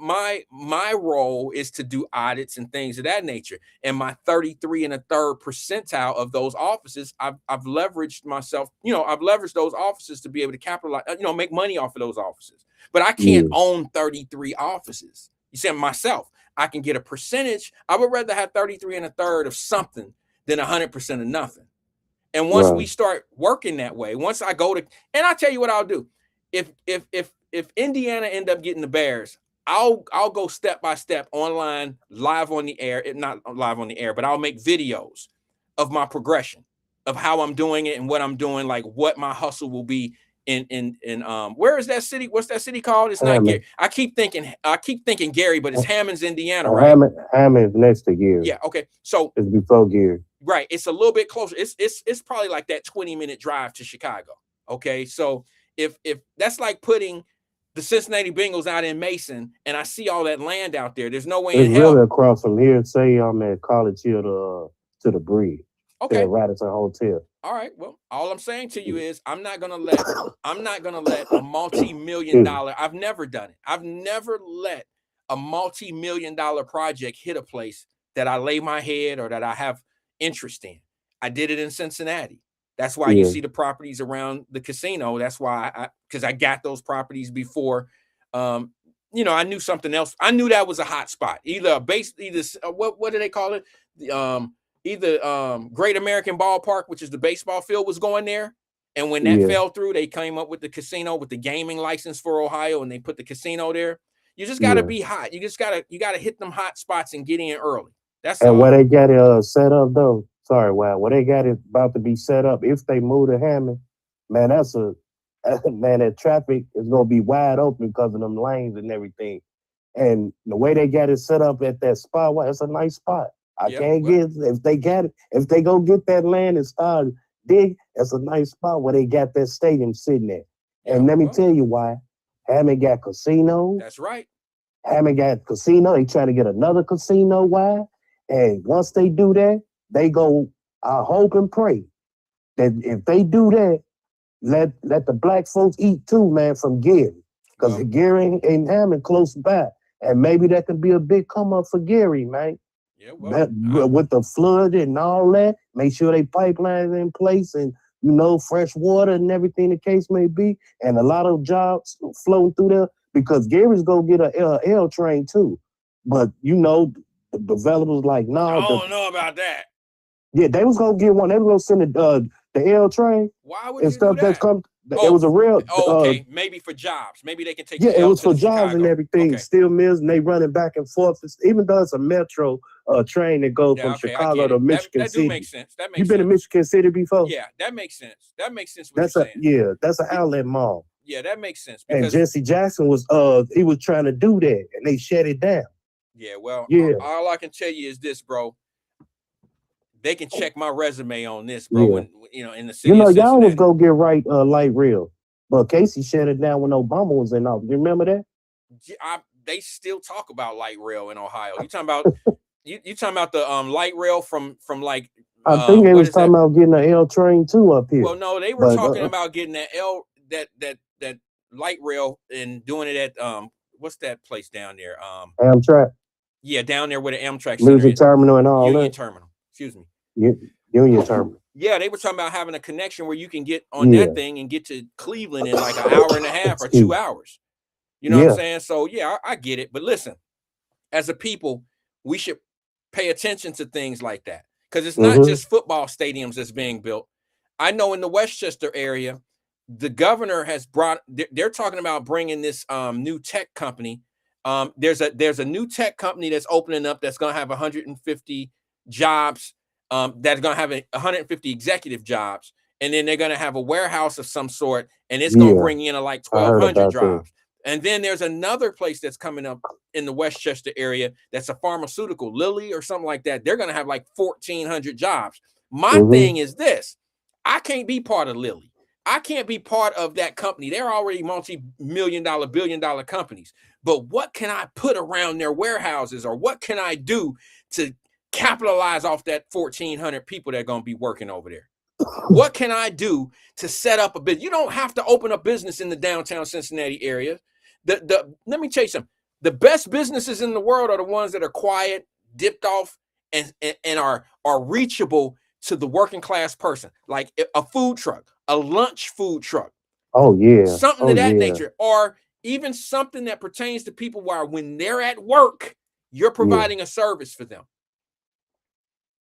role is to do audits and things of that nature. And my 33 and a third percentile of those offices, I've leveraged myself, I've leveraged those offices to be able to capitalize, make money off of those offices. But I can't own 33 offices. You see, myself, I can get a percentage. I would rather have 33 and a third of something than 100% of nothing. And once we start working that way, once I go to, and I'll tell you what I'll do. If Indiana end up getting the Bears, I'll go step by step online, live on the air, not live on the air, but I'll make videos of my progression of how I'm doing it and what I'm doing, like what my hustle will be in where is that city? What's that city called? It's not Gary. I keep thinking Gary, but it's Hammonds, Indiana, right? Hammond's next to Gary. Yeah, okay. So it's before Gary. Right. It's a little bit closer. It's probably like that 20-minute drive to Chicago. Okay. So if that's like putting the Cincinnati Bengals out in Mason, and I see all that land out there. There's no way It's in hell. really across from here. Say I'm at College Hill to the bridge. Okay. At Radisson Hotel. All right. Well, all I'm saying to you is I'm not gonna let a multi-million dollar. I've never done it. I've never let a multi-million dollar project hit a place that I lay my head or that I have interest in. I did it in Cincinnati. That's why you see the properties around the casino. That's why because I got those properties before. You know, I knew something else. I knew that was a hot spot. Either what do they call it? Either Great American Ballpark, which is the baseball field, was going there. And when that fell through, they came up with the casino with the gaming license for Ohio, and they put the casino there. You just got to be hot. You got to hit them hot spots and get in early. That's and all. where they got it set up though. Sorry, wow. Where they got it about to be set up. If they move to Hammond, man, that traffic is gonna be wide open because of them lanes and everything. And the way they got it set up at that spot, well, it's a nice spot. If they go get that land and start dig, it's a nice spot where they got that stadium sitting there. And let me tell you why. Hammond got casino. That's right. Hammond got casino. They trying to get another casino. Why? And once they do that, they go, I hope and pray that if they do that, let the black folks eat too, man, from Gary. Because Gary and Hammond close by. And maybe that could be a big come up for Gary, man. Yeah, well, with the flood and all that, make sure they pipelines in place and, you know, fresh water and everything the case may be. And a lot of jobs floating through there because Gary's going to get a L train too. But, you know, the developers like, I don't know about that. Yeah, they was going to get one. They was going to send the L train. Why would you do that? It was a real. Okay, maybe for jobs. Maybe they can take. Yeah, it was for jobs Chicago. and everything. Okay. Steel mills, and they running back and forth. Even though it's a metro train that goes from Chicago to Michigan City. That makes sense. That makes sense. You been to Michigan City before? Yeah, that makes sense. That makes sense. That's an outlet mall. Yeah, that makes sense. And Jesse Jackson was he was trying to do that, and they shut it down. Yeah, well, yeah. All I can tell you is this, bro. They can check my resume on this, bro. When in the city. You know, y'all was gonna get right light rail. But Casey shut it down when Obama was in office. You remember that? They still talk about light rail in Ohio. You talking about you talking about the light rail from like I think they was talking about getting an L train too up here. Well, no, they were talking about getting that that light rail and doing it at what's that place down there? Amtrak. Yeah, down there where the Amtrak Music Terminal and all Union that. Terminal. Excuse me. Union Terminal. Yeah, they were talking about having a connection where you can get on that thing and get to Cleveland in like an hour and a half or 2 hours. You know what I'm saying? So, yeah, I get it. But listen, as a people, we should pay attention to things like that because it's not just football stadiums that's being built. I know in the Westchester area, the governor has they're talking about bringing this new tech company. There's a new tech company that's opening up that's going to have 150 jobs. That's going to have 150 executive jobs, and then they're going to have a warehouse of some sort, and it's going to bring in like 1,200 jobs. And then there's another place that's coming up in the Westchester area that's a pharmaceutical, Lilly or something like that. They're going to have like 1,400 jobs. My thing is this. I can't be part of Lilly. I can't be part of that company. They're already multi-million dollar, billion-dollar companies. But what can I put around their warehouses, or what can I do to capitalize off that 1,400 people that are going to be working over there? What can I do to set up a business? You don't have to open a business in the downtown Cincinnati area. Let me tell you something. The best businesses in the world are the ones that are quiet, dipped off, and are reachable to the working class person, like a food truck, a lunch food truck. Oh, yeah. Something of that nature, or even something that pertains to people where when they're at work, you're providing a service for them.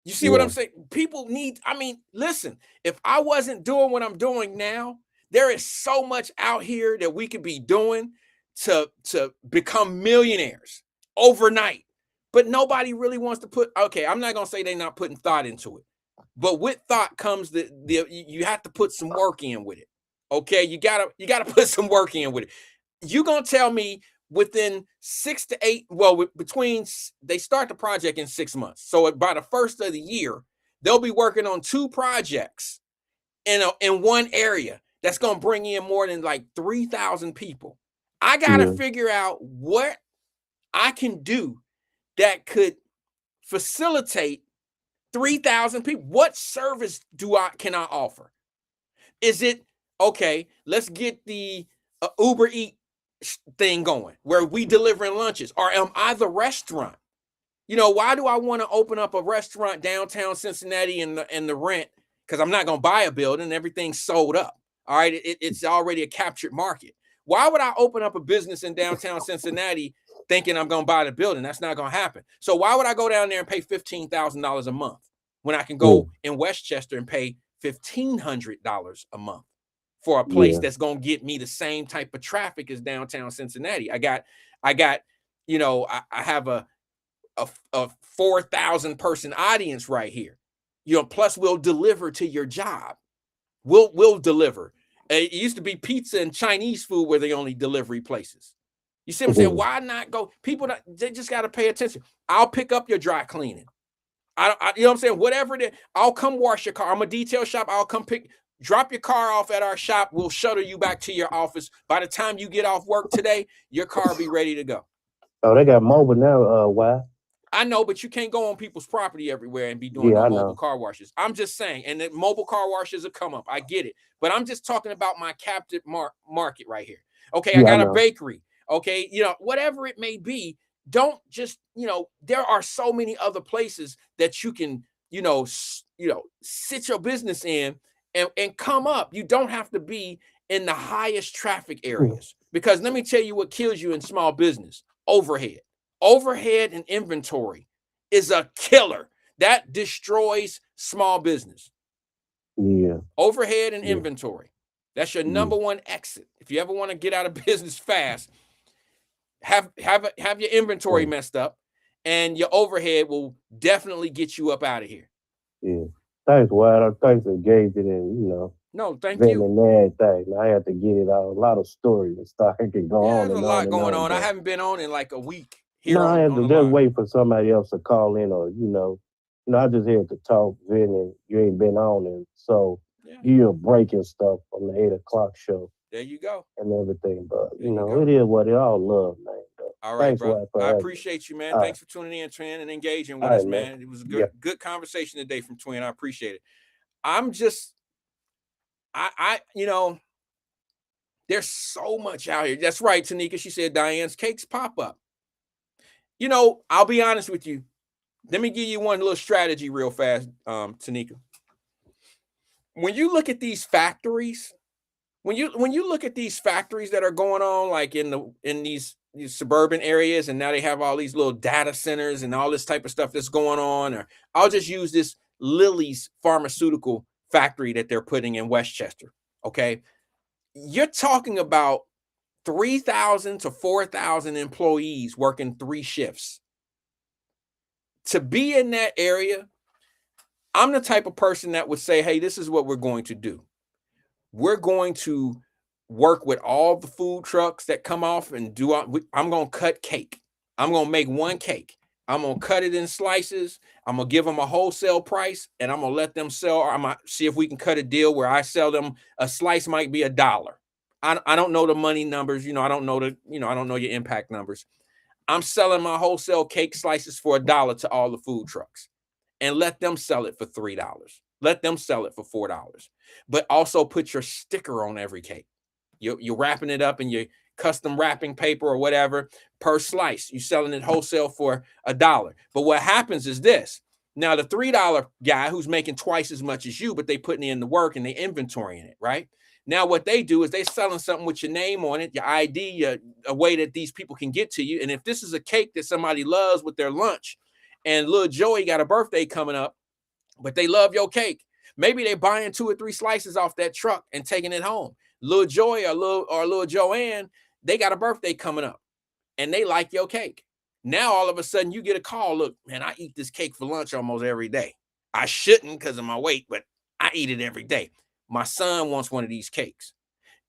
You see what I'm saying? People need, listen, if I wasn't doing what I'm doing now, there is so much out here that we could be doing to become millionaires overnight. But nobody really wants to put, I'm not going to say they're not putting thought into it. But with thought comes you have to put some work in with it. Okay, you gotta put some work in with it. You're gonna tell me within 6 to 8, they start the project in 6 months. So by the first of the year, they'll be working on 2 projects in one area that's gonna bring in more than like 3,000 people. I got to figure out what I can do that could facilitate 3,000 people. What service can I offer? Is it, okay, let's get the Uber Eat thing going where we delivering lunches, or am I the restaurant? You know, why do I want to open up a restaurant downtown Cincinnati and the rent? Because I'm not going to buy a building. Everything's sold up. All right. It's already a captured market. Why would I open up a business in downtown Cincinnati thinking I'm going to buy the building? That's not going to happen. So why would I go down there and pay $15,000 a month when I can go in Westchester and pay $1,500 a month for a place that's going to get me the same type of traffic as downtown Cincinnati? I got, you know, I have a 4,000 person audience right here. You know, plus we'll deliver to your job. We'll deliver. It used to be pizza and Chinese food were the only delivery places. You see what I'm saying? Why not go? People, they just got to pay attention. I'll pick up your dry cleaning. You know what I'm saying? Whatever it is, I'll come wash your car. I'm a detail shop. I'll come drop your car off at our shop. We'll shuttle you back to your office. By the time you get off work today, your car will be ready to go. Oh, they got mobile now, Wyatt. I know, but you can't go on people's property everywhere and be doing mobile car washes. I'm just saying, and the mobile car washes will come up. I get it. But I'm just talking about my captive market right here. Okay, I got a bakery. Okay, you know, whatever it may be, don't just, you know, there are so many other places that you can, sit your business in and come up. You don't have to be in the highest traffic areas, because let me tell you what kills you in small business: overhead. Overhead and inventory is a killer. That destroys small business. Yeah. Overhead and inventory. That's your number one exit. If you ever want to get out of business fast, have your inventory messed up, and your overhead will definitely get you up out of here. Yeah. Thanks, Wyatt. Thanks for engaging in, No, thank you. And everything. I had to get it out. A lot of stories and stuff. I can go on. There's a lot going on. I haven't been on in like a week. I had to just wait for somebody else to call in, or I just had to talk, Vin, and you ain't been on, and so you're breaking stuff on the 8 o'clock show. There you go. And everything, but it is what it all love, man. All right, bro. I appreciate you, man. Thanks for tuning in, Twin, and engaging with us, man. It was a good conversation today from Twin. I appreciate it. I'm just, there's so much out here. That's right, Tanika. She said Diane's cakes pop up. I'll be honest with you. Let me give you one little strategy real fast, Tanika. When you look at these factories, when you look at these factories that are going on, like in these suburban areas, and now they have all these little data centers and all this type of stuff that's going on, or I'll just use this Lilly's pharmaceutical factory that they're putting in Westchester. Okay. You're talking about 3,000 to 4,000 employees working 3 shifts. To be in that area, I'm the type of person that would say, hey, this is what we're going to do. We're going to work with all the food trucks that come off and I'm going to cut cake. I'm going to make one cake. I'm going to cut it in slices. I'm going to give them a wholesale price, and I'm going to let them sell. I'm going to see if we can cut a deal where I sell them a slice might be $1. I don't know the money numbers. I don't know I don't know your impact numbers. I'm selling my wholesale cake slices for $1 to all the food trucks, and let them sell it for $3. Let them sell it for $4, but also put your sticker on every cake. You're wrapping it up in your custom wrapping paper or whatever per slice. You're selling it wholesale for $1. But what happens is this. Now, the $3 guy who's making twice as much as you, but they putting in the work and they inventorying it, right? Now, what they do is they selling something with your name on it, your ID, a way that these people can get to you. And if this is a cake that somebody loves with their lunch, and little Joey got a birthday coming up, but they love your cake, maybe they're buying 2 or 3 slices off that truck and taking it home. Little Joy or little Joanne, they got a birthday coming up, and they like your cake. Now, all of a sudden, you get a call. Look, man, I eat this cake for lunch almost every day. I shouldn't because of my weight, but I eat it every day. My son wants one of these cakes.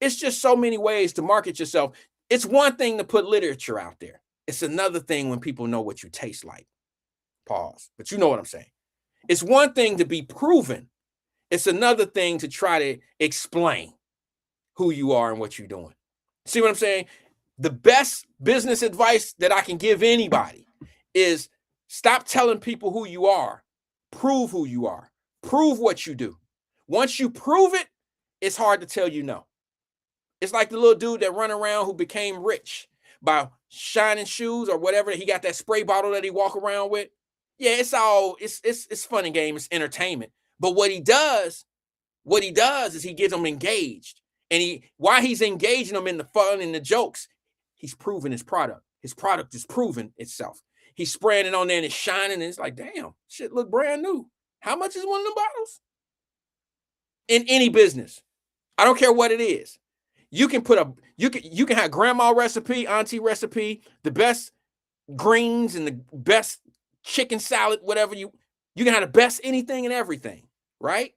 It's just so many ways to market yourself. It's one thing to put literature out there. It's another thing when people know what you taste like. Pause. But you know what I'm saying. It's one thing to be proven. It's another thing to try to explain who you are and what you're doing. See what I'm saying? The best business advice that I can give anybody is stop telling people who you are. Prove who you are. Prove what you do. Once you prove it, it's hard to tell you no. It's like the little dude that run around who became rich by shining shoes or whatever. He got that spray bottle that he walk around with. Yeah, it's fun and game. It's entertainment. But what he does is he gets them engaged. And while he's engaging them in the fun and the jokes, he's proving his product. His product is proving itself. He's spraying it on there and it's shining. And it's like, damn, shit look brand new. How much is one of them bottles? In any business, I don't care what it is. You can you can have grandma recipe, auntie recipe, the best greens and the best chicken salad, whatever you can have the best anything and everything, right?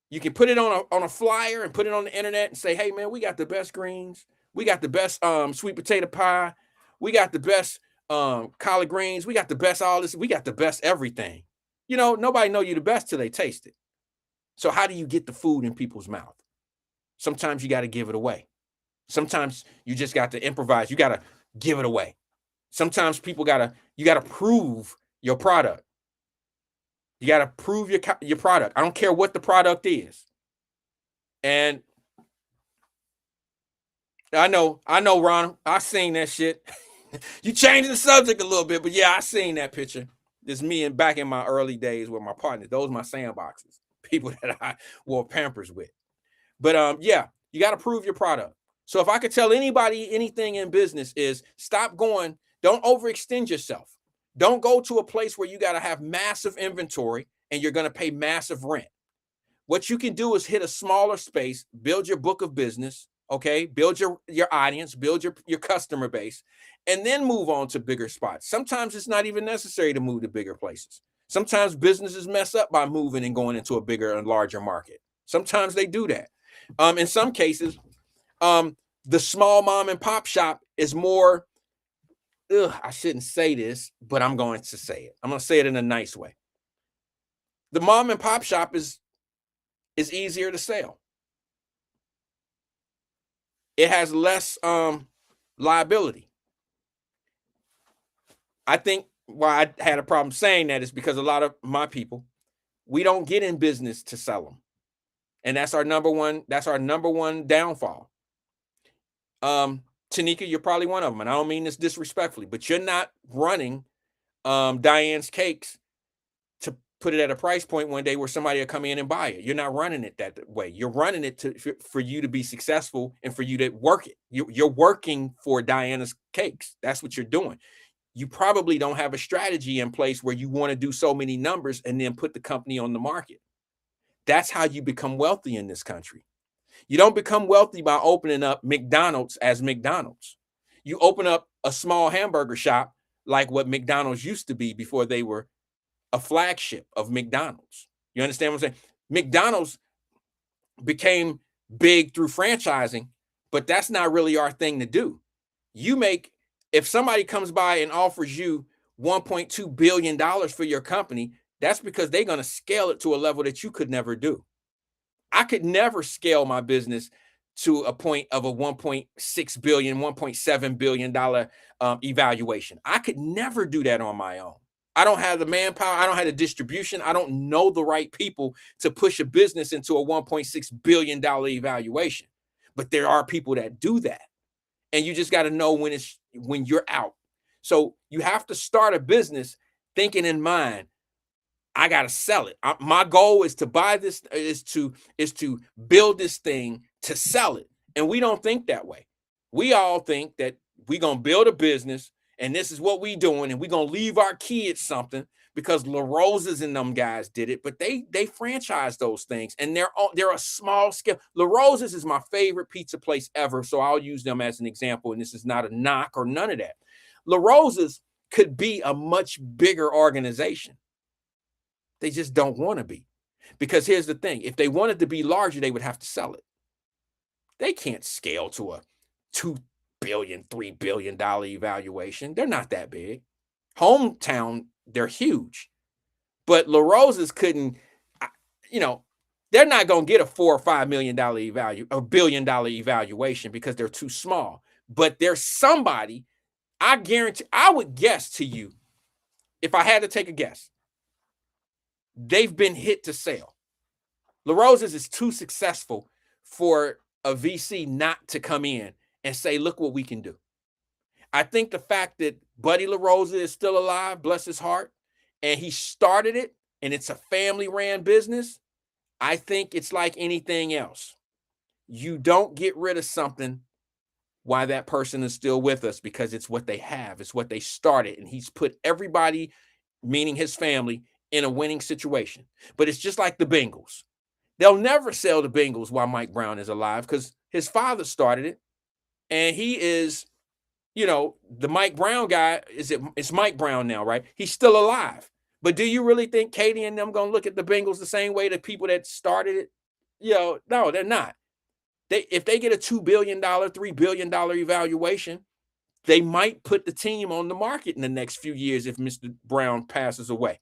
You can put it on a flyer and put it on the internet and say, hey man, we got the best greens, we got the best sweet potato pie, we got the best collard greens, we got the best all this, we got the best everything. You know, nobody know you the best till they taste it. So how do you get the food in people's mouth? Sometimes you got to give it away. Sometimes you just got to improvise. You got to give it away. Sometimes you got to prove your product. You got to prove your product. I don't care what the product is. And I know, Ron, I seen that shit. You changed the subject a little bit, but yeah, I seen that picture. This me and back in my early days with my partner. Those are my sandboxes. People that I wore Pampers with. But yeah, you got to prove your product. So if I could tell anybody anything in business is stop going, don't overextend yourself. Don't go to a place where you got to have massive inventory and you're going to pay massive rent. What you can do is hit a smaller space, build your book of business, okay? Build your audience, build your customer base, and then move on to bigger spots. Sometimes it's not even necessary to move to bigger places. Sometimes businesses mess up by moving and going into a bigger and larger market. Sometimes they do that. In some cases, the small mom and pop shop is more, I shouldn't say this, but I'm going to say it. I'm going to say it in a nice way. The mom and pop shop is easier to sell. It has less liability. I think why I had a problem saying that is because a lot of my people, we don't get in business to sell them. And that's our number one downfall. Tanika, you're probably one of them. And I don't mean this disrespectfully, but you're not running Diane's Cakes to put it at a price point one day where somebody will come in and buy it. You're not running it that way. You're running it for you to be successful and for you to work it. You're working for Diana's Cakes. That's what you're doing. You probably don't have a strategy in place where you want to do so many numbers and then put the company on the market. That's how you become wealthy in this country. You don't become wealthy by opening up McDonald's as McDonald's. You open up a small hamburger shop like what McDonald's used to be before they were a flagship of McDonald's. You understand what I'm saying? McDonald's became big through franchising, but that's not really our thing to do. If somebody comes by and offers you $1.2 billion for your company, that's because they're going to scale it to a level that you could never do. I could never scale my business to a point of a $1.6 billion, $1.7 billion evaluation. I could never do that on my own. I don't have the manpower. I don't have the distribution. I don't know the right people to push a business into a $1.6 billion evaluation. But there are people that do that. And you just got to know when you're out. So you have to start a business thinking in mind, I got to sell it. My goal is to buy this, is to build this thing to sell it. And we don't think that way. We all think that we're going to build a business and this is what we doing. And we're going to leave our kids something because La Rosa's and them guys did it, but they franchise those things and they're a small scale. La Rosa's is my favorite pizza place ever. So I'll use them as an example. And this is not a knock or none of that. La Rosa's could be a much bigger organization. They just don't want to be. Because here's the thing. If they wanted to be larger, they would have to sell it. They can't scale to a $2 billion, $3 billion evaluation. They're not that big. Hometown, they're huge. But La Rosa's couldn't, They're not going to get a $4 or $5 million $1 billion evaluation because they're too small. But there's somebody, I guarantee, I would guess to you, if I had to take a guess, they've been hit to sell. LaRosa's is too successful for a VC not to come in and say, look what we can do. I think the fact that Buddy LaRosa is still alive, bless his heart, and he started it, and it's a family-ran business, I think it's like anything else. You don't get rid of something while that person is still with us because it's what they have. It's what they started. And he's put everybody, meaning his family, in a winning situation. But it's just like the Bengals. They'll never sell the Bengals while Mike Brown is alive because his father started it. And he is, the Mike Brown guy, it's Mike Brown now, right? He's still alive. But do you really think Katie and them gonna look at the Bengals the same way the people that started it? No, they're not. If they get a $2 billion, $3 billion evaluation, they might put the team on the market in the next few years if Mr. Brown passes away.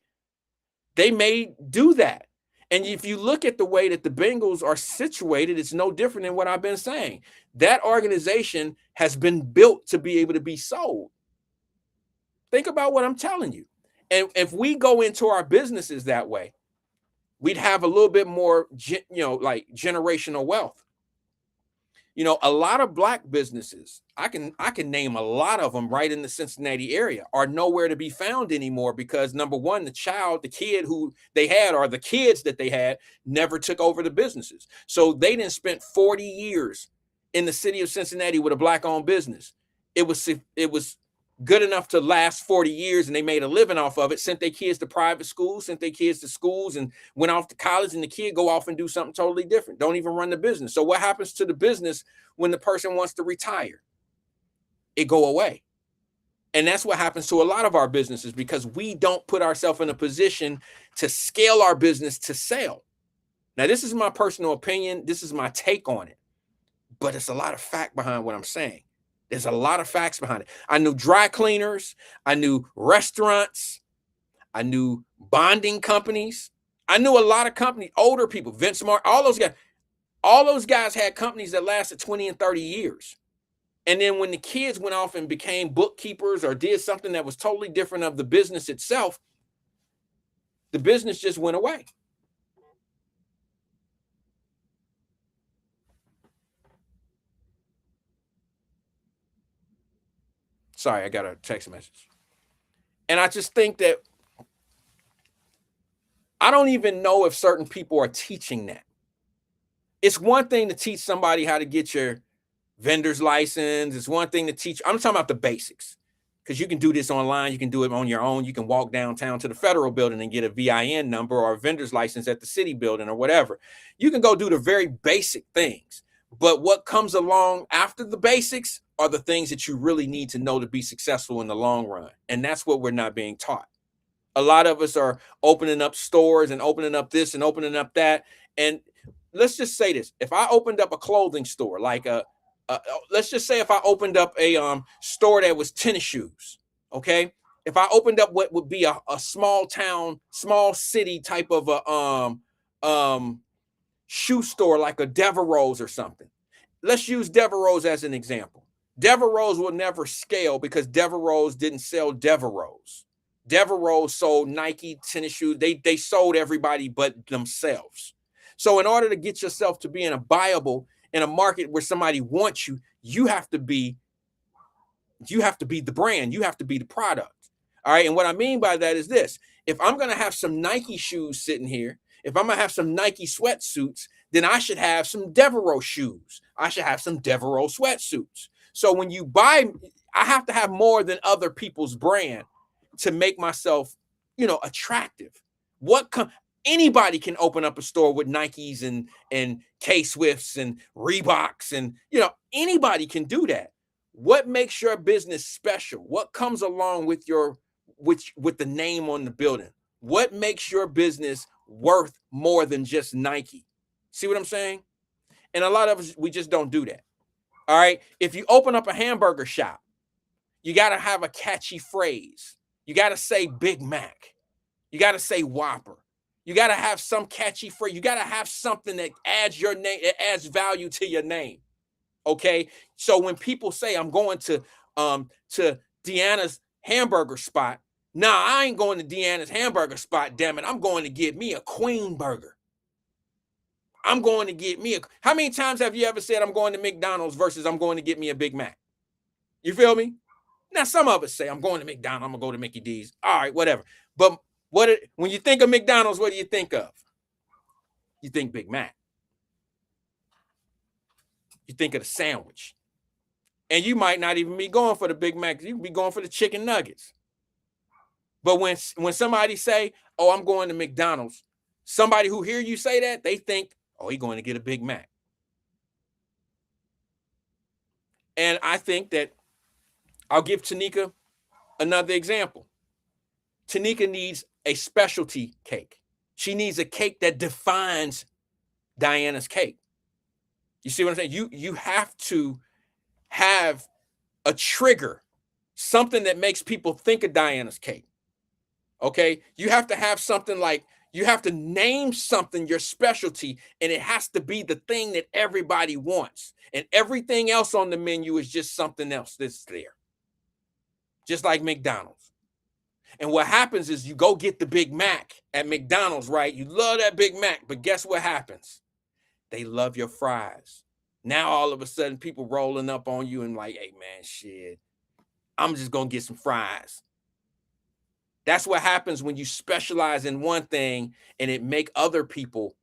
They may do that. And if you look at the way that the Bengals are situated, it's no different than what I've been saying. That organization has been built to be able to be sold. Think about what I'm telling you. And if we go into our businesses that way, we'd have a little bit more, like generational wealth. A lot of Black businesses, I can name a lot of them right in the Cincinnati area, are nowhere to be found anymore because, number one, the kid who they had, or the kids that they had, never took over the businesses. So they didn't spend 40 years in the city of Cincinnati with a Black-owned business. It was good enough to last 40 years, and they made a living off of it, sent their kids to private schools, sent their kids to schools, and went off to college, and the kid go off and do something totally different. Don't even run the business. So what happens to the business when the person wants to retire? It go away. And that's what happens to a lot of our businesses because we don't put ourselves in a position to scale our business to sell. Now, this is my personal opinion. This is my take on it, but it's a lot of fact behind what I'm saying. There's a lot of facts behind it. I knew dry cleaners. I knew restaurants. I knew bonding companies. I knew a lot of companies, older people, Vince Martin, all those guys had companies that lasted 20 and 30 years. And then when the kids went off and became bookkeepers or did something that was totally different of the business itself, the business just went away. Sorry, I got a text message. And I just think that I don't even know if certain people are teaching that. It's one thing to teach somebody how to get your vendor's license. It's one thing to teach. I'm talking about the basics because you can do this online. You can do it on your own. You can walk downtown to the federal building and get a VIN number or a vendor's license at the city building or whatever. You can go do the very basic things. But what comes along after the basics are the things that you really need to know to be successful in the long run. And that's what we're not being taught. A lot of us are opening up stores and opening up this and opening up that. And let's just say this. If I opened up a clothing store, like let's just say if I opened up a store that was tennis shoes, okay? If I opened up what would be a small town, small city type of a shoe store like a Devereaux's or something. Let's use Devereaux's as an example. Devereaux's will never scale because Devereaux's didn't sell Devereaux's. Devereaux's sold Nike tennis shoes. They sold everybody but themselves. So in order to get yourself to being viable in a market where somebody wants you, you have to be the brand. You have to be the product. All right. And what I mean by that is this. If I'm going to have some Nike shoes sitting here, if I'm going to have some Nike sweatsuits, then I should have some Devereaux shoes. I should have some Devereaux sweatsuits. So when you buy, I have to have more than other people's brand to make myself, attractive. Anybody can open up a store with Nikes and K-Swifts and Reeboks and, anybody can do that. What makes your business special? What comes along with with the name on the building? What makes your business worth more than just Nike? See what I'm saying? And a lot of us, we just don't do that. All right. If you open up a hamburger shop, you got to have a catchy phrase. You got to say Big Mac. You got to say Whopper. You got to have some catchy phrase. You got to have something that adds your name, it adds value to your name. Okay. So when people say I'm going to Deanna's hamburger spot, nah, I ain't going to Deanna's hamburger spot, damn it. I'm going to get me a Queen burger. I'm going to get me how many times have you ever said I'm going to McDonald's versus I'm going to get me a Big Mac? You feel me? Now, some of us say I'm going to McDonald's, I'm gonna go to Mickey D's. All right, whatever. But when you think of McDonald's, what do you think of? You think Big Mac. You think of the sandwich. And you might not even be going for the Big Mac. You can be going for the chicken nuggets. But when somebody say, oh, I'm going to McDonald's, somebody who hear you say that, they think, oh, he's going to get a Big Mac. And I think that I'll give Tanika another example. Tanika needs a specialty cake. She needs a cake that defines Diana's cake. You see what I'm saying? You have to have a trigger, something that makes people think of Diana's cake. Okay? You have to have something like, you have to name something your specialty, and it has to be the thing that everybody wants. And everything else on the menu is just something else that's there. Just like McDonald's. And what happens is you go get the Big Mac at McDonald's, right? You love that Big Mac, but guess what happens? They love your fries. Now all of a sudden people rolling up on you and like, hey man, shit, I'm just gonna get some fries. That's what happens when you specialize in one thing and it make other people,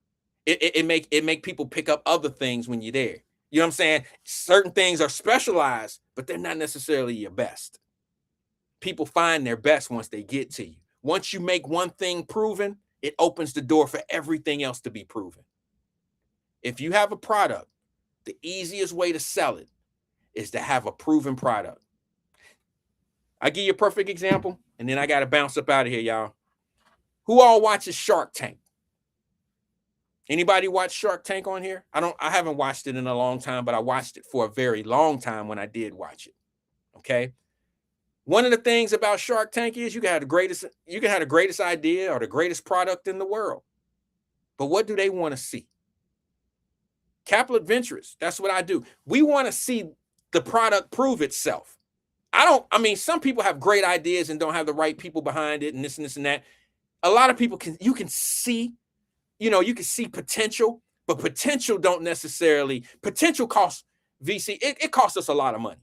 it make people pick up other things when you're there. You know what I'm saying? Certain things are specialized, but they're not necessarily your best. People find their best once they get to you. Once you make one thing proven, it opens the door for everything else to be proven. If you have a product, the easiest way to sell it is to have a proven product. I give you a perfect example, and then I got to bounce up out of here, y'all. Who all watches Shark Tank? Anybody watch Shark Tank on here? I haven't watched it in a long time, but I watched it for a very long time when I did watch it. Okay. One of the things about Shark Tank is you can have the greatest idea or the greatest product in the world. But what do they want to see? Capital Adventures, that's what I do. We want to see the product prove itself. Some people have great ideas and don't have the right people behind it and this and that. A lot of people you can see potential, but potential costs VC. It costs us a lot of money.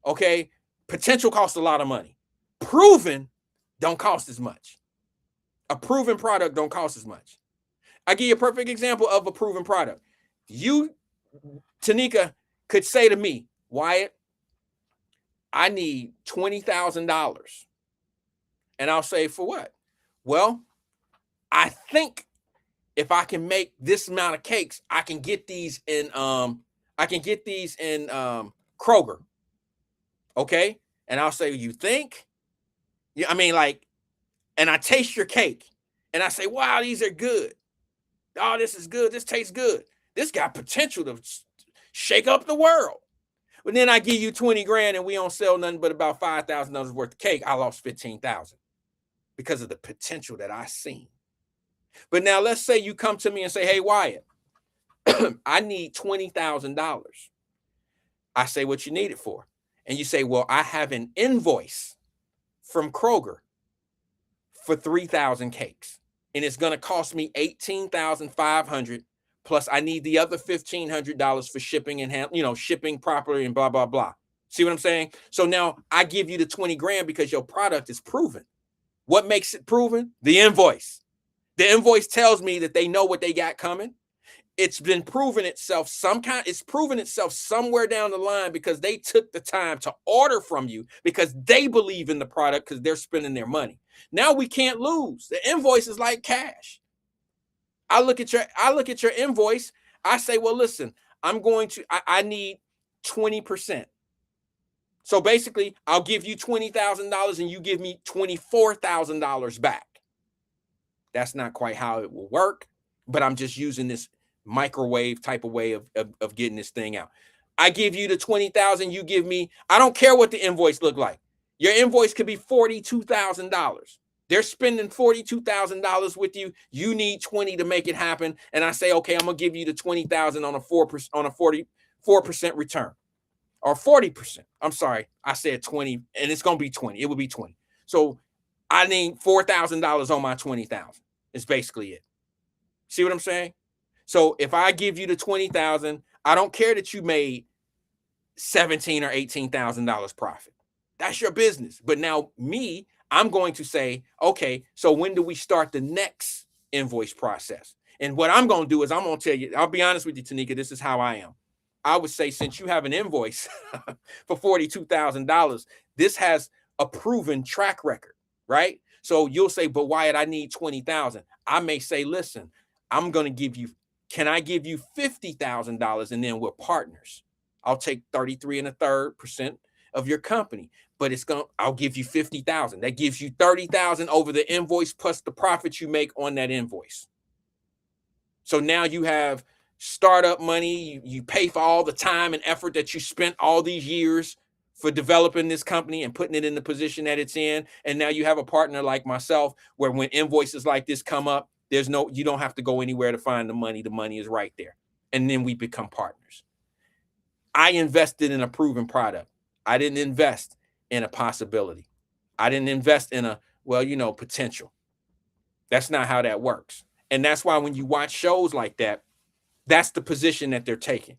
Okay. Potential costs a lot of money. Proven don't cost as much. A proven product don't cost as much. I give you a perfect example of a proven product. You, Tanika, could say to me, Wyatt, I need $20,000. And I'll say, for what? Well, I think if I can make this amount of cakes, I can get these in Kroger. Okay. And I'll say, you think? Yeah, and I taste your cake and I say, wow, these are good. Oh, this is good. This tastes good. This got potential to shake up the world. But then I give you 20 grand and we don't sell nothing but about $5,000 worth of cake. I lost 15,000 because of the potential that I seen. But now let's say you come to me and say, hey, Wyatt, I need $20,000. I say, what you need it for? And you say, well, I have an invoice from Kroger for 3,000 cakes. And it's going to cost me $18,500. Plus I need the other $1,500 for shipping and shipping properly and blah, blah, blah. See what I'm saying? So now I give you the 20 grand because your product is proven. What makes it proven? The invoice. The invoice tells me that they know what they got coming. It's been proven itself it's proven itself somewhere down the line because they took the time to order from you because they believe in the product because they're spending their money. Now we can't lose. The invoice is like cash. I look at your invoice. I say, well, listen, I need 20%. So basically I'll give you $20,000 and you give me $24,000 back. That's not quite how it will work, but I'm just using this microwave type of way of getting this thing out. I give you the 20,000, I don't care what the invoice look like. Your invoice could be $42,000. They're spending $42,000 with you. You need 20 to make it happen. And I say, okay, I'm gonna give you the 20,000 on a 4% on a 44% return. Or 40%. I'm sorry, I said 20, and it's gonna be 20. It will be 20. So I need $4,000 on my 20,000. It's basically it. See what I'm saying? So if I give you the 20,000, I don't care that you made $17,000 or $18,000 profit. That's your business. But now me, I'm going to say, okay, so when do we start the next invoice process? And what I'm going to do is I'm going to tell you, I'll be honest with you, Tanika, this is how I am. I would say, since you have an invoice for $42,000, this has a proven track record, right? So you'll say, but Wyatt, I need 20,000. I may say, listen, I'm going to give you, can I give you $50,000 and then we're partners? I'll take 33.33% of your company, but I'll give you 50,000. That gives you 30,000 over the invoice plus the profit you make on that invoice. So now you have startup money. You pay for all the time and effort that you spent all these years for developing this company and putting it in the position that it's in. And now you have a partner like myself, where when invoices like this come up, you don't have to go anywhere to find the money. The money is right there. And then we become partners. I invested in a proven product. I didn't invest in a possibility. I didn't invest in potential. That's not how that works. And that's why when you watch shows like that, that's the position that they're taking.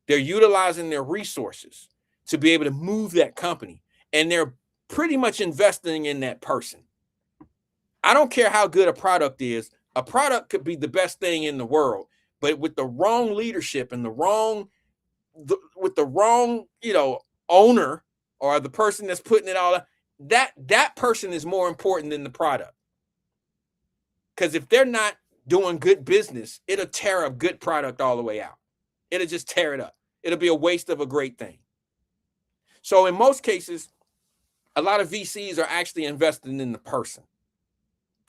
They're utilizing their resources to be able to move that company, and they're pretty much investing in that person. I don't care how good a product is. A product could be the best thing in the world, but with the wrong leadership and with the wrong, owner or the person that's putting it all up, that person is more important than the product. Because if they're not doing good business, it'll tear a good product all the way out. It'll just tear it up. It'll be a waste of a great thing. So in most cases, a lot of VCs are actually investing in the person.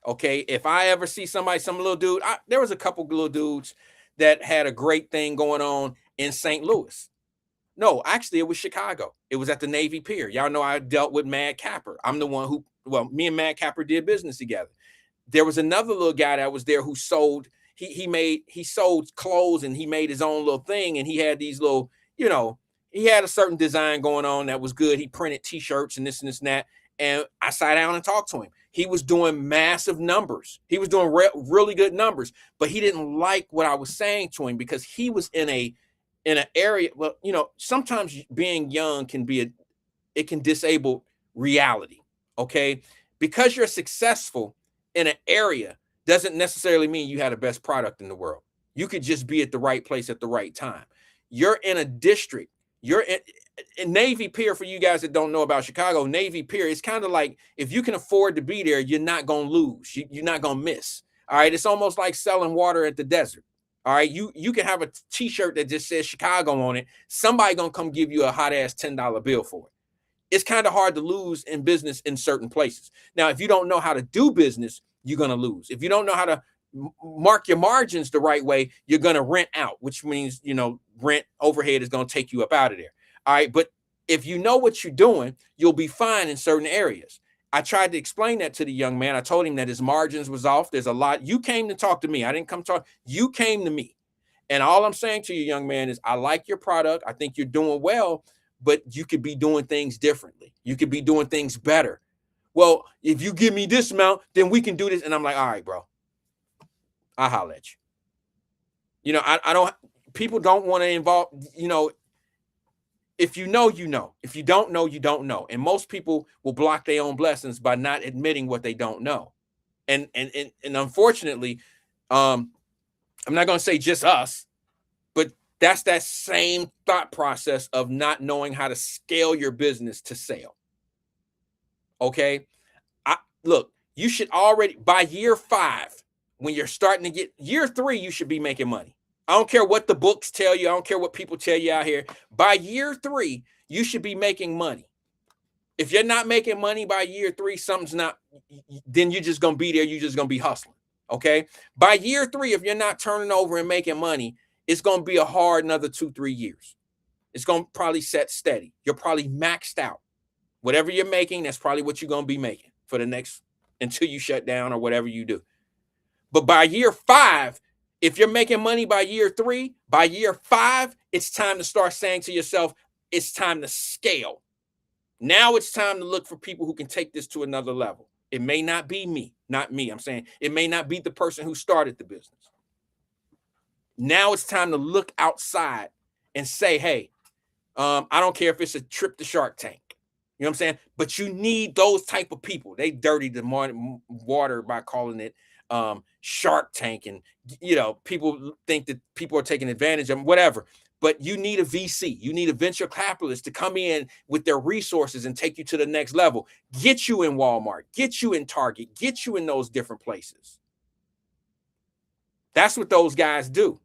Okay, if I ever see some little dude, there was a couple little dudes that had a great thing going on in St. Louis. No, actually, it was Chicago. It was at the Navy Pier. Y'all know I dealt with Mad Capper. I'm the one me and Mad Capper did business together. There was another little guy that was there who sold, he sold clothes, and he made his own little thing. And he had these little, he had a certain design going on that was good. He printed t-shirts and this and that. And I sat down and talked to him. He was doing massive numbers. He was doing really good numbers, but he didn't like what I was saying to him because he was in an area. Well, sometimes being young can disable reality. Okay. Because you're successful in an area doesn't necessarily mean you had the best product in the world. You could just be at the right place at the right time. You're in a district. You're in Navy Pier. For you guys that don't know about Chicago, Navy Pier, it's kind of like, if you can afford to be there, you're not going to lose. You're not going to miss. All right. It's almost like selling water at the desert. All right. You can have a t-shirt that just says Chicago on it. Somebody going to come give you a hot ass $10 bill for it. It's kind of hard to lose in business in certain places. Now, if you don't know how to do business, you're going to lose. If you don't know how to mark your margins the right way, you're going to rent out, which means, rent overhead is going to take you up out of there. All right. But if you know what you're doing, you'll be fine in certain areas. I tried to explain that to the young man. I told him that his margins was off. There's a lot. You came to talk to me. I didn't come talk. You came to me. And all I'm saying to you, young man, is I like your product. I think you're doing well, but you could be doing things differently. You could be doing things better. Well, if you give me this amount, then we can do this. And I'm like, all right, bro, I'll holler at you. I don't, people don't want to involve, if you know, if you don't know, you don't know. And most people will block their own blessings by not admitting what they don't know. And unfortunately, I'm not going to say just us, but that's that same thought process of not knowing how to scale your business to sale. Okay. Look, you should already, by year 5, when you're starting to get year 3, you should be making money. I don't care what the books tell you. I don't care what people tell you out here. By year 3, you should be making money. If you're not making money by year 3, something's not, then you're just going to be there. You're just going to be hustling. Okay. By year 3, if you're not turning over and making money, it's going to be a hard another 2-3 years. It's going to probably set steady. You're probably maxed out. Whatever you're making, that's probably what you're going to be making for the next until you shut down or whatever you do. But by year 5, if you're making money by year 3, by year 5, it's time to start saying to yourself, it's time to scale. Now it's time to look for people who can take this to another level. It may not be me, not me. I'm saying it may not be the person who started the business. Now it's time to look outside and say, hey, I don't care if it's a trip to Shark Tank. You know what I'm saying? But you need those type of people. They dirty the water by calling it Shark Tank. And, you know, people think that people are taking advantage of them, whatever. But you need a VC. You need a venture capitalist to come in with their resources and take you to the next level. Get you in Walmart, get you in Target, get you in those different places. That's what those guys do.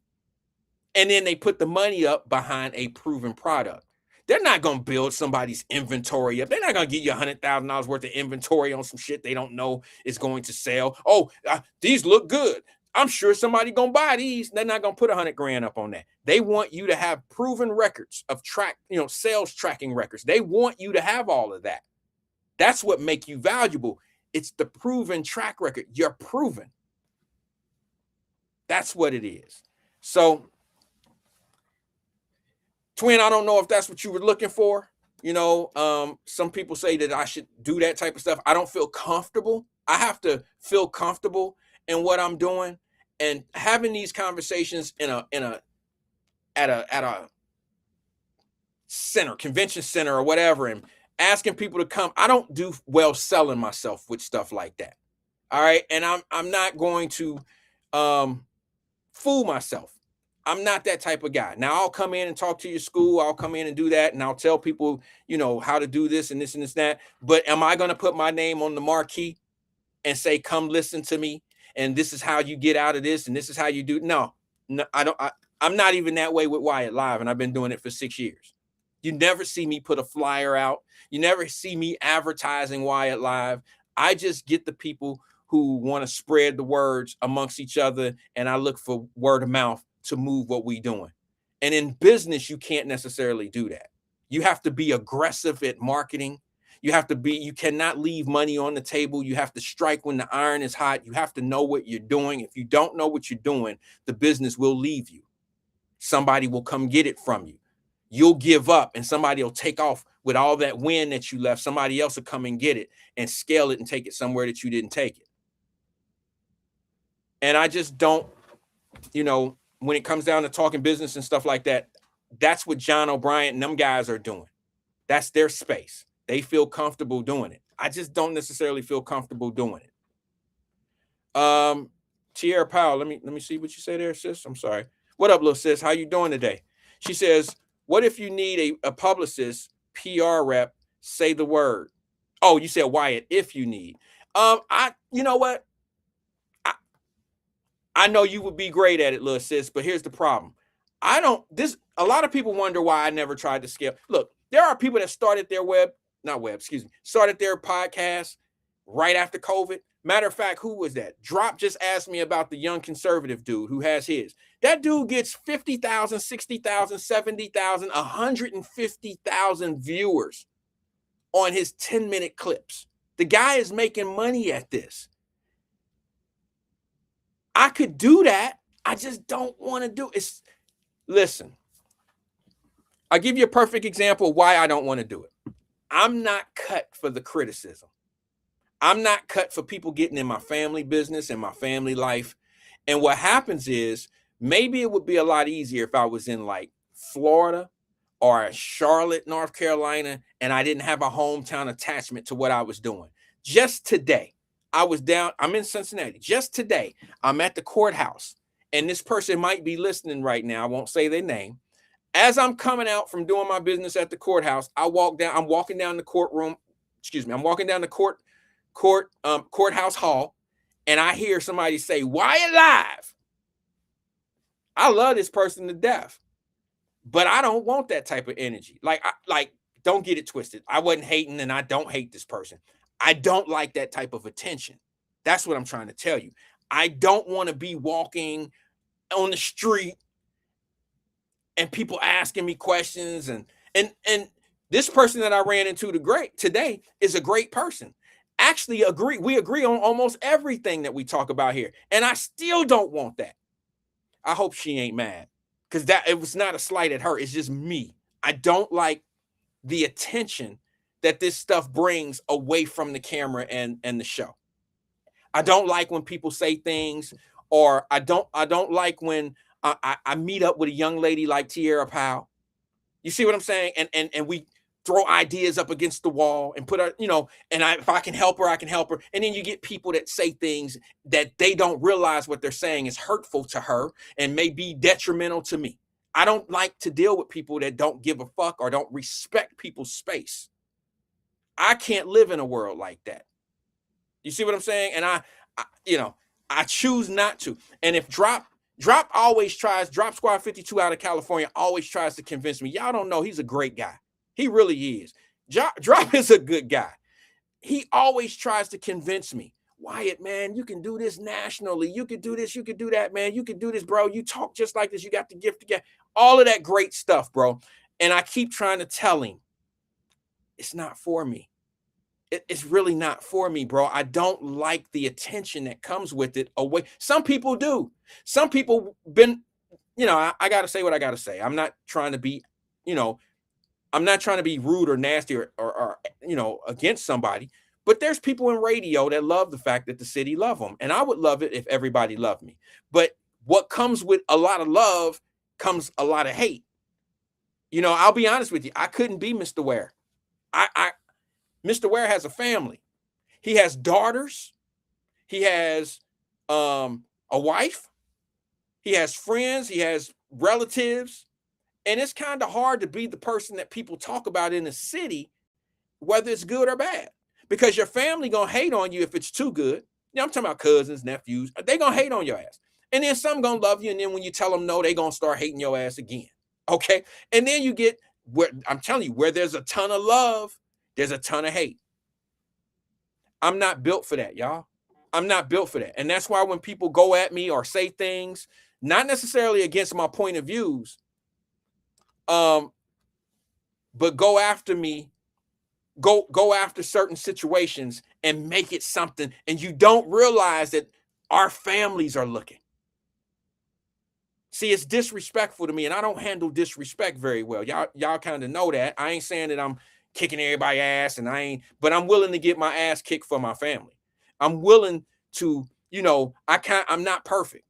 And then they put the money up behind a proven product. They're not going to build somebody's inventory up. They're not going to give you $100,000 worth of inventory on some shit they don't know is going to sell. Oh, these look good. I'm sure somebody going to buy these. They're not going to put $100,000 up on that. They want you to have proven records of sales tracking records. They want you to have all of that. That's what make you valuable. It's the proven track record. You're proven. That's what it is. So, Twin, I don't know if that's what you were looking for. You know, some people say that I should do that type of stuff. I don't feel comfortable. I have to feel comfortable in what I'm doing, and having these conversations at a center, convention center or whatever, and asking people to come. I don't do well selling myself with stuff like that. All right. And I'm not going to fool myself. I'm not that type of guy. Now I'll come in and talk to your school. I'll come in and do that. And I'll tell people, you know, how to do this and this and this, that. But am I going to put my name on the marquee and say, come listen to me? And this is how you get out of this. And this is how you do. No, I don't. I'm not even that way with Wyatt Live. And I've been doing it for 6 years. You never see me put a flyer out. You never see me advertising Wyatt Live. I just get the people who want to spread the words amongst each other. And I look for word of mouth to move what we doing. And in business, you can't necessarily do that. You have to be aggressive at marketing. You cannot leave money on the table. You have to strike when the iron is hot. You have to know what you're doing. If you don't know what you're doing, the business will leave you. Somebody will come get it from you. You'll give up and somebody will take off with all that wind that you left. Somebody else will come and get it and scale it and take it somewhere that you didn't take it. And I just don't, you know, when it comes down to talking business and stuff like that, that's what John O'Brien and them guys are doing. That's their space. They feel comfortable doing it. I just don't necessarily feel comfortable doing it. Tierra Powell, let me see what you say there, sis. I'm sorry. What up, little sis? How you doing today? She says, what if you need a publicist, PR rep, say the word? Oh, you said Wyatt, if you need. You know what? I know you would be great at it, little sis, but here's the problem. A lot of people wonder why I never tried to scale. Look, there are people that started their started their podcast right after COVID. Matter of fact, who was that? Drop just asked me about the young conservative dude who has his. That dude gets 50,000, 60,000, 70,000, 150,000 viewers on his 10-minute clips. The guy is making money at this. I could do that. I just don't want to do it. Listen, I'll give you a perfect example of why I don't want to do it. I'm not cut for the criticism. I'm not cut for people getting in my family business and my family life. And what happens is maybe it would be a lot easier if I was in like Florida or Charlotte, North Carolina, and I didn't have a hometown attachment to what I was doing. Just today, I'm in Cincinnati. Just today, I'm at the courthouse, and this person might be listening right now. I won't say their name. As I'm coming out from doing my business at the courthouse, I'm walking down the courtroom. I'm walking down the courthouse hall, and I hear somebody say, Wyatt Live. I love this person to death, but I don't want that type of energy. Don't get it twisted. I wasn't hating, and I don't hate this person. I don't like that type of attention. That's what I'm trying to tell you. I don't want to be walking on the street and people asking me questions. And this person that I ran into today is a great person. actually agree. We agree on almost everything that we talk about here. And I still don't want that. I hope she ain't mad, because that it was not a slight at her. It's just me. I don't like the attention that this stuff brings away from the camera and the show. I don't like when people say things, or I don't like when I meet up with a young lady like Tierra Powell. You see what I'm saying? And we throw ideas up against the wall and put her, and if I can help her, I can help her. And then you get people that say things that they don't realize what they're saying is hurtful to her and may be detrimental to me. I don't like to deal with people that don't give a fuck or don't respect people's space. I can't live in a world like that. You see what I'm saying? And I choose not to. And if Drop Squad 52 out of California always tries to convince me, y'all don't know he's a great guy. He really is. Drop is a good guy. He always tries to convince me, Wyatt, man, you can do this nationally. You can do this. You can do that, man. You can do this, bro. You talk just like this. You got the gift to get all of that great stuff, bro. And I keep trying to tell him, it's not for me. It's really not for me, bro. I don't like the attention that comes with it away. Some people do. Some people I got to say what I got to say. I'm not trying to be, I'm not trying to be rude or nasty or against somebody, but there's people in radio that love the fact that the city love them. And I would love it if everybody loved me. But what comes with a lot of love comes a lot of hate. I'll be honest with you. I couldn't be Mr. Ware. Mr. Ware has a family. He has daughters. He has a wife. He has friends. He has relatives. And it's kind of hard to be the person that people talk about in the city, whether it's good or bad, because your family going to hate on you if it's too good. I'm talking about cousins, nephews. They going to hate on your ass. And then some going to love you. And then when you tell them no, they going to start hating your ass again. Okay. And then you get I'm telling you, where there's a ton of love, there's a ton of hate. I'm not built for that, y'all. I'm not built for that. And that's why when people go at me or say things, not necessarily against my point of views, but go after me, go after certain situations and make it something. And you don't realize that our families are looking. See, it's disrespectful to me, and I don't handle disrespect very well. Y'all kind of know that. I ain't saying that I'm kicking everybody's ass, but I'm willing to get my ass kicked for my family. I'm willing to, I'm not perfect.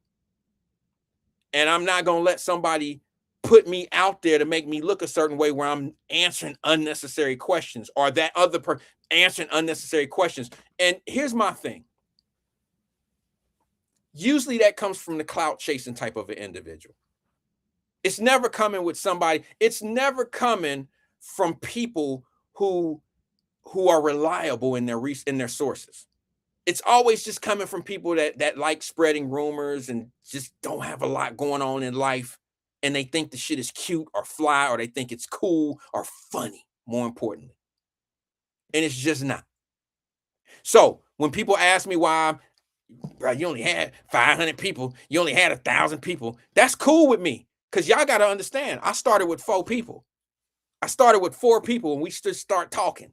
And I'm not going to let somebody put me out there to make me look a certain way where I'm answering unnecessary questions, or that other person answering unnecessary questions. And here's my thing. Usually that comes from the clout chasing type of an individual. It's never coming with somebody. It's never coming from people who are reliable in their sources. It's always just coming from people that like spreading rumors and just don't have a lot going on in life. And they think the shit is cute or fly, or they think it's cool or funny, more importantly. And it's just not. So when people ask me why, bro, you only had 500 people, you only had 1,000 people, that's cool with me. Because y'all got to understand, I started with 4 people. I started with 4 people and we just start talking.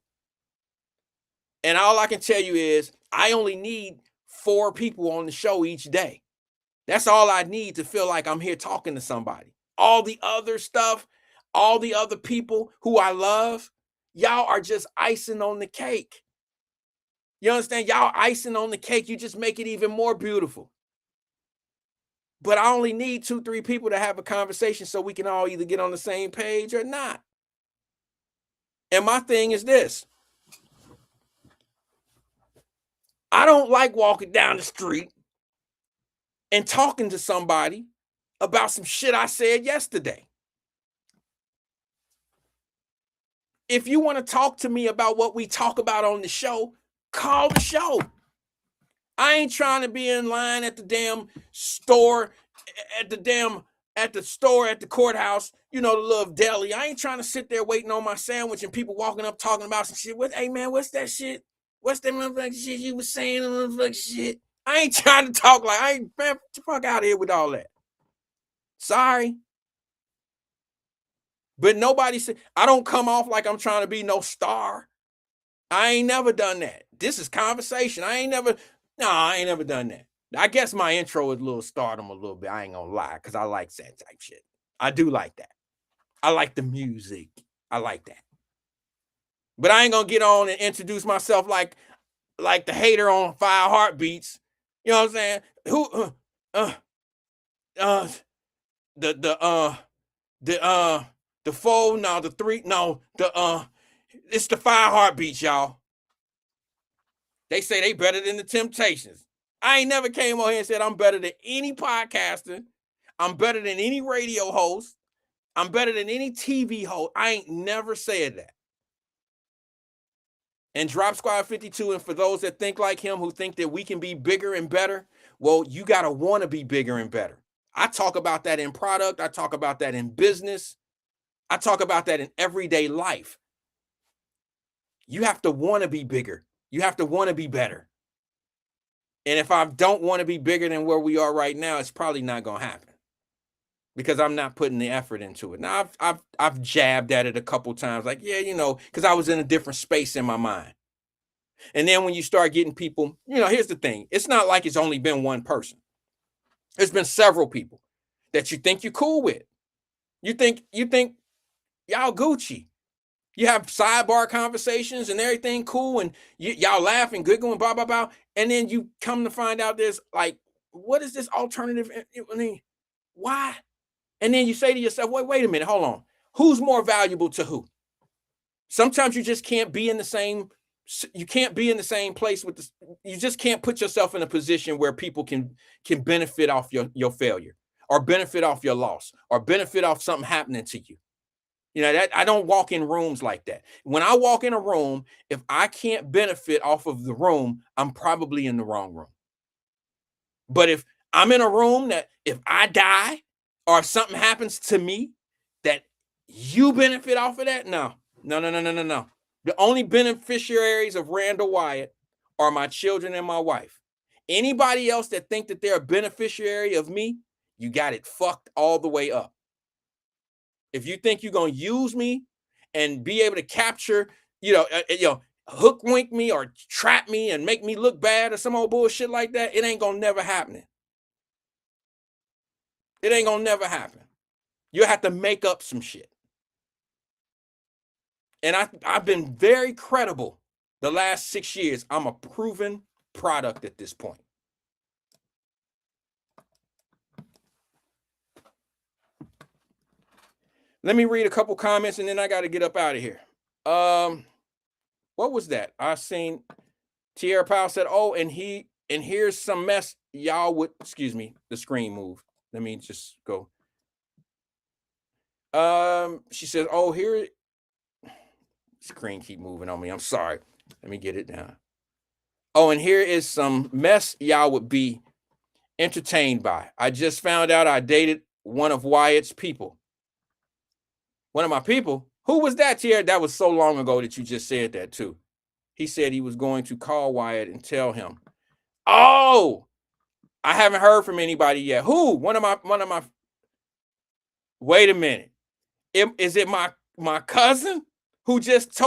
And all I can tell you is I only need 4 people on the show each day. That's all I need to feel like I'm here talking to somebody. All the other stuff, all the other people who I love, y'all are just icing on the cake. You understand? Y'all icing on the cake. You just make it even more beautiful. But I only need 2-3 people to have a conversation so we can all either get on the same page or not. And my thing is this. I don't like walking down the street and talking to somebody about some shit I said yesterday. If you want to talk to me about what we talk about on the show, call the show. I ain't trying to be in line at the damn store, at the courthouse, the little deli. I ain't trying to sit there waiting on my sandwich and people walking up talking about some shit. Hey man, what's that shit? What's that motherfucking shit you was saying? Motherfucking shit. I ain't trying to talk man, get the fuck out of here with all that. Sorry. But nobody said, I don't come off like I'm trying to be no star. I ain't never done that. This is conversation. I ain't never done that. I guess my intro is a little stardom a little bit. I ain't gonna lie, because I like that type shit. I do like that. I like the music. I like that. But I ain't gonna get on and introduce myself like the hater on 5 Heartbeats. You know what I'm saying? Who the 4, no, the 3, no, it's the 5 Heartbeats, y'all. They say they better than the Temptations. I ain't never came on here and said I'm better than any podcaster. I'm better than any radio host. I'm better than any TV host. I ain't never said that. And Drop Squad 52, and for those that think like him, who think that we can be bigger and better, well, you got to want to be bigger and better. I talk about that in product. I talk about that in business. I talk about that in everyday life. You have to want to be bigger. You have to want to be better. And if I don't want to be bigger than where we are right now, it's probably not going to happen because I'm not putting the effort into it. Now, I've jabbed at it a couple times, like, yeah, you know, because I was in a different space in my mind. And then when you start getting people, you know, here's the thing. It's not like it's only been one person. There's been several people that you think you're cool with. You think y'all Gucci. You have sidebar conversations and everything cool, and y'all laugh and giggle and blah, blah, blah. And then you come to find out there's like, what is this alternative? I mean, why? And then you say to yourself, wait a minute, hold on. Who's more valuable to who? Sometimes you just can't be in the same, place with this. You just can't put yourself in a position where people can benefit off your failure or benefit off your loss or benefit off something happening to you. You know, that I don't walk in rooms like that. When I walk in a room, if I can't benefit off of the room, I'm probably in the wrong room. But if I'm in a room that if I die or if something happens to me that you benefit off of that, no. The only beneficiaries of Randall Wyatt are my children and my wife. Anybody else that think that they're a beneficiary of me, you got it fucked all the way up. If you think you're going to use me and be able to capture, hook wink me or trap me and make me look bad or some old bullshit like that, it ain't going to never happen. It ain't going to never happen. You have to make up some shit. And I've been very credible the last 6 years. I'm a proven product at this point. Let me read a couple comments and then I got to get up out of here. What was that? I seen Tierra Powell said, oh, and here's some mess y'all would, excuse me, the screen moved. Let me just go. She says, oh, here, screen keep moving on me. I'm sorry. Let me get it down. Oh, and here is some mess y'all would be entertained by. I just found out I dated one of Wyatt's people. One of my people? Who was that, Tierra? That was so long ago that you just said that too. He said he was going to call Wyatt and tell him. Oh, I haven't heard from anybody yet. Who? One of my. Wait a minute. Is it my cousin who he just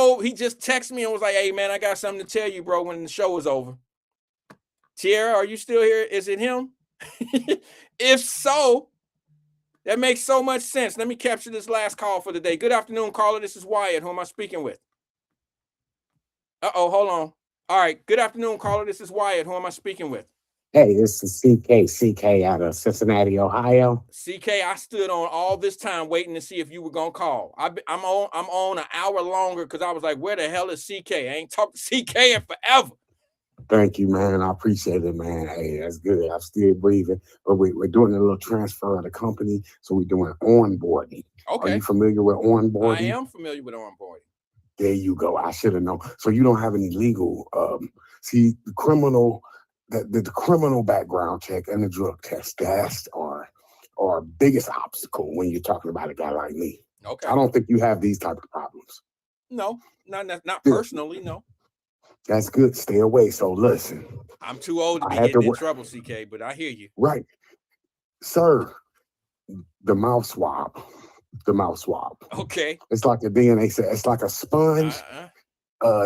texted me and was like, hey man, I got something to tell you, bro, when the show is over. Tierra, are you still here? Is it him? If so, that makes so much sense. Let me capture this last call for the day. Good afternoon, caller. This is Wyatt. Who am I speaking with? Uh-oh, hold on. All right. Good afternoon, caller. This is Wyatt. Who am I speaking with? Hey, this is CK out of Cincinnati, Ohio. CK, I stood on all this time waiting to see if you were gonna call. I'm on an hour longer because I was like, where the hell is CK? I ain't talked to CK in forever. Thank you, man. I appreciate it, man. Hey, that's good. I'm still breathing. But we're doing a little transfer of the company, so we're doing onboarding. Okay. Are you familiar with onboarding? I am familiar with onboarding. There you go. I should have known. So you don't have any legal, the criminal background check and the drug test, that's our biggest obstacle when you're talking about a guy like me. Okay. I don't think you have these type of problems. No, not personally, no. That's good. Stay away. So listen. I'm too old to be getting in trouble, CK, but I hear you. Right. Sir, the mouth swab. Okay. It's like a DNA set. It's like a sponge.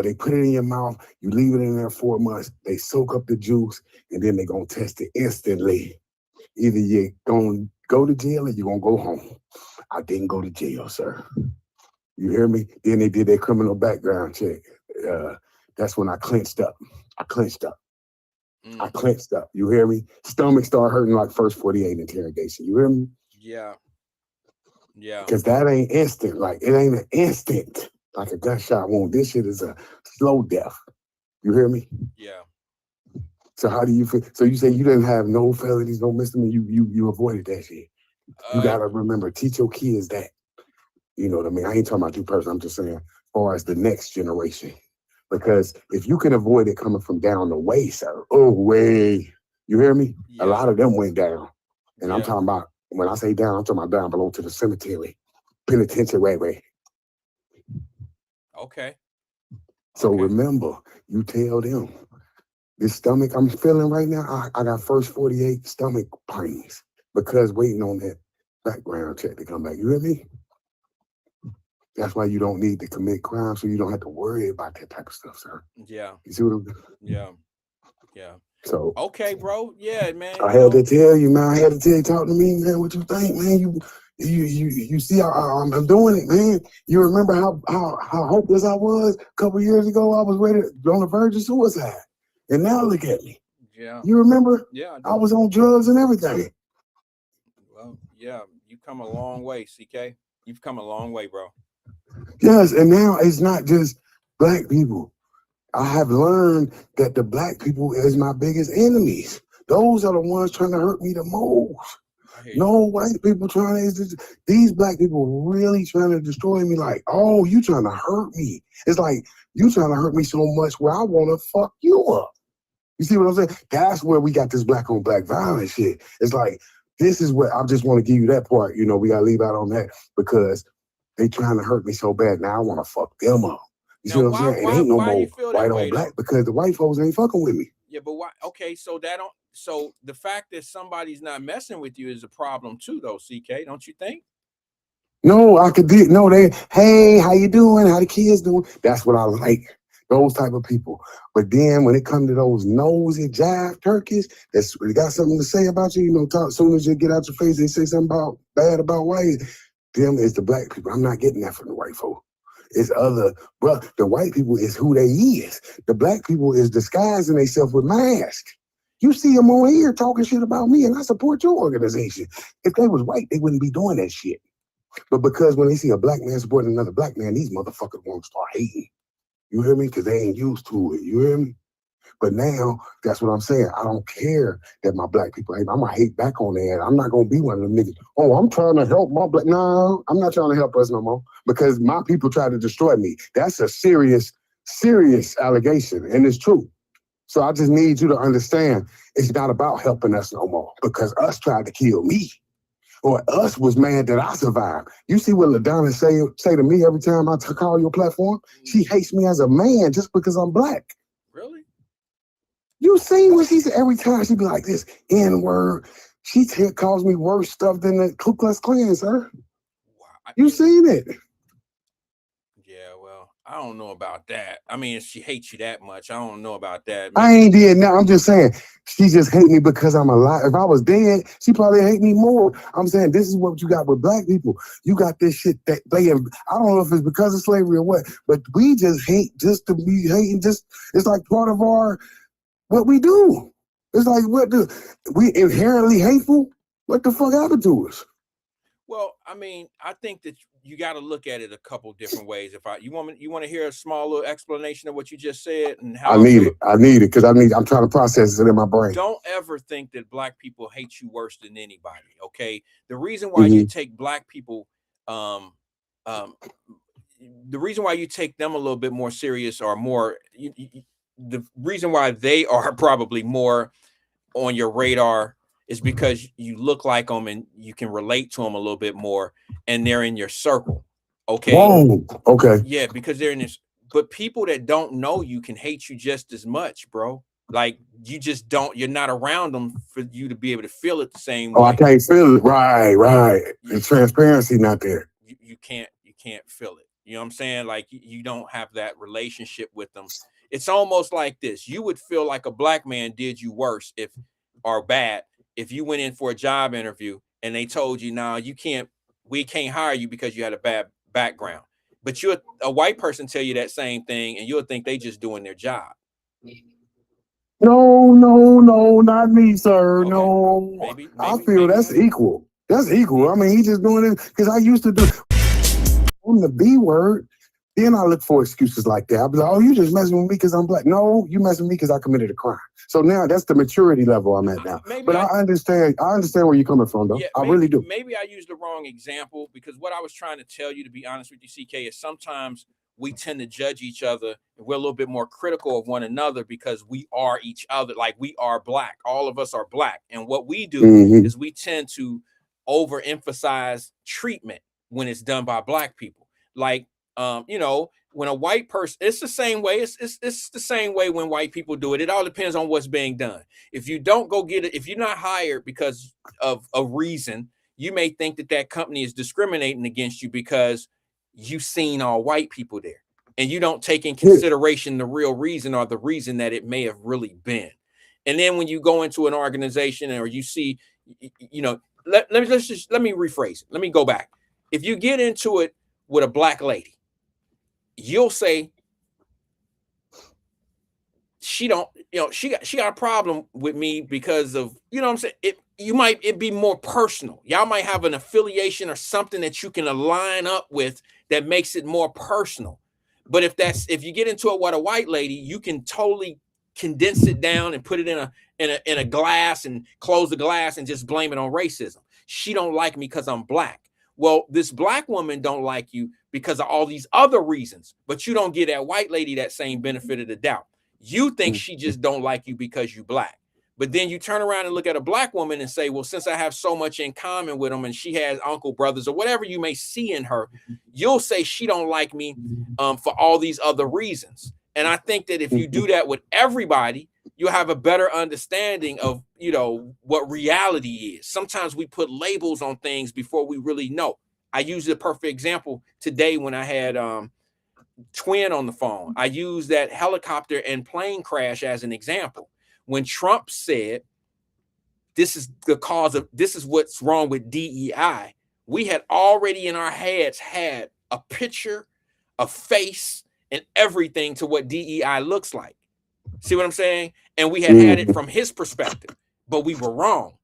They put it in your mouth. You leave it in there 4 months. They soak up the juice, and then they're gonna test it instantly. Either you're gonna go to jail or you're gonna go home. I didn't go to jail, sir. You hear me? Then they did their criminal background check. That's when I clenched up. I clenched up. You hear me? Stomach started hurting like first 48 interrogation. You hear me? Yeah. Yeah. Because that ain't instant. Like, it ain't an instant. Like a gunshot wound. This shit is a slow death. You hear me? Yeah. So how do you feel? So you say you didn't have no felonies, no misdemeanor. You avoided that shit. You gotta remember, teach your kids that. You know what I mean? I ain't talking about you personally. I'm just saying, as far as the next generation. Because if you can avoid it coming from down the way, sir, way. You hear me? Yeah. A lot of them went down. And I'm Yeah. talking about, when I say down, I'm talking about down below to the cemetery, penitentiary way. Okay. So Okay. remember, you tell them, this stomach I'm feeling right now, I got first 48 stomach pains because waiting on that background check to come back. You hear me? That's why you don't need to commit crime, so you don't have to worry about that type of stuff, sir. Yeah. You see what I'm saying? Yeah. Yeah. So Okay, bro. Yeah, man. I had to tell you, man. I had to tell you, talk to me, man. What you think, man? You see how I'm doing it, man. You remember how hopeless I was a couple years ago? I was ready on the verge of suicide, and now look at me. Yeah. You remember? Yeah. I was on drugs and everything. Well, yeah. You come a long way, CK. You've come a long way, bro. Yes, and now it's not just black people. I have learned that the black people is my biggest enemies. Those are the ones trying to hurt me the most. No white people trying to, these black people really trying to destroy me. Like, oh, you trying to hurt me. It's like, you trying to hurt me so much where I want to fuck you up. You see what I'm saying? That's where we got this black on black violence shit. It's like, this is what, I just want to give you that part. You know, we got to leave out on that because they trying to hurt me so bad. Now I want to fuck them up. You see what I'm saying? It ain't no more white on black because the white folks ain't fucking with me. Yeah, but why? Okay, so so the fact that somebody's not messing with you is a problem too, though, CK. Don't you think? No, hey, how you doing? How the kids doing? That's what I like. Those type of people. But then when it comes to those nosy jive turkeys, they got something to say about you, you know, as soon as you get out your face, they say something bad about white. Them is the black people. I'm not getting that from the white folk. It's the white people is who they is. The black people is disguising themselves with masks. You see them on here talking shit about me, and I support your organization. If they was white, they wouldn't be doing that shit. But because when they see a black man supporting another black man, these motherfuckers won't start hating. You hear me? Because they ain't used to it. You hear me? But now, that's what I'm saying. I don't care that my black people hate. I'm going to hate back on their ass. I'm not going to be one of them niggas. Oh, I'm trying to help my black. No, I'm not trying to help us no more because my people try to destroy me. That's a serious, serious allegation, and it's true. So I just need you to understand it's not about helping us no more because us tried to kill me. Or us was mad that I survived. You see what LaDonna say to me every time I call your platform? She hates me as a man just because I'm black. Really? You see what she said every time she be like this N-word. She calls me worse stuff than the Ku Klux Klan, sir. Wow. You seen it? Yeah, well, I don't know about that. I mean, if she hates you that much, I don't know about that. I ain't did now. I'm just saying she just hate me because I'm alive. If I was dead, she probably hate me more. I'm saying this is what you got with black people. You got this shit that I don't know if it's because of slavery or what, but we just hate just to be hating. Just it's like part of what we do. It's like we inherently hateful? What the fuck happened to us? Well, I mean, I think that you got to look at it a couple different ways. You want to hear a small little explanation of what you just said and how I need it because I'm trying to process it in my brain. Don't ever think that black people hate you worse than anybody. Okay, the reason why you take black people, the reason why you take them a little bit more serious or more, the reason why they are probably more on your radar is because you look like them and you can relate to them a little bit more and they're in your circle. Okay. Whoa. Okay. Yeah, because they're in this, but people that don't know you can hate you just as much, bro. Like you just you're not around them for you to be able to feel it the same way. Oh, I can't feel it. Right. The transparency not there. You can't feel it. You know what I'm saying? Like you don't have that relationship with them. It's almost like this. You would feel like a black man did you worse or bad if you went in for a job interview and they told you, "Nah, we can't hire you because you had a bad background." But a white person tell you that same thing, and you'll think they just doing their job. No, not me, sir. Okay. No, maybe, I feel that's equal. That's equal. I mean, he just doing it because I used to do on the B word. Then I look for excuses like that. I'll be like, "Oh, you just messing with me because I'm black." No, you messing with me because I committed a crime. So now that's the maturity level I'm at now. But I understand where you're coming from, though. Yeah, I really do. Maybe I used the wrong example because what I was trying to tell you, to be honest with you, CK, is sometimes we tend to judge each other and we're a little bit more critical of one another because we are each other. Like we are black. All of us are black. And what we do is we tend to overemphasize treatment when it's done by black people. Like, when a white person, it's the same way. It's the same way when white people do it. It all depends on what's being done. If you don't go get it, if you're not hired because of a reason, you may think that company is discriminating against you because you've seen all white people there and you don't take in consideration the real reason or the reason that it may have really been. And then when you go into an organization or you see, let me rephrase it. Let me go back. If you get into it with a black lady, you'll say she got a problem with me because of, you know what I'm saying? It be more personal. Y'all might have an affiliation or something that you can align up with that makes it more personal. But if you get into it with a white lady, you can totally condense it down and put it in a glass and close the glass and just blame it on racism. She don't like me because I'm black. Well, this black woman don't like you because of all these other reasons, but you don't give that white lady that same benefit of the doubt. You think she just don't like you because you black. But then you turn around and look at a black woman and say, well, since I have so much in common with them and she has uncle, brothers, or whatever you may see in her, you'll say she don't like me for all these other reasons. And I think that if you do that with everybody, you'll have a better understanding of, what reality is. Sometimes we put labels on things before we really know. I used a perfect example today when I had Twin on the phone. I used that helicopter and plane crash as an example. When Trump said, this is what's wrong with DEI, we had already in our heads had a picture, a face, and everything to what DEI looks like. See what I'm saying? And we had it from his perspective, but we were wrong.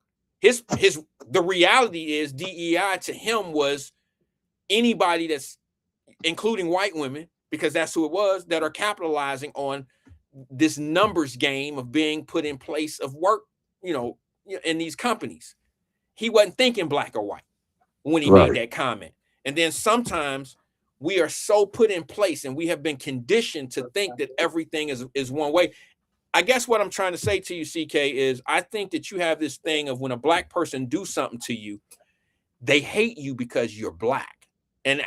The reality is DEI to him was anybody that's, including white women, because that's who it was, that are capitalizing on this numbers game of being put in place of work, in these companies. He wasn't thinking black or white when he made that comment. And then sometimes we are so put in place and we have been conditioned to think that everything is one way. I guess what I'm trying to say to you, CK, is I think that you have this thing of when a black person do something to you, they hate you because you're black. And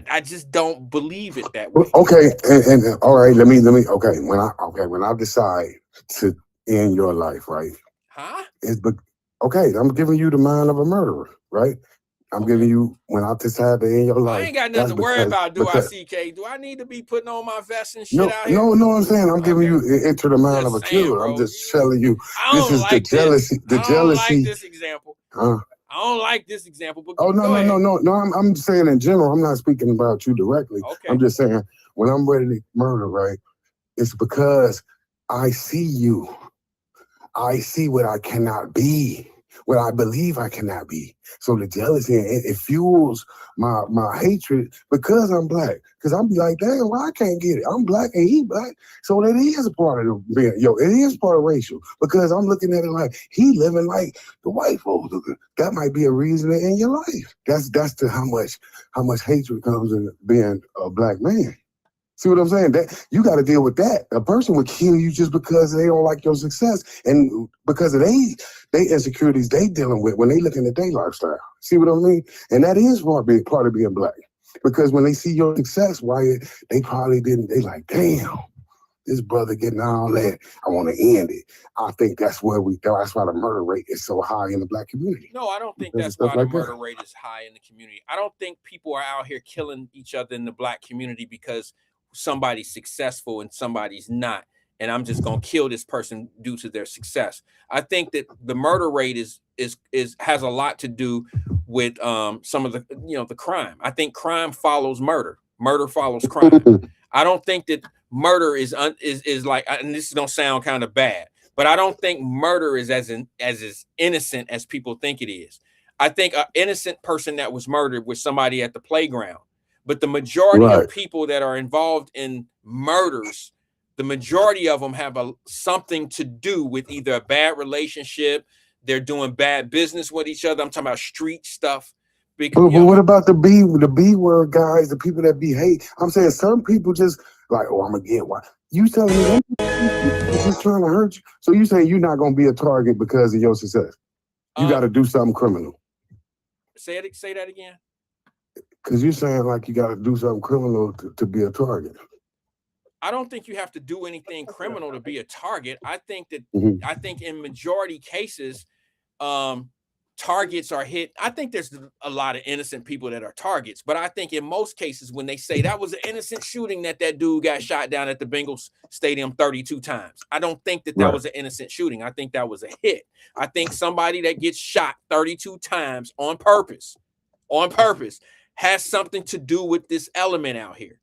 I just don't believe it that way. Okay, and all right, let me. Okay, when I decide to end your life, right? Huh? Okay, I'm giving you the mind of a murderer, right? I'm giving you, when I decide to end your life. I ain't got nothing to worry about, do I, CK? Do I need to be putting on my vest and shit out here? No, I'm saying I'm giving you into the mind of a killer. Bro, I'm just telling you, this is the jealousy. The jealousy. I don't like this example. I don't like this example. But no. I'm saying in general. I'm not speaking about you directly. Okay. I'm just saying when I'm ready to murder, right? It's because I see you. I see what I cannot be, what I believe I cannot be. So the jealousy, it fuels my hatred because I'm black. Because I'm like, damn, why I can't get it? I'm black and he black. So that is a part of being, it is part of racial. Because I'm looking at it like he living like the white folks. That might be a reason to end your life. That's how much hatred comes in being a black man. See what I'm saying? That you got to deal with that. A person would kill you just because they don't like your success and because of they insecurities they dealing with when they looking at their lifestyle. See what I mean? And that is part of being black. Because when they see your success, Wyatt, they probably didn't. They like, damn, this brother getting all that. I want to end it. I think that's why the murder rate is so high in the Black community. No, I don't think Because of that's stuff why the like that. murder rate is high in the community. I don't think people are out here killing each other in the Black community because somebody's successful and somebody's not, and I'm just gonna kill this person due to their success. I think that the murder rate has a lot to do with some of the the crime. I think crime follows murder. Murder follows crime. I don't think that murder is like, and this don't sound kind of bad, but I don't think murder is as innocent as people think it is. I think an innocent person that was murdered was somebody at the playground. But the majority of people that are involved in murders, the majority of them have something to do with either a bad relationship, they're doing bad business with each other. I'm talking about street stuff. But what about the B word guys, the people that be hate? I'm saying some people just like, oh, I'm gonna get one. You telling me just trying to hurt you? So you saying you're not gonna be a target because of your success? You got to do something criminal. Say that again. Because you're saying like you got to do something criminal to be a target. I don't think you have to do anything criminal to be a target. I think that I think in majority cases, targets are hit. I think there's a lot of innocent people that are targets, but I think in most cases when they say that was an innocent shooting that dude got shot down at the Bengals stadium 32 times, I don't think that was an innocent shooting. I think that was a hit. I think somebody that gets shot 32 times on purpose has something to do with this element out here.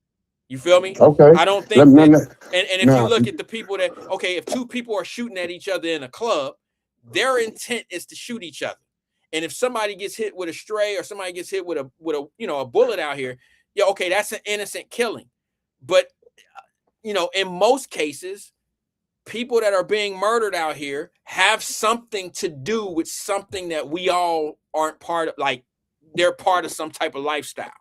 You feel me? Okay. I don't think that, and if you look at the people that, if two people are shooting at each other in a club, their intent is to shoot each other. And if somebody gets hit with a stray or somebody gets hit with a bullet out here, that's an innocent killing. But in most cases, people that are being murdered out here have something to do with something that we all aren't part of, like they're part of some type of lifestyle.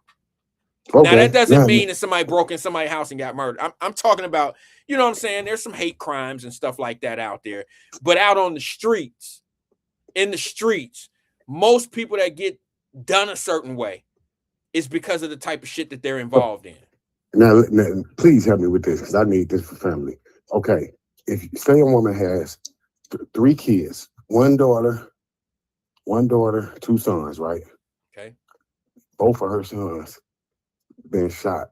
Okay. Now that doesn't mean that somebody broke in somebody's house and got murdered. I'm talking about, you know what I'm saying? There's some hate crimes and stuff like that out there. But out on the streets, most people that get done a certain way is because of the type of shit that they're involved in. Now please help me with this because I need this for family. Okay, if say a woman has 3 kids, one daughter, 2 sons, right? Okay. Both of her sons been shot,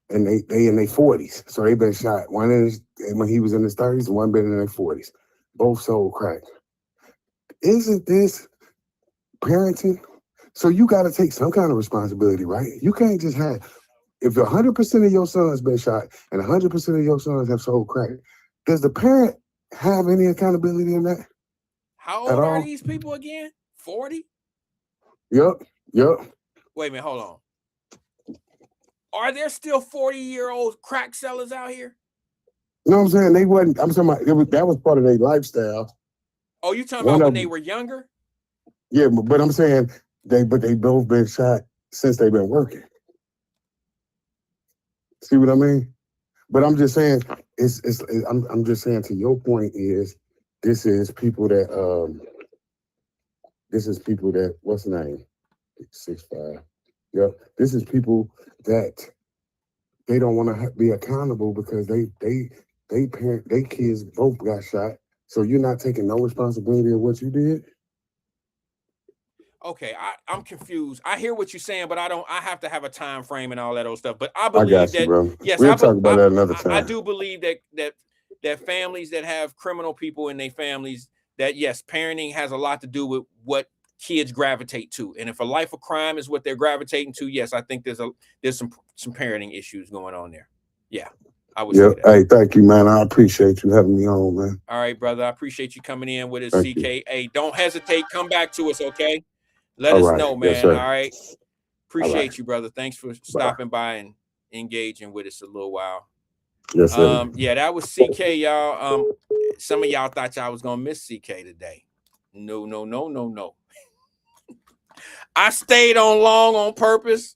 and they in their 40s, so they been shot. One when he was in his 30s, and one been in their 40s. Both sold crack. Isn't this parenting? So you got to take some kind of responsibility, right? You can't just have, if 100% of your sons been shot and 100% of your sons have sold crack, does the parent have any accountability in that? How old are these people again? 40? Yep. Wait a minute, hold on. Are there still 40-year-old crack sellers out here? You know what I'm saying? They wasn't, I'm talking about, that was part of their lifestyle. Oh, you talking about when they were younger? Yeah, but I'm saying they both been shot since they've been working. See what I mean? But I'm just saying, I'm just saying to your point is, this is people that what's the name? 6'5". Yep. This is people that they don't want to be accountable because they kids both got shot. So you're not taking no responsibility of what you did? Okay, I'm confused. I hear what you're saying, but I have to have a time frame and all that old stuff. But I believe that, bro. Yes, we'll talk about that another time. I do believe that families that have criminal people in their families, that yes, parenting has a lot to do with what kids gravitate to. And if a life of crime is what they're gravitating to, yes, I think there's some parenting issues going on there. Yeah. I would say that. Hey, thank you, man. I appreciate you having me on, man. All right, brother. I appreciate you coming in with us, thank CK. You. Hey, don't hesitate. Come back to us, okay? Let us know, man. Yes, all right. Appreciate you, brother. Thanks for stopping by and engaging with us a little while. Yes, sir. Yeah, that was CK, y'all. Some of y'all thought y'all was gonna miss CK today. No. I stayed on long on purpose.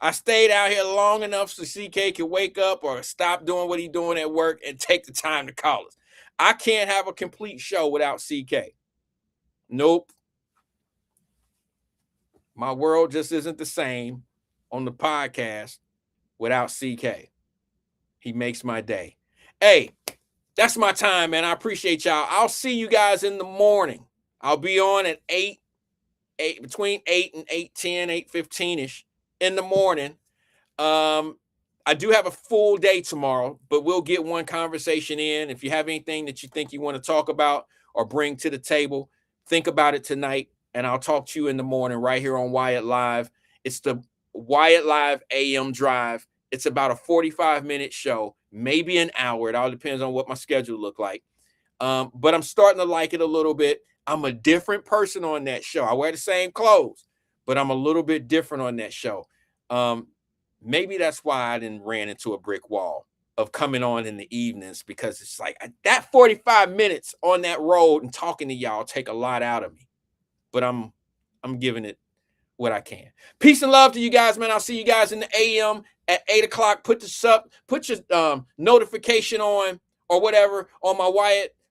I stayed out here long enough so CK could wake up or stop doing what he's doing at work and take the time to call us. I can't have a complete show without CK. Nope. My world just isn't the same on the podcast without CK. He makes my day. Hey, that's my time, man. I appreciate y'all. I'll see you guys in the morning. I'll be on at 8 between 8 and 8:10, 8:15-ish in the morning. I do have a full day tomorrow, but we'll get one conversation in. If you have anything that you think you want to talk about or bring to the table, think about it tonight, and I'll talk to you in the morning right here on Wyatt Live. It's the Wyatt Live AM Drive. It's about a 45-minute show, maybe an hour. It all depends on what my schedule look like. But I'm starting to like it a little bit. I'm a different person on that show. I wear the same clothes, but I'm a little bit different on that show. Maybe that's why I didn't ran into a brick wall of coming on in the evenings, because it's like that 45 minutes on that road and talking to y'all take a lot out of me. But I'm giving it what I can. Peace and love to you guys, man. I'll see you guys in the AM at 8 o'clock. Put your notification on or whatever on my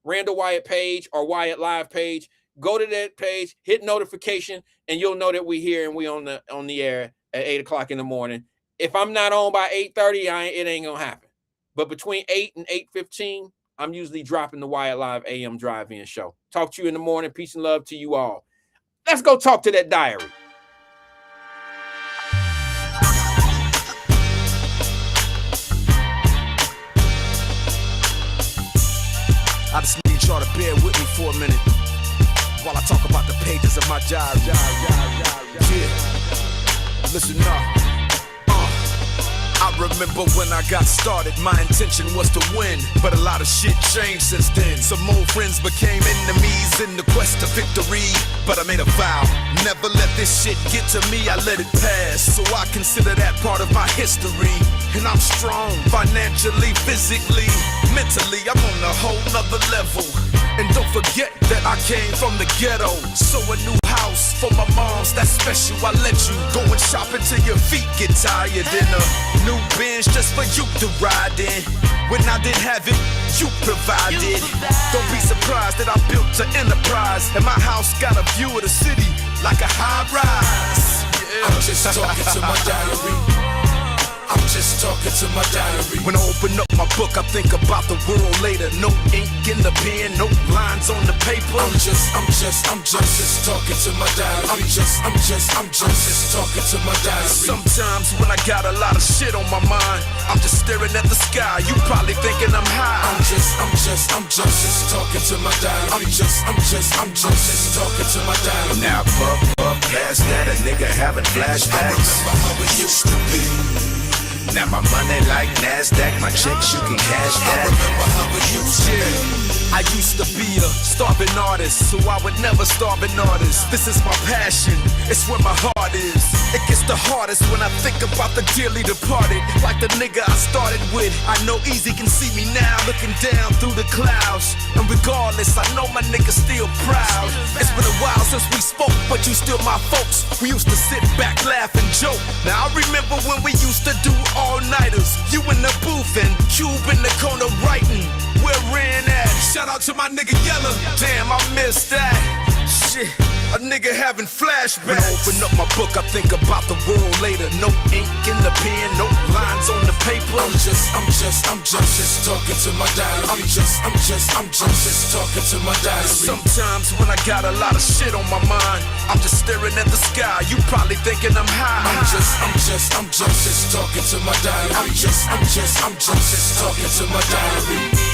Randall Wyatt page or Wyatt Live page. Go to that page, hit notification, and you'll know that we here and we on the air at 8 o'clock in the morning. If I'm not on by 8:30, it ain't gonna happen. But between 8 and 8:15, I'm usually dropping the Wyatt Live AM Drive-In show. Talk to you in the morning. Peace and love to you all. Let's go talk to that diary. I just need y'all to bear with me for a minute while I talk about the pages of my diary. Yeah, listen up. I remember when I got started, my intention was to win, but a lot of shit changed since then. Some old friends became enemies in the quest to victory, but I made a vow, never let this shit get to me. I let it pass, so I consider that part of my history. And I'm strong, financially, physically, mentally, I'm on a whole nother level. And don't forget that I came from the ghetto, so a new house for my moms, that's special. I let you go and shop until your feet get tired, and a new Benz just for you to ride in. When I didn't have it, you provided. Don't be surprised that I built an enterprise, and my house got a view of the city like a high rise. Yeah. I'm just talking to my diary. I'm just talking to my diary. When I open up my book, I think about the world later. No ink in the pen, no lines on the paper. I'm just talking to my diary. I'm just talking to my diary. Sometimes when I got a lot of shit on my mind, I'm just staring at the sky. You probably thinking I'm high. I'm just talking to my diary. I'm just talking to my diary. Now puff, past that, a nigga having flashbacks. I remember how it used to be. Now my money like NASDAQ, my checks you can cash that. I remember how it used to be. I used to be a starving artist, so I would never starve an artist. This is my passion, it's where my heart is. It gets the hardest when I think about the dearly departed. Like the nigga I started with, I know Easy can see me now, looking down through the clouds. And regardless, I know my nigga still proud. It's been a while since we spoke, but you still my folks. We used to sit back, laugh and joke. Now I remember when we used to do all-nighters. You in the booth and Cube in the corner writing. Where Ren at? Shout out to my nigga Yella. Damn, I missed that. Shit, a nigga having flashbacks. When I open up my book, I think about the world later. No ink in the pen, no lines on the paper. I'm just talking to my diary. I'm just talking to my diary. Sometimes when I got a lot of shit on my mind, I'm just staring at the sky. You probably thinking I'm high. I'm just talking to my diary. I'm just talking to my diary.